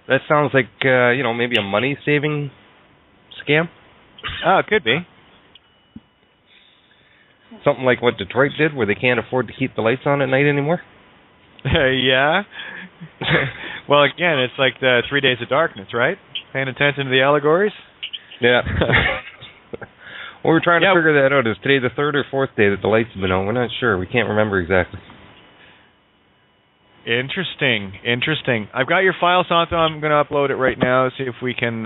S17: That sounds like, maybe a money-saving scam?
S2: It could be.
S17: Something like what Detroit did, where they can't afford to keep the lights on at night anymore?
S2: Yeah. Well, again, it's like the 3 Days of Darkness, right? Paying attention to the allegories?
S17: Yeah. Well, we're trying to figure that out. Is today the third or fourth day that the lights have been on? We're not sure. We can't remember exactly. Interesting. I've got your file, Santo. I'm going to upload it right now, see if we can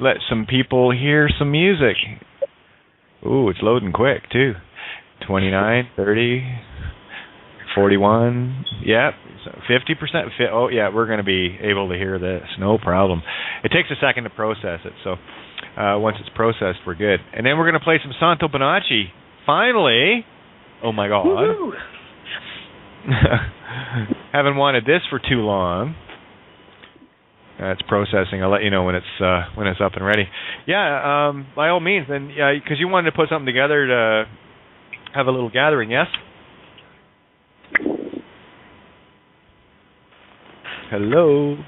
S17: let some people hear some music. Ooh, it's loading quick, too. 29, 30, 41, yep, 50%. Oh, yeah, we're going to be able to hear this. No problem. It takes a second to process it, so once it's processed, we're good. And then we're going to play some Santos Bonacci. Finally. Oh, my God.
S5: Woo-hoo.
S2: Haven't wanted this for too long. It's processing. I'll let you know when it's up and ready. Yeah, by all means. And because you wanted to put something together to have a little gathering, yes? Hello.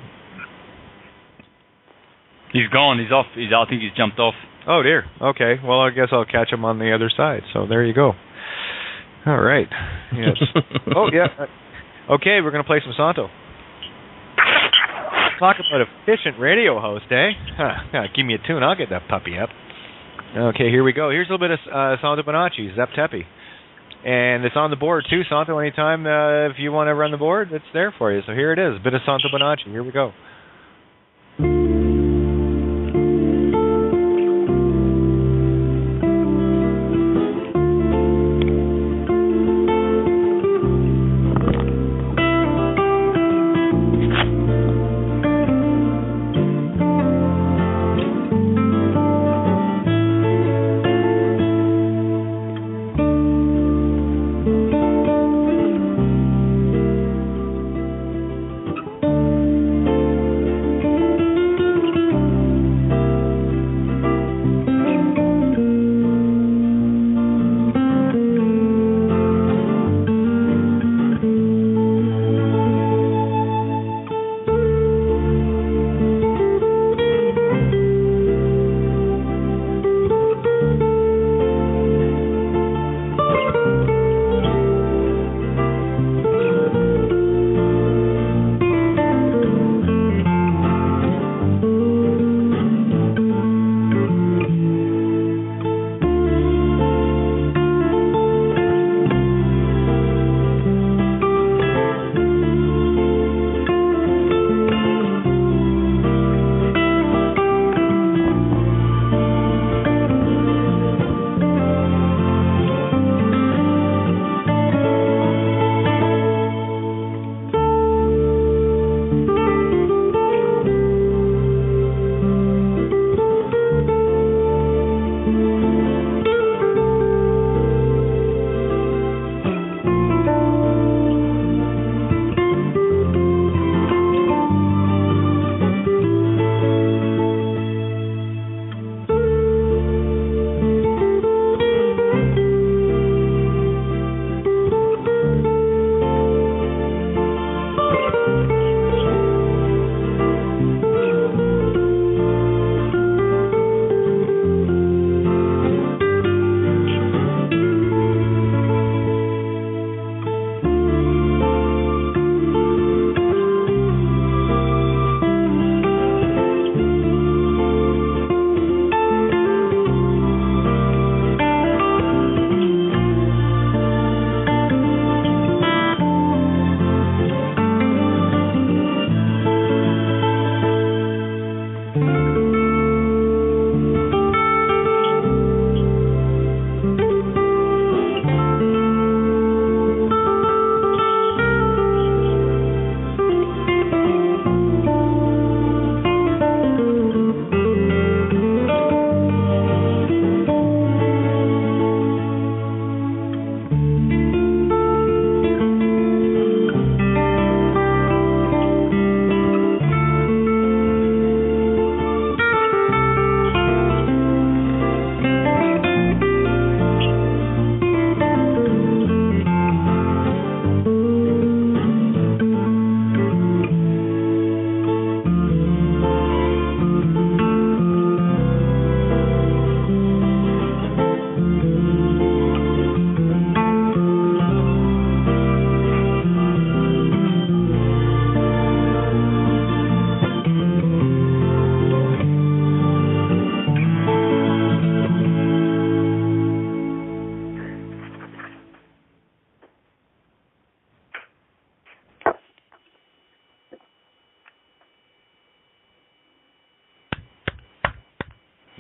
S3: He's gone. He's off. I think he's jumped off.
S2: Oh dear. Okay. Well, I guess I'll catch him on the other side. So there you go. All right. Yes. Oh yeah. Okay, we're gonna play some Santo. Talk about efficient radio host, eh? Give me a tune, I'll get that puppy up. Okay, here we go. Here's a little bit of Santos Bonacci, Zep Tepi. And it's on the board, too, Santo. Anytime if you want to run the board, it's there for you. So here it is, a bit of Santos Bonacci. Here we go.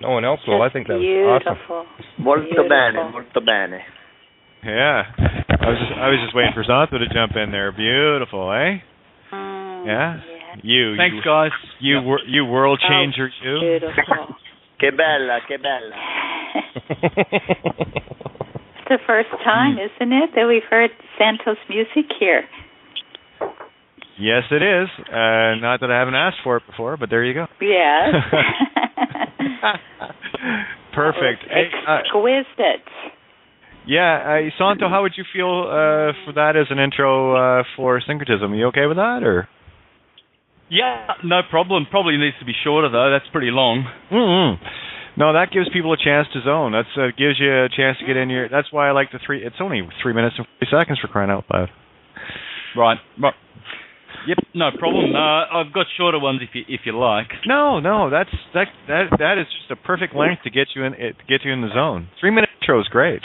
S17: No one else will. I think that was
S14: beautiful.
S17: awesome.
S15: Molto bene.
S2: Yeah. I was just waiting for Santo to jump in there. Beautiful, eh? Yeah. You.
S18: Thanks, guys.
S2: You world changer. You.
S14: Beautiful.
S15: Che bella, che bella.
S14: It's the first time, isn't it, that we've heard Santos music here?
S2: Yes, it is. Not that I haven't asked for it before, but there you go.
S14: Yes.
S2: Perfect.
S14: Exquisite.
S2: Santo, how would you feel for that as an intro for syncretism? Are you okay with that, or?
S18: Yeah, no problem. Probably needs to be shorter though. That's pretty long.
S2: Mm-hmm. No, that gives people a chance to zone. That gives you a chance to get in your. That's why I like the 3. It's only 3 minutes and 40 seconds for crying out loud.
S18: Right. Yep, no problem. I've got shorter ones if you like.
S2: No, that is just a perfect length to get you in the zone. 3-minute intro is great.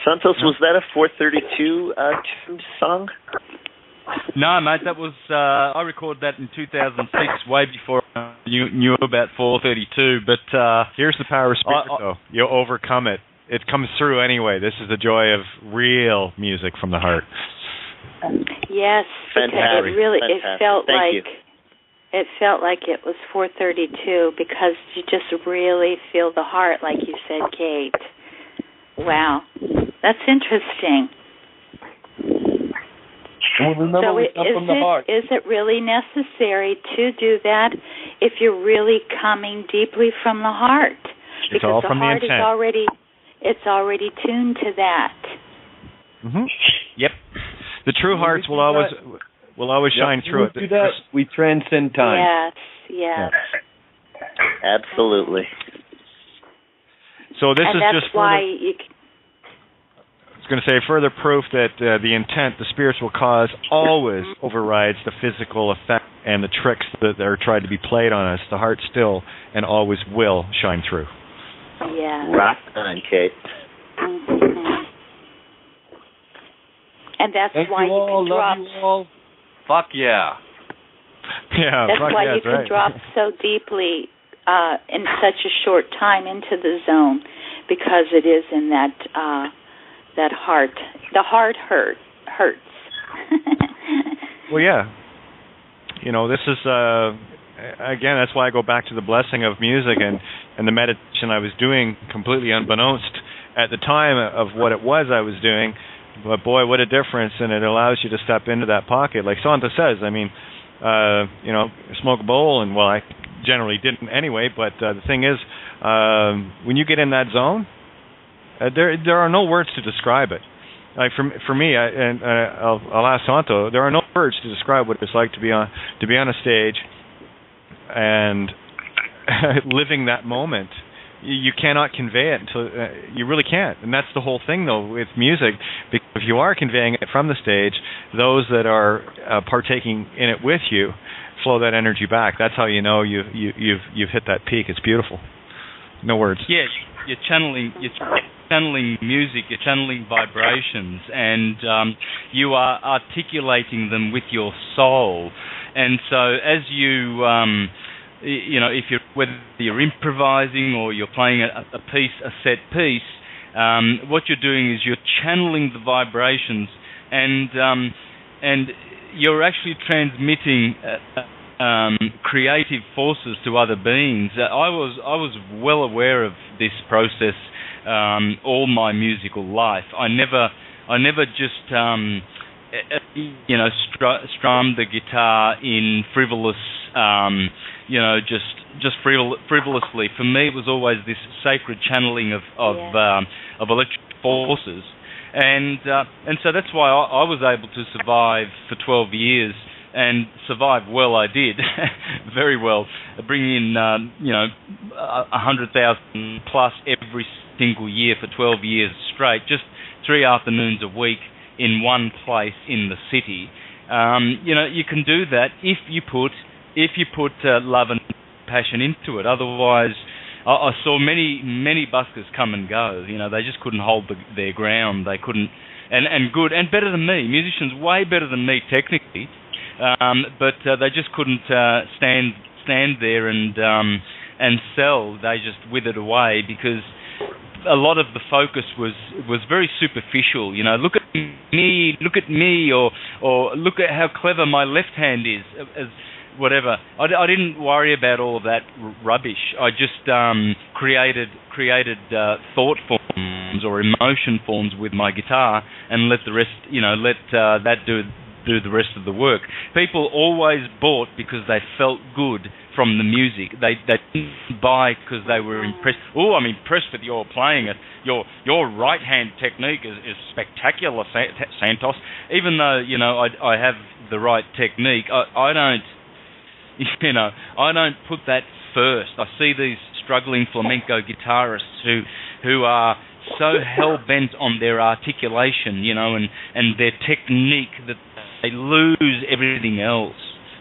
S15: Santos, was that a 432 tuned song?
S18: No, mate, that was I recorded that in 2006, way before you knew about 432. But
S2: here's the power of spirit, though. You'll overcome it. It comes through anyway. This is the joy of real music from the heart.
S14: Yes,
S15: fantastic.
S14: It felt
S15: Thank
S14: like
S15: you.
S14: It felt like it was 432 because you just really feel the heart, like you said, Kate. Wow, that's interesting.
S19: Well, remember, we come from the heart.
S14: Is it really necessary to do that if you're really coming deeply from the heart?
S2: It's all from the intent.
S14: It's already tuned to that.
S2: Mm-hmm. Yep. The true hearts will always shine through it.
S4: Do that, we transcend time.
S14: Yes.
S15: Absolutely.
S2: So this is
S14: that's
S2: just
S14: why
S2: I was going to say further proof that the intent, the spiritual cause, always overrides the physical effect and the tricks that are tried to be played on us. The heart still and always will shine through.
S14: Yeah.
S15: Rock on, Kate.
S14: Mm-hmm. And that's why you can drop.
S4: Love you all. Fuck yeah.
S2: Yeah.
S14: That's why you can drop so deeply in such a short time into the zone, because it is in that heart. The heart hurts.
S2: Well, yeah. This is again. That's why I go back to the blessing of music and the meditation I was doing, completely unbeknownst at the time of what it was I was doing. But boy, what a difference! And it allows you to step into that pocket, like Santa says. I mean, smoke a bowl, and I generally didn't anyway. But the thing is, when you get in that zone, there are no words to describe it. Like for me, I'll ask Santo. There are no words to describe what it's like to be on a stage and living that moment. You cannot convey it until you really can't, and that's the whole thing, though, with music. Because if you are conveying it from the stage, those that are partaking in it with you flow that energy back. That's how you know you've hit that peak. It's beautiful. No words.
S18: Yeah, you're channeling music, you're channeling vibrations, and you are articulating them with your soul. And so as you whether you're improvising or you're playing a set piece, what you're doing is you're channeling the vibrations, and you're actually transmitting creative forces to other beings. I was well aware of this process all my musical life. I never just strummed the guitar in frivolous. Just frivolously. For me, it was always this sacred channeling of electric forces, and so that's why I was able to survive for 12 years, and survive well. I did very well, bringing in 100,000 plus every single year for 12 years straight, just 3 afternoons a week in one place in the city. You can do that if you put love and passion into it. Otherwise, I saw many buskers come and go. They just couldn't hold their ground. They couldn't, and good and better than me. Musicians way better than me technically, but they just couldn't stand stand there and sell. They just withered away because a lot of the focus was very superficial. Look at me, or look at how clever my left hand is, as whatever. I didn't worry about all of that rubbish. I just created thought forms or emotion forms with my guitar and let the rest, that do the rest of the work. People always bought because they felt good from the music. They didn't buy because they were impressed. Oh, I'm impressed with your playing it. Your right hand technique is spectacular, Santos. Even though I have the right technique, I don't put that first. I see these struggling flamenco guitarists who are so hell bent on their articulation, and their technique that they lose everything else.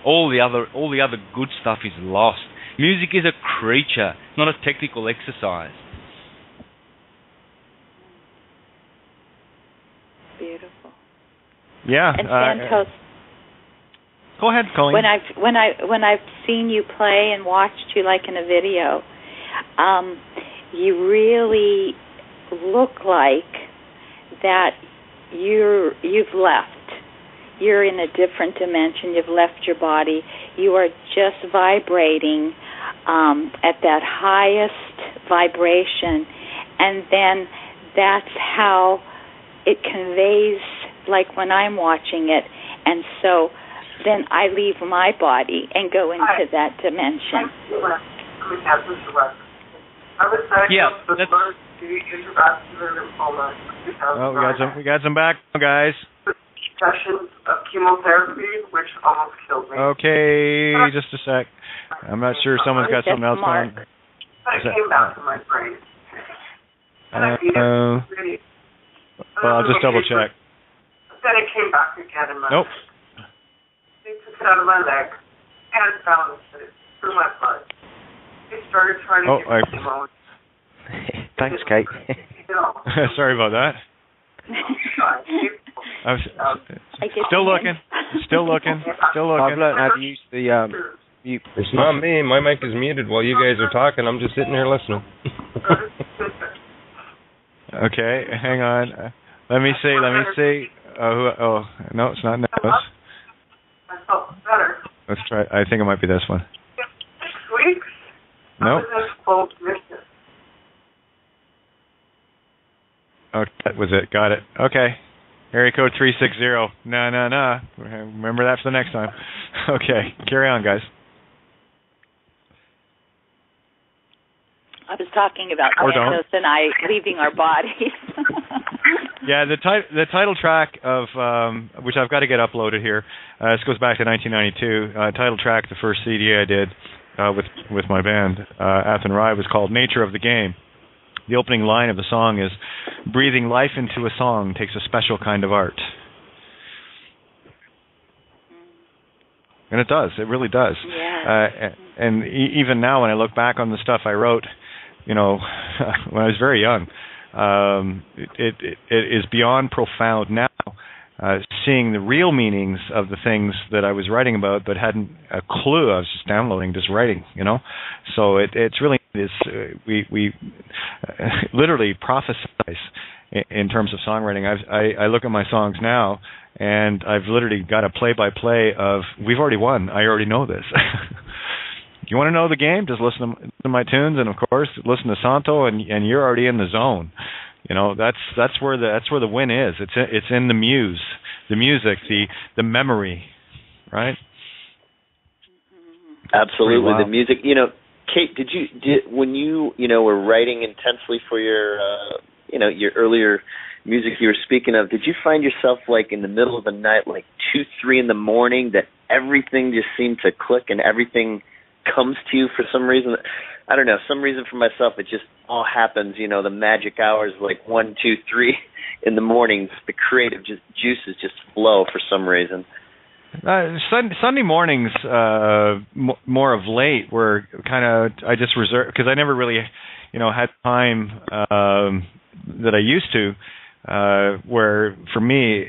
S18: All the other good stuff is lost. Music is a creature, not a technical exercise.
S14: Beautiful.
S2: Yeah.
S14: And Santos.
S2: Go ahead, Colleen.
S14: When I've seen you play and watched you like in a video, you really look like that you've left. You're in a different dimension. You've left your body. You are just vibrating at that highest vibration, and then that's how it conveys, like when I'm watching it. And so then I leave my body and go into that dimension.
S18: Yeah.
S2: We got some back, guys.
S20: Sessions of chemotherapy, which almost killed me.
S2: Okay, just a sec. I'm not sure. Someone's got something else going.
S20: But it came back to my brain.
S2: Well, I'll just double check.
S20: Then it came back again in my
S2: Nope.
S20: They took it out of my leg and balanced it through my blood. They started trying to get me chemo.
S16: Thanks, Kate.
S2: Sorry about that. I'm still looking.
S16: I've learned how to use the mute.
S17: It's not me. My mic is muted while you guys are talking. I'm just sitting here listening.
S2: Okay, hang on. Let me see. Oh, no, it's not Nose.
S20: I felt better.
S2: Let's try. I think it might be this one.
S20: 6 weeks.
S2: Nope.
S20: I was in full remission.
S2: Okay, that was it. Got it. Okay. Area code 360. No. Remember that for the next time. Okay, carry on, guys.
S14: I was talking about Santos and I leaving our bodies.
S2: Yeah, the title track of which I've got to get uploaded here. This goes back to 1992. Title track, the first CD I did with my band, Athen Rye, was called "Nature of the Game." The opening line of the song is, "Breathing life into a song takes a special kind of art." And it does. It really does.
S14: Yeah.
S2: And even now, when I look back on the stuff I wrote, when I was very young, it is beyond profound now, seeing the real meanings of the things that I was writing about, but hadn't a clue. I was just downloading, just writing, So it's really we literally prophesize in terms of songwriting. I look at my songs now, and I've literally got a play-by-play of, we've already won. I already know this. You want to know the game? Just listen to my tunes, and of course, listen to Santo, and you're already in the zone. That's where the win is. It's in the muse, the music, the memory, right?
S15: Absolutely,
S2: wow.
S15: The music. Kate, when you were writing intensely for your your earlier music you were speaking of, did you find yourself like in the middle of the night, like 2-3 in the morning, that everything just seemed to click and everything comes to you for some reason? I don't know, some reason for myself, it just all happens, the magic hours, like 1, 2, 3 in the mornings, the creative juices just flow for some reason.
S2: Sunday mornings, more of late, were kind of, I just reserved, because I never really, had time that I used to, where for me,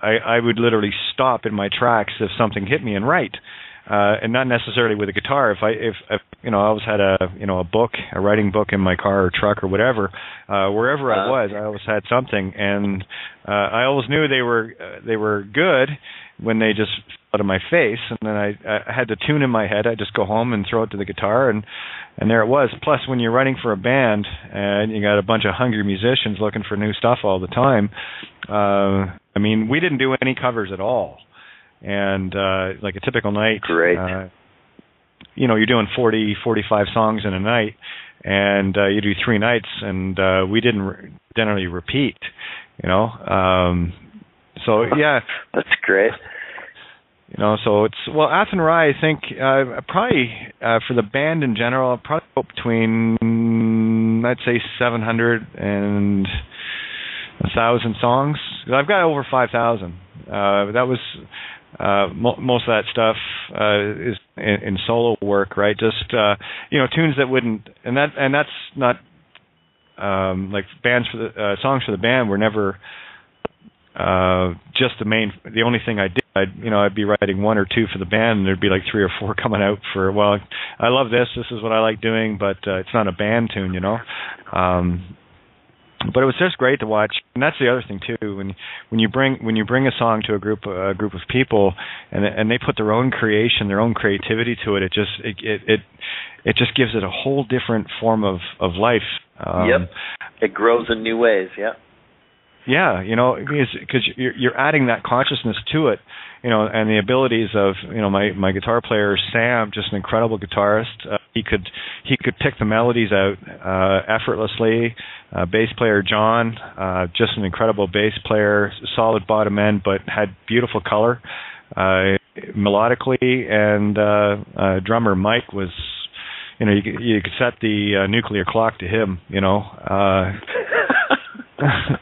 S2: I would literally stop in my tracks if something hit me and write. and not necessarily with a guitar. If I always had a book, a writing book in my car or truck or whatever, wherever I was, I always had something, and I always knew they were good when they just out of my face, and then I had the tune in my head. I just go home and throw it to the guitar, and there it was. Plus, when you're writing for a band and you got a bunch of hungry musicians looking for new stuff all the time, I mean, we didn't do any covers at all. And like a typical night, you're doing 40, 45 songs in a night, and you do 3 nights, and we didn't generally repeat, So yeah,
S15: that's great.
S2: So it's Ath and Rye. I think probably for the band in general, probably between I'd say 700 and 1,000 songs. I've got over 5,000. That was most of that stuff is in solo work, right? Just tunes that wouldn't, and that's not like bands for the songs for the band were never just the only thing I did. I'd be writing 1 or 2 for the band, and there'd be like 3 or 4 coming out for, I love this is what I like doing, but it's not a band tune, But it was just great to watch, and that's the other thing too. When you bring a song to a group of people, and they put their own creation, their own creativity to it, it just gives it a whole different form of life.
S15: Yep, it grows in new ways. Yeah.
S2: Yeah, because you're adding that consciousness to it, and the abilities of my guitar player Sam, just an incredible guitarist. He could pick the melodies out effortlessly. Bass player John, just an incredible bass player, solid bottom end, but had beautiful color melodically. And drummer Mike was, you could set the nuclear clock to him.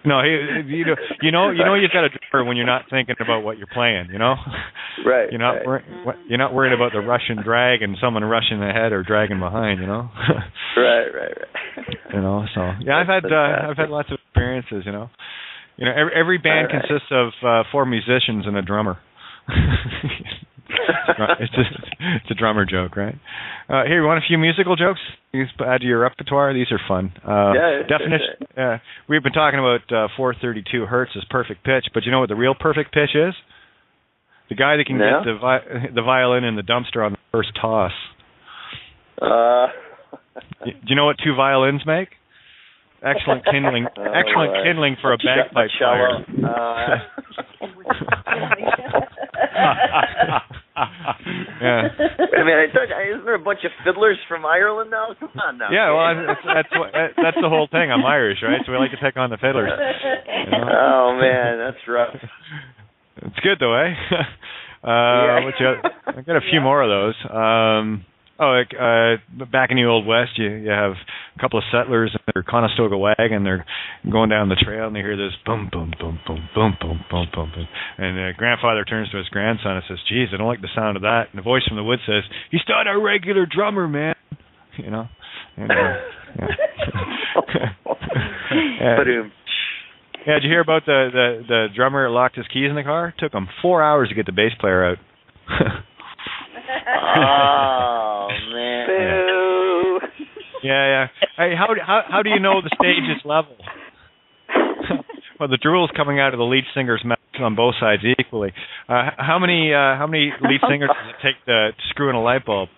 S2: No, you've got a drummer when you're not thinking about what you're playing,
S15: Right.
S2: You're not worried about the Russian drag and someone rushing ahead or dragging behind,
S15: Right.
S2: So yeah, I've had lots of experiences, every band consists of 4 musicians and a drummer. It's a drummer joke, right? Here, you want a few musical jokes? You add to your repertoire. These are fun. Definition. We've been talking about 432 hertz as perfect pitch, but you know what the real perfect pitch is? The guy that can get the violin in the dumpster on the first toss. Do you know what 2 violins make? Excellent kindling. Kindling for a bagpipe player. Yeah.
S15: I mean, isn't there a bunch of fiddlers from Ireland now? Come on now.
S2: Yeah, well, that's the whole thing. I'm Irish, right? So we like to take on the fiddlers.
S15: Oh man, that's rough.
S2: It's good though, eh? I've got a few more of those. Back in the Old West, you have a couple of settlers in their Conestoga wagon. They're going down the trail, and they hear this boom, boom, boom, boom, boom, boom, boom, boom, boom. And the grandfather turns to his grandson and says, "Geez, I don't like the sound of that." And the voice from the woods says, "He's not a regular drummer, man." And, yeah, did you hear about the drummer that locked his keys in the car? It took him 4 hours to get the bass player out.
S15: Oh man!
S2: Boo. Yeah. Hey, how do you know the stage is level? Well, the drool's coming out of the lead singer's mouth on both sides equally. How many lead singers does it take to screw in a light bulb?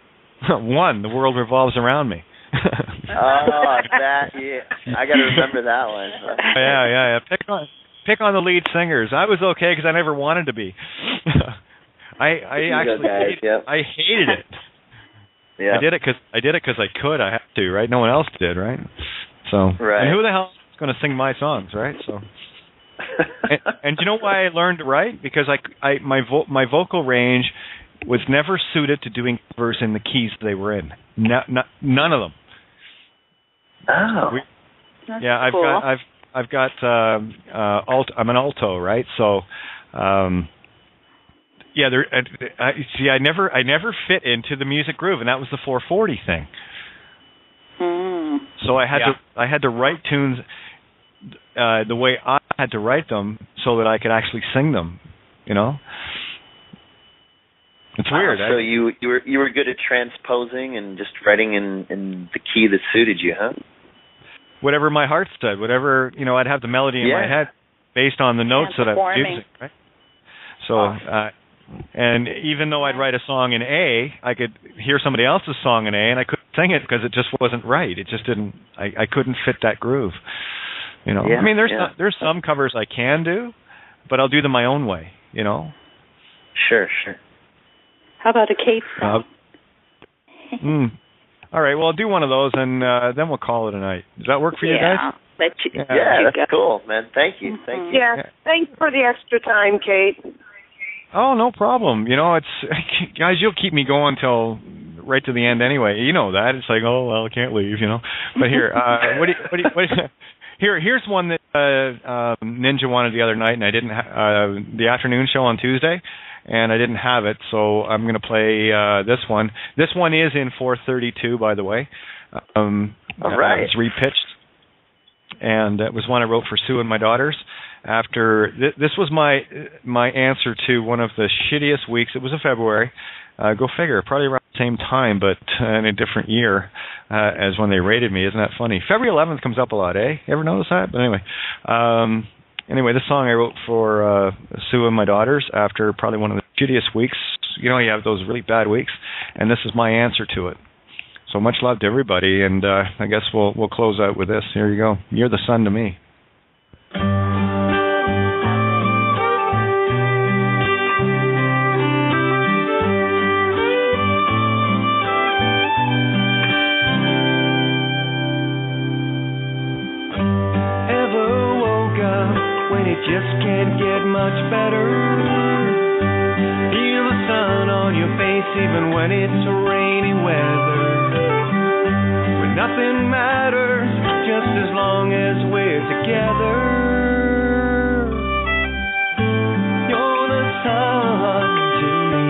S2: 1. The world revolves around me.
S15: Oh, that I got to remember that one.
S2: Yeah. Pick on the lead singers. I was okay because I never wanted to be. I actually hated it. Yeah. I did it because I could. I had to, right? No one else did, right? So, and who the hell is going to sing my songs, right? So, and you know why I learned to write? Because my vocal range was never suited to doing covers in the keys they were in. None of them.
S15: Oh.
S2: Yeah,
S14: cool.
S2: I've got I'm an alto, right? So. Yeah, I never fit into the music groove, and that was the 440 thing. So I had to write tunes the way I had to write them, so that I could actually sing them. It's It's weird.
S15: So you were good at transposing and just writing in the key that suited you, huh?
S2: Whatever my heart said, whatever, I'd have the melody in my head based on the notes that I was using, right? So, and even though I'd write a song in A, I could hear somebody else's song in A, and I couldn't sing it because it just wasn't right. It just didn't. I couldn't fit that groove. I mean, there's some covers I can do, but I'll do them my own way.
S15: Sure.
S14: How about a Kate song?
S2: All right, well, I'll do one of those, and then we'll call it a night. Does that work for you guys?
S15: That's cool, man. Thank you.
S5: Yeah, thanks for the extra time, Kate.
S2: Oh, no problem. It's guys, you'll keep me going till right to the end anyway. You know that. It's like, oh well, I can't leave. But here, here's one that Ninja wanted the other night, and I didn't. The afternoon show on Tuesday, and I didn't have it, so I'm going to play this one. This one is in 432, by the way.
S15: All right.
S2: It's repitched, and it was one I wrote for Sue and my daughters. After this was my answer to one of the shittiest weeks. It was in February. Go figure. Probably around the same time, but in a different year as when they rated me. Isn't that funny? February 11th comes up a lot, eh? Ever notice that? But anyway, this song I wrote for Sue and my daughters after probably one of the shittiest weeks. You have those really bad weeks, and this is my answer to it. So much love to everybody, and I guess we'll close out with this. Here you go. You're the sun to me.
S21: Just can't get much better. Feel the sun on your face even when it's rainy weather. When nothing matters, just as long as we're together. You're the sun to me.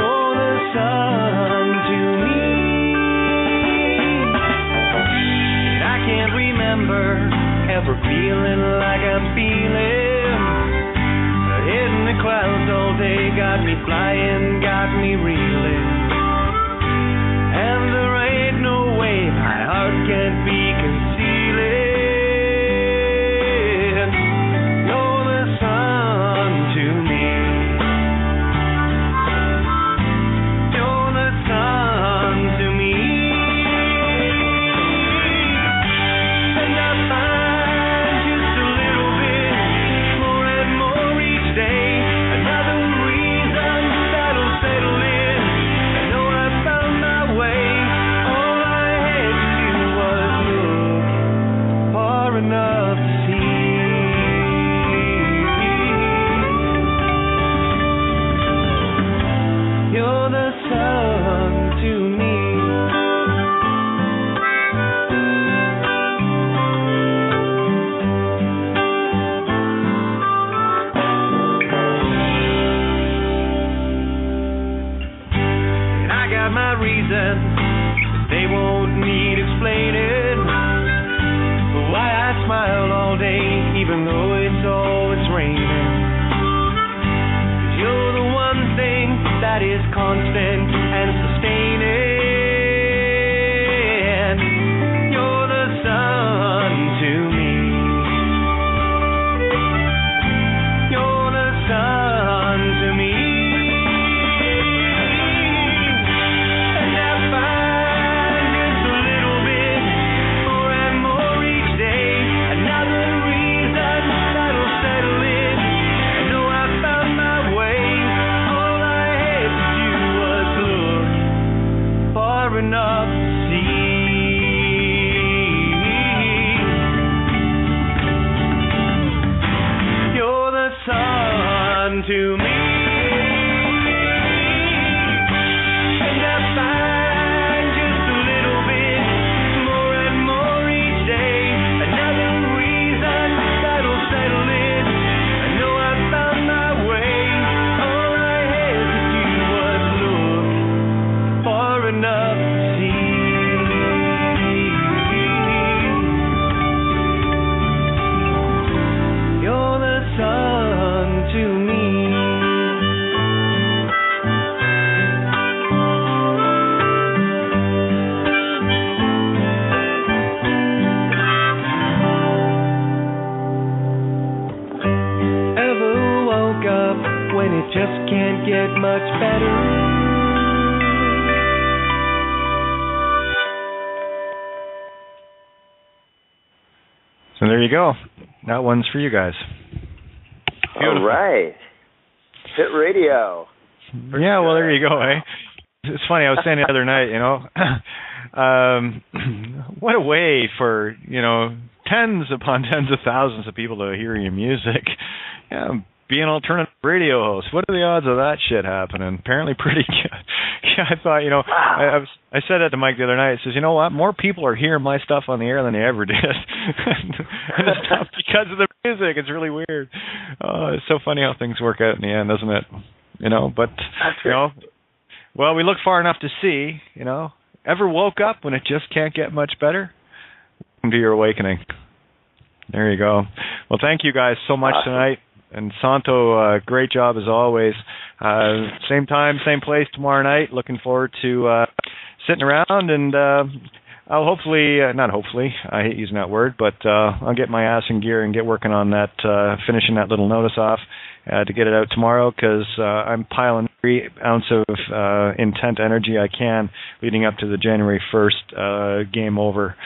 S21: You're the sun to me. And I can't remember ever feeling like I'm feeling. Hitting the clouds all day got me flying, got me reeling. And there ain't no way my heart can't be concealing. You're the sun to me. You're the sun to me. And I find just a little bit more and more each day. Another reason that'll settle in. I know I found my way. All I had to do was look far enough to see. You're the sun to me. And I got my reasons, they won't need explaining. Why I smile all day, even though it's always raining. 'Cause you're the one thing that is constant and sustaining. You're the sun to me. You're the sun to me. And I find just a little bit more and more each day. Another reason that'll settle in. I know I found my way. All I had to do was much better.
S2: So there you go. That one's for you guys.
S15: Beautiful. All right. Hit radio.
S2: Yeah, well, there you go, eh? It's funny, I was saying the other night, what a way for, tens upon tens of thousands of people to hear your music. Yeah, be an alternative radio host. What are the odds of that shit happening? Apparently pretty good. Yeah, I thought, I said that to Mike the other night. He says, you know what? More people are hearing my stuff on the air than they ever did. And it's not because of the music. It's really weird. It's so funny how things work out in the end, isn't it? But, well, we look far enough to see, ever woke up when it just can't get much better? Welcome to your awakening. There you go. Well, thank you guys so much tonight. And Santo, great job as always. Same time, same place tomorrow night. Looking forward to sitting around and I'll not hopefully, I hate using that word, but I'll get my ass in gear and get working on that, finishing that little notice off to get it out tomorrow because I'm piling every ounce of intent energy I can leading up to the January 1st game over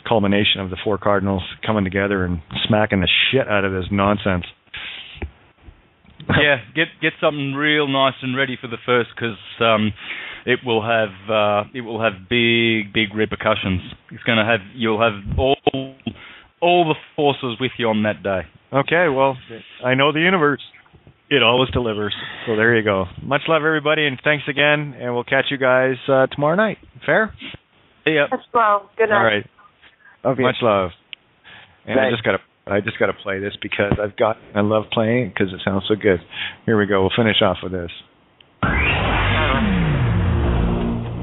S2: culmination of the four Cardinals coming together and smacking the shit out of this nonsense.
S18: Yeah, get something real nice and ready for the first because it will have big repercussions. You'll have all the forces with you on that day.
S2: Okay, well, I know the universe. It always delivers. So there you go. Much love, everybody, and thanks again. And we'll catch you guys tomorrow night. Fair?
S18: Yeah.
S5: That's well. Good night.
S2: All right.
S8: Okay.
S2: Much love. And
S8: Thanks.
S2: I just gotta play this because I love playing it because it sounds so good. Here we go. We'll finish off with this.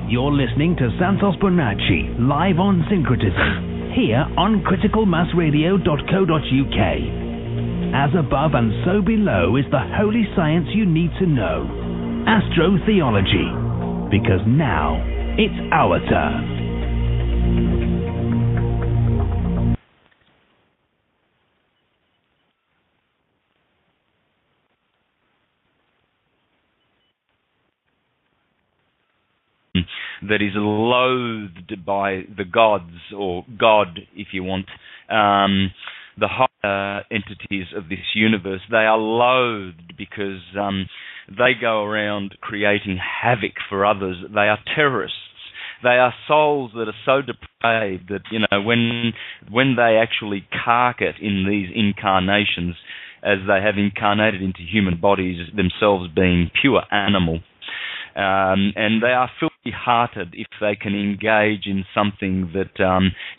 S1: You're listening to Santos Bonacci live on Syncretism here on criticalmassradio.co.uk. As above and so below is the holy science you need to know. Astrotheology. Because now it's our turn.
S18: That is loathed by the gods, or God, if you want, the higher entities of this universe. They are loathed because they go around creating havoc for others. They are terrorists. They are souls that are so depraved that, when they actually cark it in these incarnations, as they have incarnated into human bodies, themselves being pure animal, and they are filthy-hearted if they can engage in something that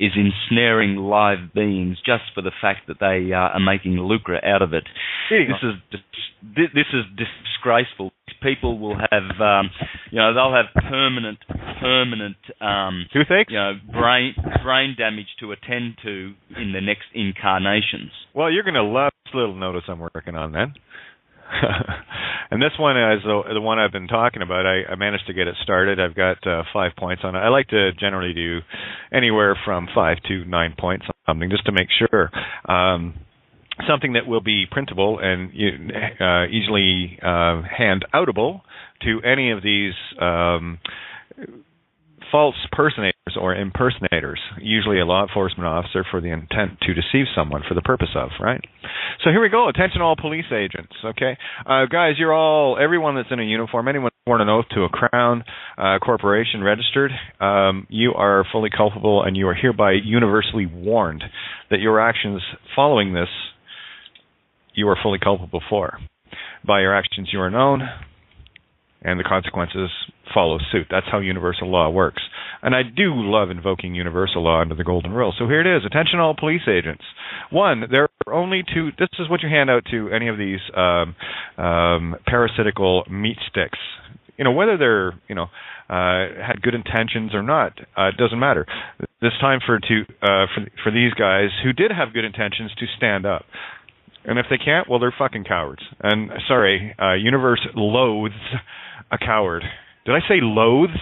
S18: is ensnaring live beings just for the fact that they are making lucre out of it. This is disgraceful. People will have, they'll have permanent,
S2: toothache,
S18: brain damage to attend to in the next incarnations.
S2: Well, you're going to love this little notice I'm working on then. And this one is the one I've been talking about. I managed to get it started. I've got 5 points on it. I like to generally do anywhere from 5 to 9 points on something just to make sure. Something that will be printable and easily hand-outable to any of these false personators or impersonators, usually a law enforcement officer for the intent to deceive someone for the purpose of, right? So here we go. Attention all police agents, okay? Guys, everyone that's in a uniform, anyone sworn an oath to a crown corporation registered, you are fully culpable and you are hereby universally warned that your actions following this, you are fully culpable for. By your actions you are known, and the consequences follow suit. That's how universal law works. And I do love invoking universal law under the golden rule. So here it is. Attention all police agents. One, there are only two. This is what you hand out to any of these parasitical meat sticks. Whether they're, had good intentions or not, it doesn't matter. This time for these guys who did have good intentions to stand up. And if they can't, well, they're fucking cowards. And sorry, universe loathes a coward. Did I say loathes?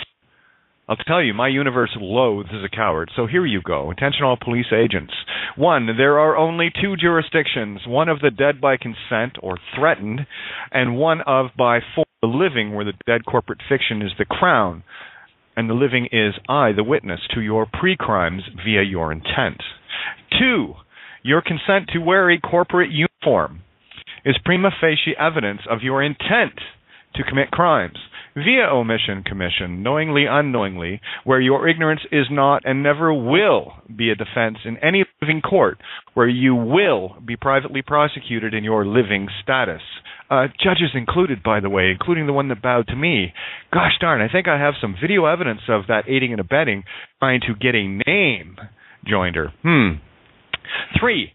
S2: I'll tell you, my universe loathes a coward. So here you go. Attention all police agents. 1, there are only 2 jurisdictions, one of the dead by consent or threatened, and one of by force the living, where the dead corporate fiction is the crown, and the living is I, the witness to your pre-crimes via your intent. 2, your consent to wear a corporate uniform is prima facie evidence of your intent to commit crimes via omission, commission, knowingly, unknowingly, where your ignorance is not and never will be a defense in any living court, where you will be privately prosecuted in your living status. Judges included, by the way, including the one that bowed to me. Gosh darn, I think I have some video evidence of that aiding and abetting, trying to get a name joined her. 3,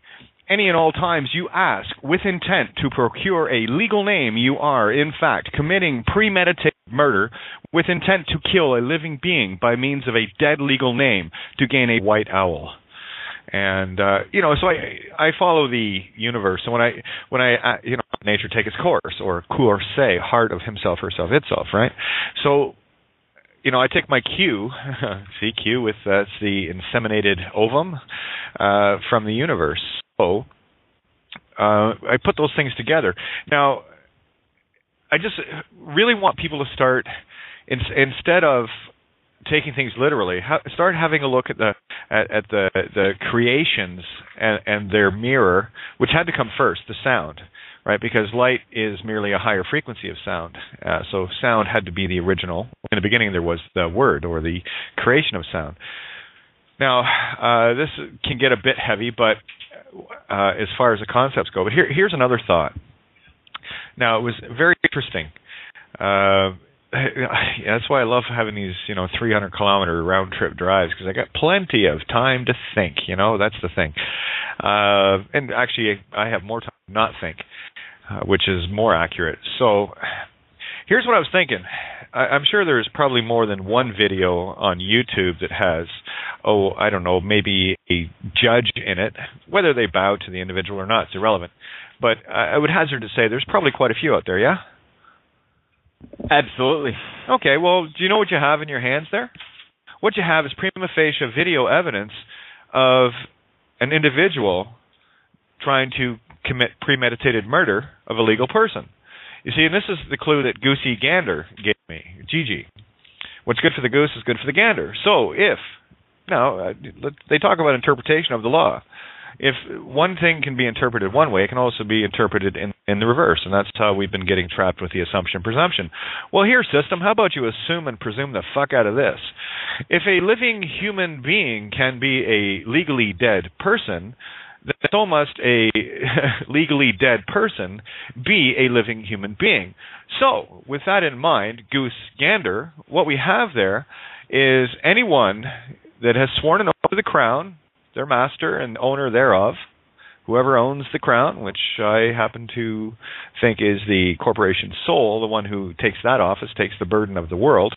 S2: any and all times you ask with intent to procure a legal name, you are, in fact, committing premeditated murder with intent to kill a living being by means of a dead legal name to gain a white owl. And so I follow the universe. So when I nature take its course, or course, heart of himself, herself, itself, right? So I take my cue, see, cue with that's the inseminated ovum from the universe. So I put those things together. Now, I just really want people to start, instead of taking things literally, start having a look at the creations and their mirror, which had to come first, the sound, right? Because light is merely a higher frequency of sound. So sound had to be the original. In the beginning, there was the word, or the creation of sound. Now, this can get a bit heavy, but as far as the concepts go. But here's another thought. Now, it was very interesting. That's why I love having these, 300-kilometer round-trip drives, because I got plenty of time to think. That's the thing. And actually, I have more time to not think, which is more accurate. So here's what I was thinking. I'm sure there's probably more than one video on YouTube that has, I don't know, maybe a judge in it. Whether they bow to the individual or not, it's irrelevant. But I would hazard to say there's probably quite a few out there, yeah?
S18: Absolutely.
S2: Okay, well, do you know what you have in your hands there? What you have is prima facie video evidence of an individual trying to commit premeditated murder of a legal person. You see, and this is the clue that Goosey Gander gave me, Gigi. What's good for the goose is good for the gander. So if, they talk about interpretation of the law. If one thing can be interpreted one way, it can also be interpreted in the reverse, and that's how we've been getting trapped with the assumption-presumption. Well, here, system, how about you assume and presume the fuck out of this? If a living human being can be a legally dead person, then so must a legally dead person be a living human being. So, with that in mind, Goose Gander, what we have there is anyone that has sworn an oath to the crown, their master and owner thereof, whoever owns the crown, which I happen to think is the corporation's soul, the one who takes that office, takes the burden of the world,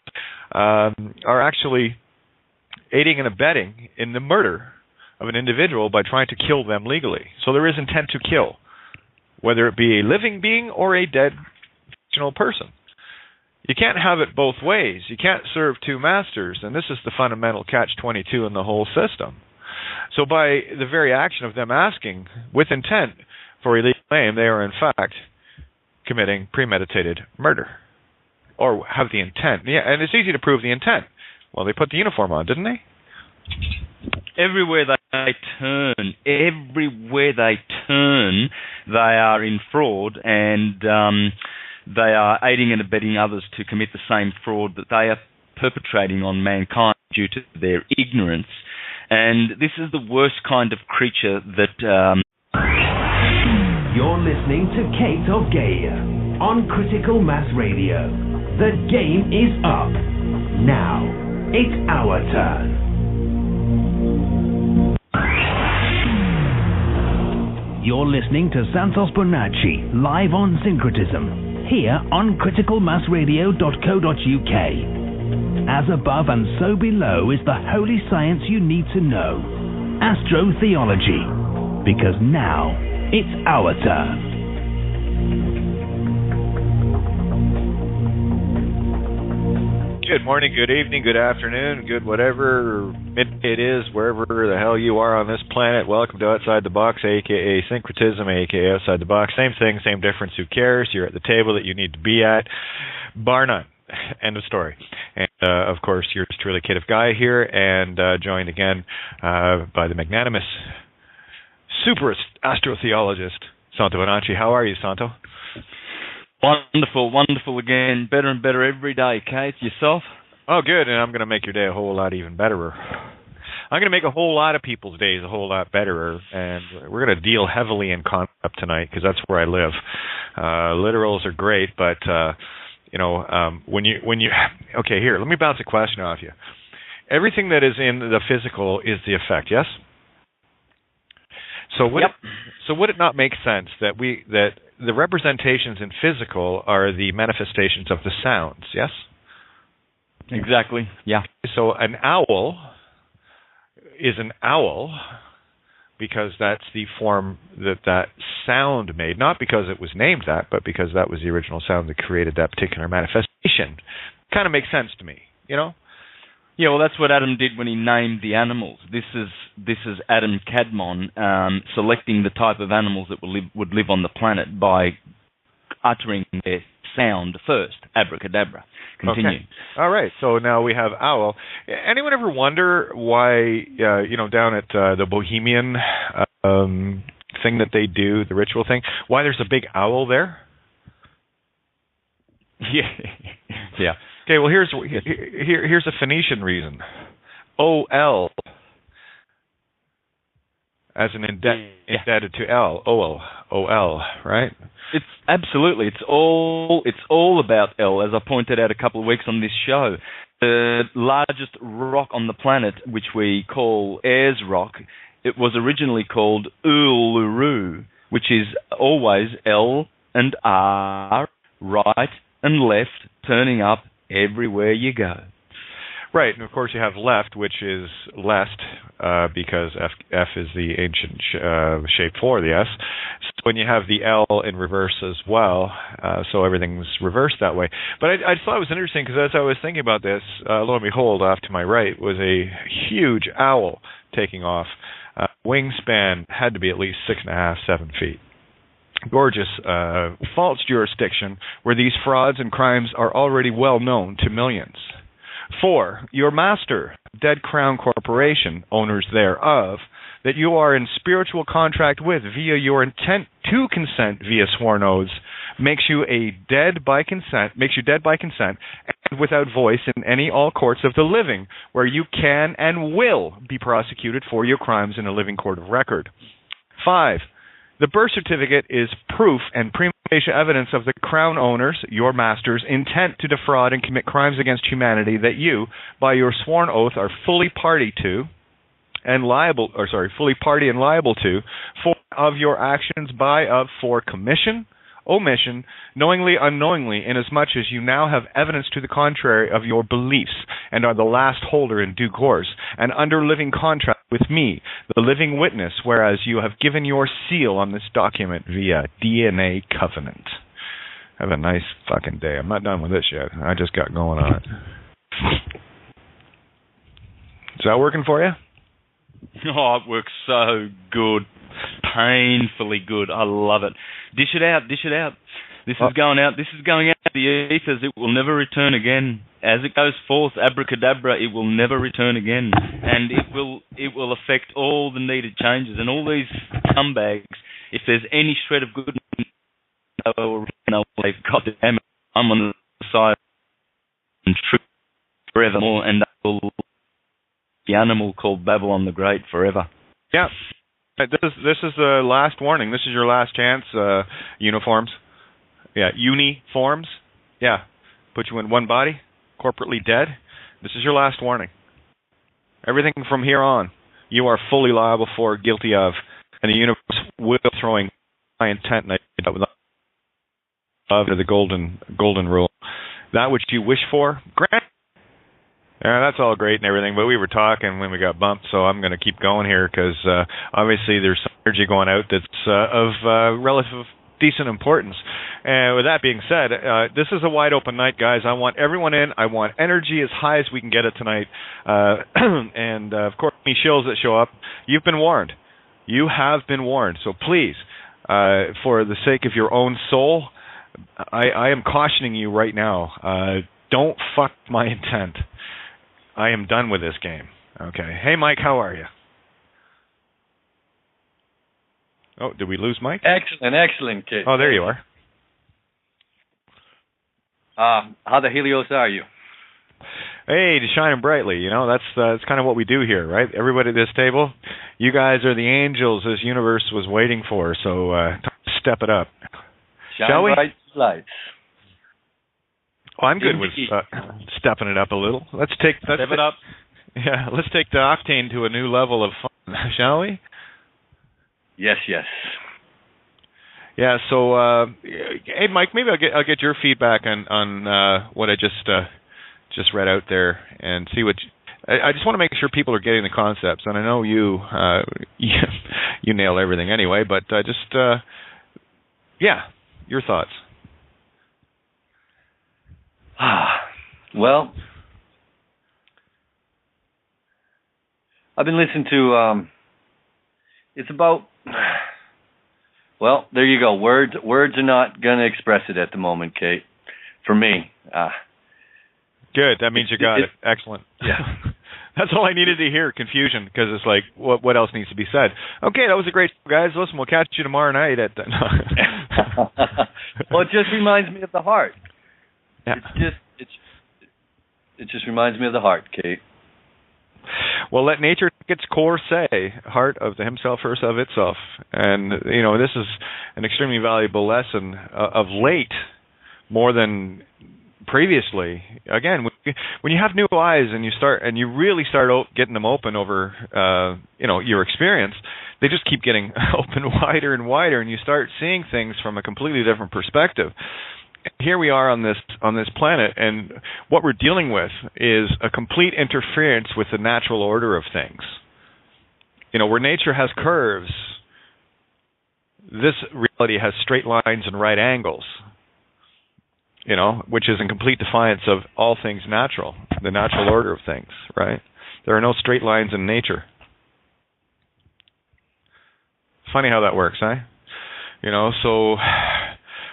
S2: are actually aiding and abetting in the murder of an individual by trying to kill them legally. So there is intent to kill, whether it be a living being or a dead fictional person. You can't have it both ways. You can't serve two masters, and this is the fundamental catch-22 in the whole system. So by the very action of them asking with intent for a legal name, they are in fact committing premeditated murder, or have the intent. Yeah, and it's easy to prove the intent. Well, they put the uniform on, didn't they?
S18: Everywhere they turn, they are in fraud, and they are aiding and abetting others to commit the same fraud that they are perpetrating on mankind due to their ignorance. And this is the worst kind of creature that...
S1: You're listening to Kate of Gaia on Critical Mass Radio. The game is up. Now, it's our turn. You're listening to Santos Bonacci live on Syncretism here on criticalmassradio.co.uk. As above and so below is the holy science you need to know, astrotheology, because now it's our turn.
S2: Good morning, good evening, good afternoon, good whatever midday it is, wherever the hell you are on this planet. Welcome to Outside the Box, a.k.a. Syncretism, a.k.a. Outside the Box. Same thing, same difference, who cares? You're at the table that you need to be at, bar none. End of story. And, of course, yours truly, Kid of Gaia here, and joined again by the magnanimous, superist astrotheologist, Santos Bonacci. How are you, Santo?
S3: Wonderful, wonderful again. Better and better every day, Kate. Yourself?
S2: Oh, good, and I'm going to make your day a whole lot even betterer. I'm going to make a whole lot of people's days a whole lot betterer, and we're going to deal heavily in concept tonight because that's where I live. Literals are great, but when you okay, here, let me bounce a question off you. Everything that is in the physical is the effect, yes? So would it not make sense that the representations in physical are the manifestations of the sounds, yes?
S3: Exactly, yeah.
S2: So an owl is an owl because that's the form that sound made, not because it was named that, but because that was the original sound that created that particular manifestation. Kind of makes sense to me, you know?
S3: Yeah, well, that's what Adam did when he named the animals. This is Adam Kadmon selecting the type of animals that would live on the planet by uttering their sound first. Abracadabra. Continue.
S2: Okay. All right. So now we have owl. Anyone ever wonder why, down at the Bohemian thing that they do, the ritual thing, why there's a big owl there?
S3: Yeah.
S2: Okay, well, here's a Phoenician reason. O-L as an indebted to L. O-L, right?
S3: It's absolutely. It's all about L, as I pointed out a couple of weeks on this show. The largest rock on the planet, which we call Ayers Rock, it was originally called Uluru, which is always L and R, right and left, turning up everywhere you go.
S2: Right, and of course you have left, which is lest, because F is the ancient shape for the S. So when you have the L in reverse as well, so everything's reversed that way. But I thought it was interesting because as I was thinking about this, lo and behold, off to my right was a huge owl taking off. Wingspan had to be at least 6.5, 7 feet. Gorgeous false jurisdiction where these frauds and crimes are already well known to millions. 4, your master, Dead Crown Corporation, owners thereof, that you are in spiritual contract with via your intent to consent via sworn oaths, makes you dead by consent, and without voice in any all courts of the living, where you can and will be prosecuted for your crimes in a living court of record. 5, the birth certificate is proof and prima facie evidence of the crown owners, your masters, intent to defraud and commit crimes against humanity that you, by your sworn oath, are fully party to and liable to for of your actions for commission, omission, knowingly, unknowingly, inasmuch as you now have evidence to the contrary of your beliefs and are the last holder in due course, and under living contract with me, the living witness, whereas you have given your seal on this document via DNA covenant. Have a nice fucking day. I'm not done with this yet. I just got going on it. Is that working for you?
S3: Oh, it works so good. Painfully good. I love it. Dish it out. This is going out to the ethers. It will never return again. As it goes forth, abracadabra, it will never return again. And it will affect all the needed changes. And all these scumbags, if there's any shred of goodness, they've got to damn it. I'm on the side and truth forevermore, and the animal called Babylon the Great forever.
S2: Yeah. This is the last warning. This is your last chance, uniforms. Yeah, uniforms. Yeah, put you in one body, corporately dead. This is your last warning. Everything from here on, you are fully liable for, guilty of, and the universe will throwing my intent of the golden rule. That which you wish for, grant. Yeah, that's all great and everything, but we were talking when we got bumped, so I'm going to keep going here because obviously there's some energy going out that's of relative decent importance. And with that being said, this is a wide open night, guys. I want everyone in. I want energy as high as we can get it tonight. And of course, any shills that show up, you've been warned. You have been warned. So please, for the sake of your own soul, I am cautioning you right now. Don't fuck my intent. I am done with this game. Okay. Hey, Mike, how are you? Oh, did we lose Mike?
S4: Excellent, kid.
S2: Oh, there you are.
S4: How the Helios are you?
S2: Hey, shining brightly. You know, that's kind of what we do here, right? Everybody at this table, you guys are the angels this universe was waiting for, so step it up. Shall we?
S4: Bright lights.
S2: Oh, I'm good with stepping it up a little. Step it up. Yeah, let's take the octane to a new level of fun, shall we?
S4: Yes.
S2: Yeah. So, hey, Mike, maybe I'll get your feedback on what I just read out there and see what. I just want to make sure people are getting the concepts, and I know you nail everything anyway. But your thoughts.
S4: Well, I've been listening to. It's about. Well, there you go. Words are not going to express it at the moment, Kate. For me.
S2: Good. That means you got it. Excellent.
S4: Yeah.
S2: That's all I needed to hear. Confusion, because it's like, what else needs to be said? Okay, that was a great show, guys. Listen, we'll catch you tomorrow night at.
S4: Well, it just reminds me of the heart.
S2: Yeah.
S4: It just reminds me of the heart, Kate.
S2: Well, let nature take its course, say, heart of the himself first of itself. And, you know, this is an extremely valuable lesson of late, more than previously. Again, when you have new eyes and you really start getting them open over, your experience, they just keep getting open wider and wider, and you start seeing things from a completely different perspective. Here we are on this planet, and what we're dealing with is a complete interference with the natural order of things. You know, where nature has curves, this reality has straight lines and right angles. You know, which is in complete defiance of all things natural, the natural order of things, right? There are no straight lines in nature. Funny how that works, eh? You know, so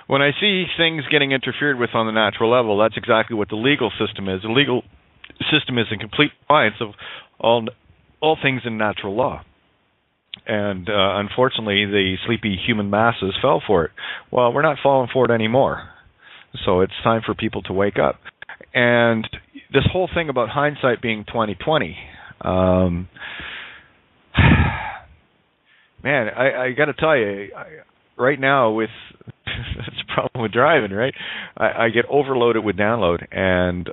S2: when I see things getting interfered with on the natural level, that's exactly what the legal system is. The legal system is in complete defiance of all things in natural law. And unfortunately, the sleepy human masses fell for it. Well, we're not falling for it anymore. So it's time for people to wake up. And this whole thing about hindsight being 20/20, man, I got to tell you, right now with that's a problem with driving, right? I get overloaded with download, and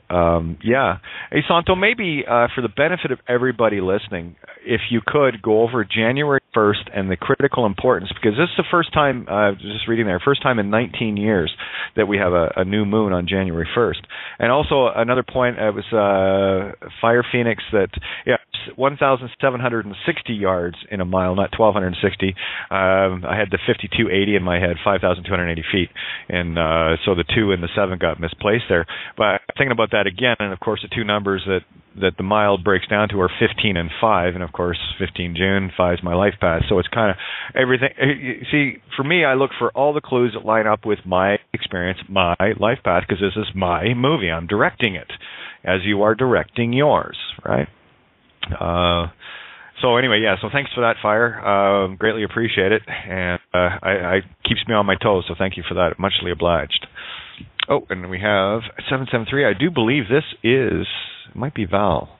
S2: Hey, Santo, maybe for the benefit of everybody listening, if you could go over January 1st and the critical importance, because this is the first time, just reading there, first time in 19 years that we have a new moon on January 1st. And also another point, it was Fire Phoenix that, 1,760 yards in a mile, not 1,260. I had the 5280 in my head, 5,280 feet. And so the 2 and the 7 got misplaced there. But thinking about that again, and of course the two numbers that the mile breaks down to are 15 and 5. And of course 15 June, 5 is my life path. So it's kind of everything. See, for me, I look for all the clues that line up with my experience, my life path, because this is my movie. I'm directing it as you are directing yours, right? So anyway, so thanks for that, Fire. Greatly appreciate it, and I keeps me on my toes, so thank you for that. Muchly obliged. Oh, and we have 773. I do believe this might be Val.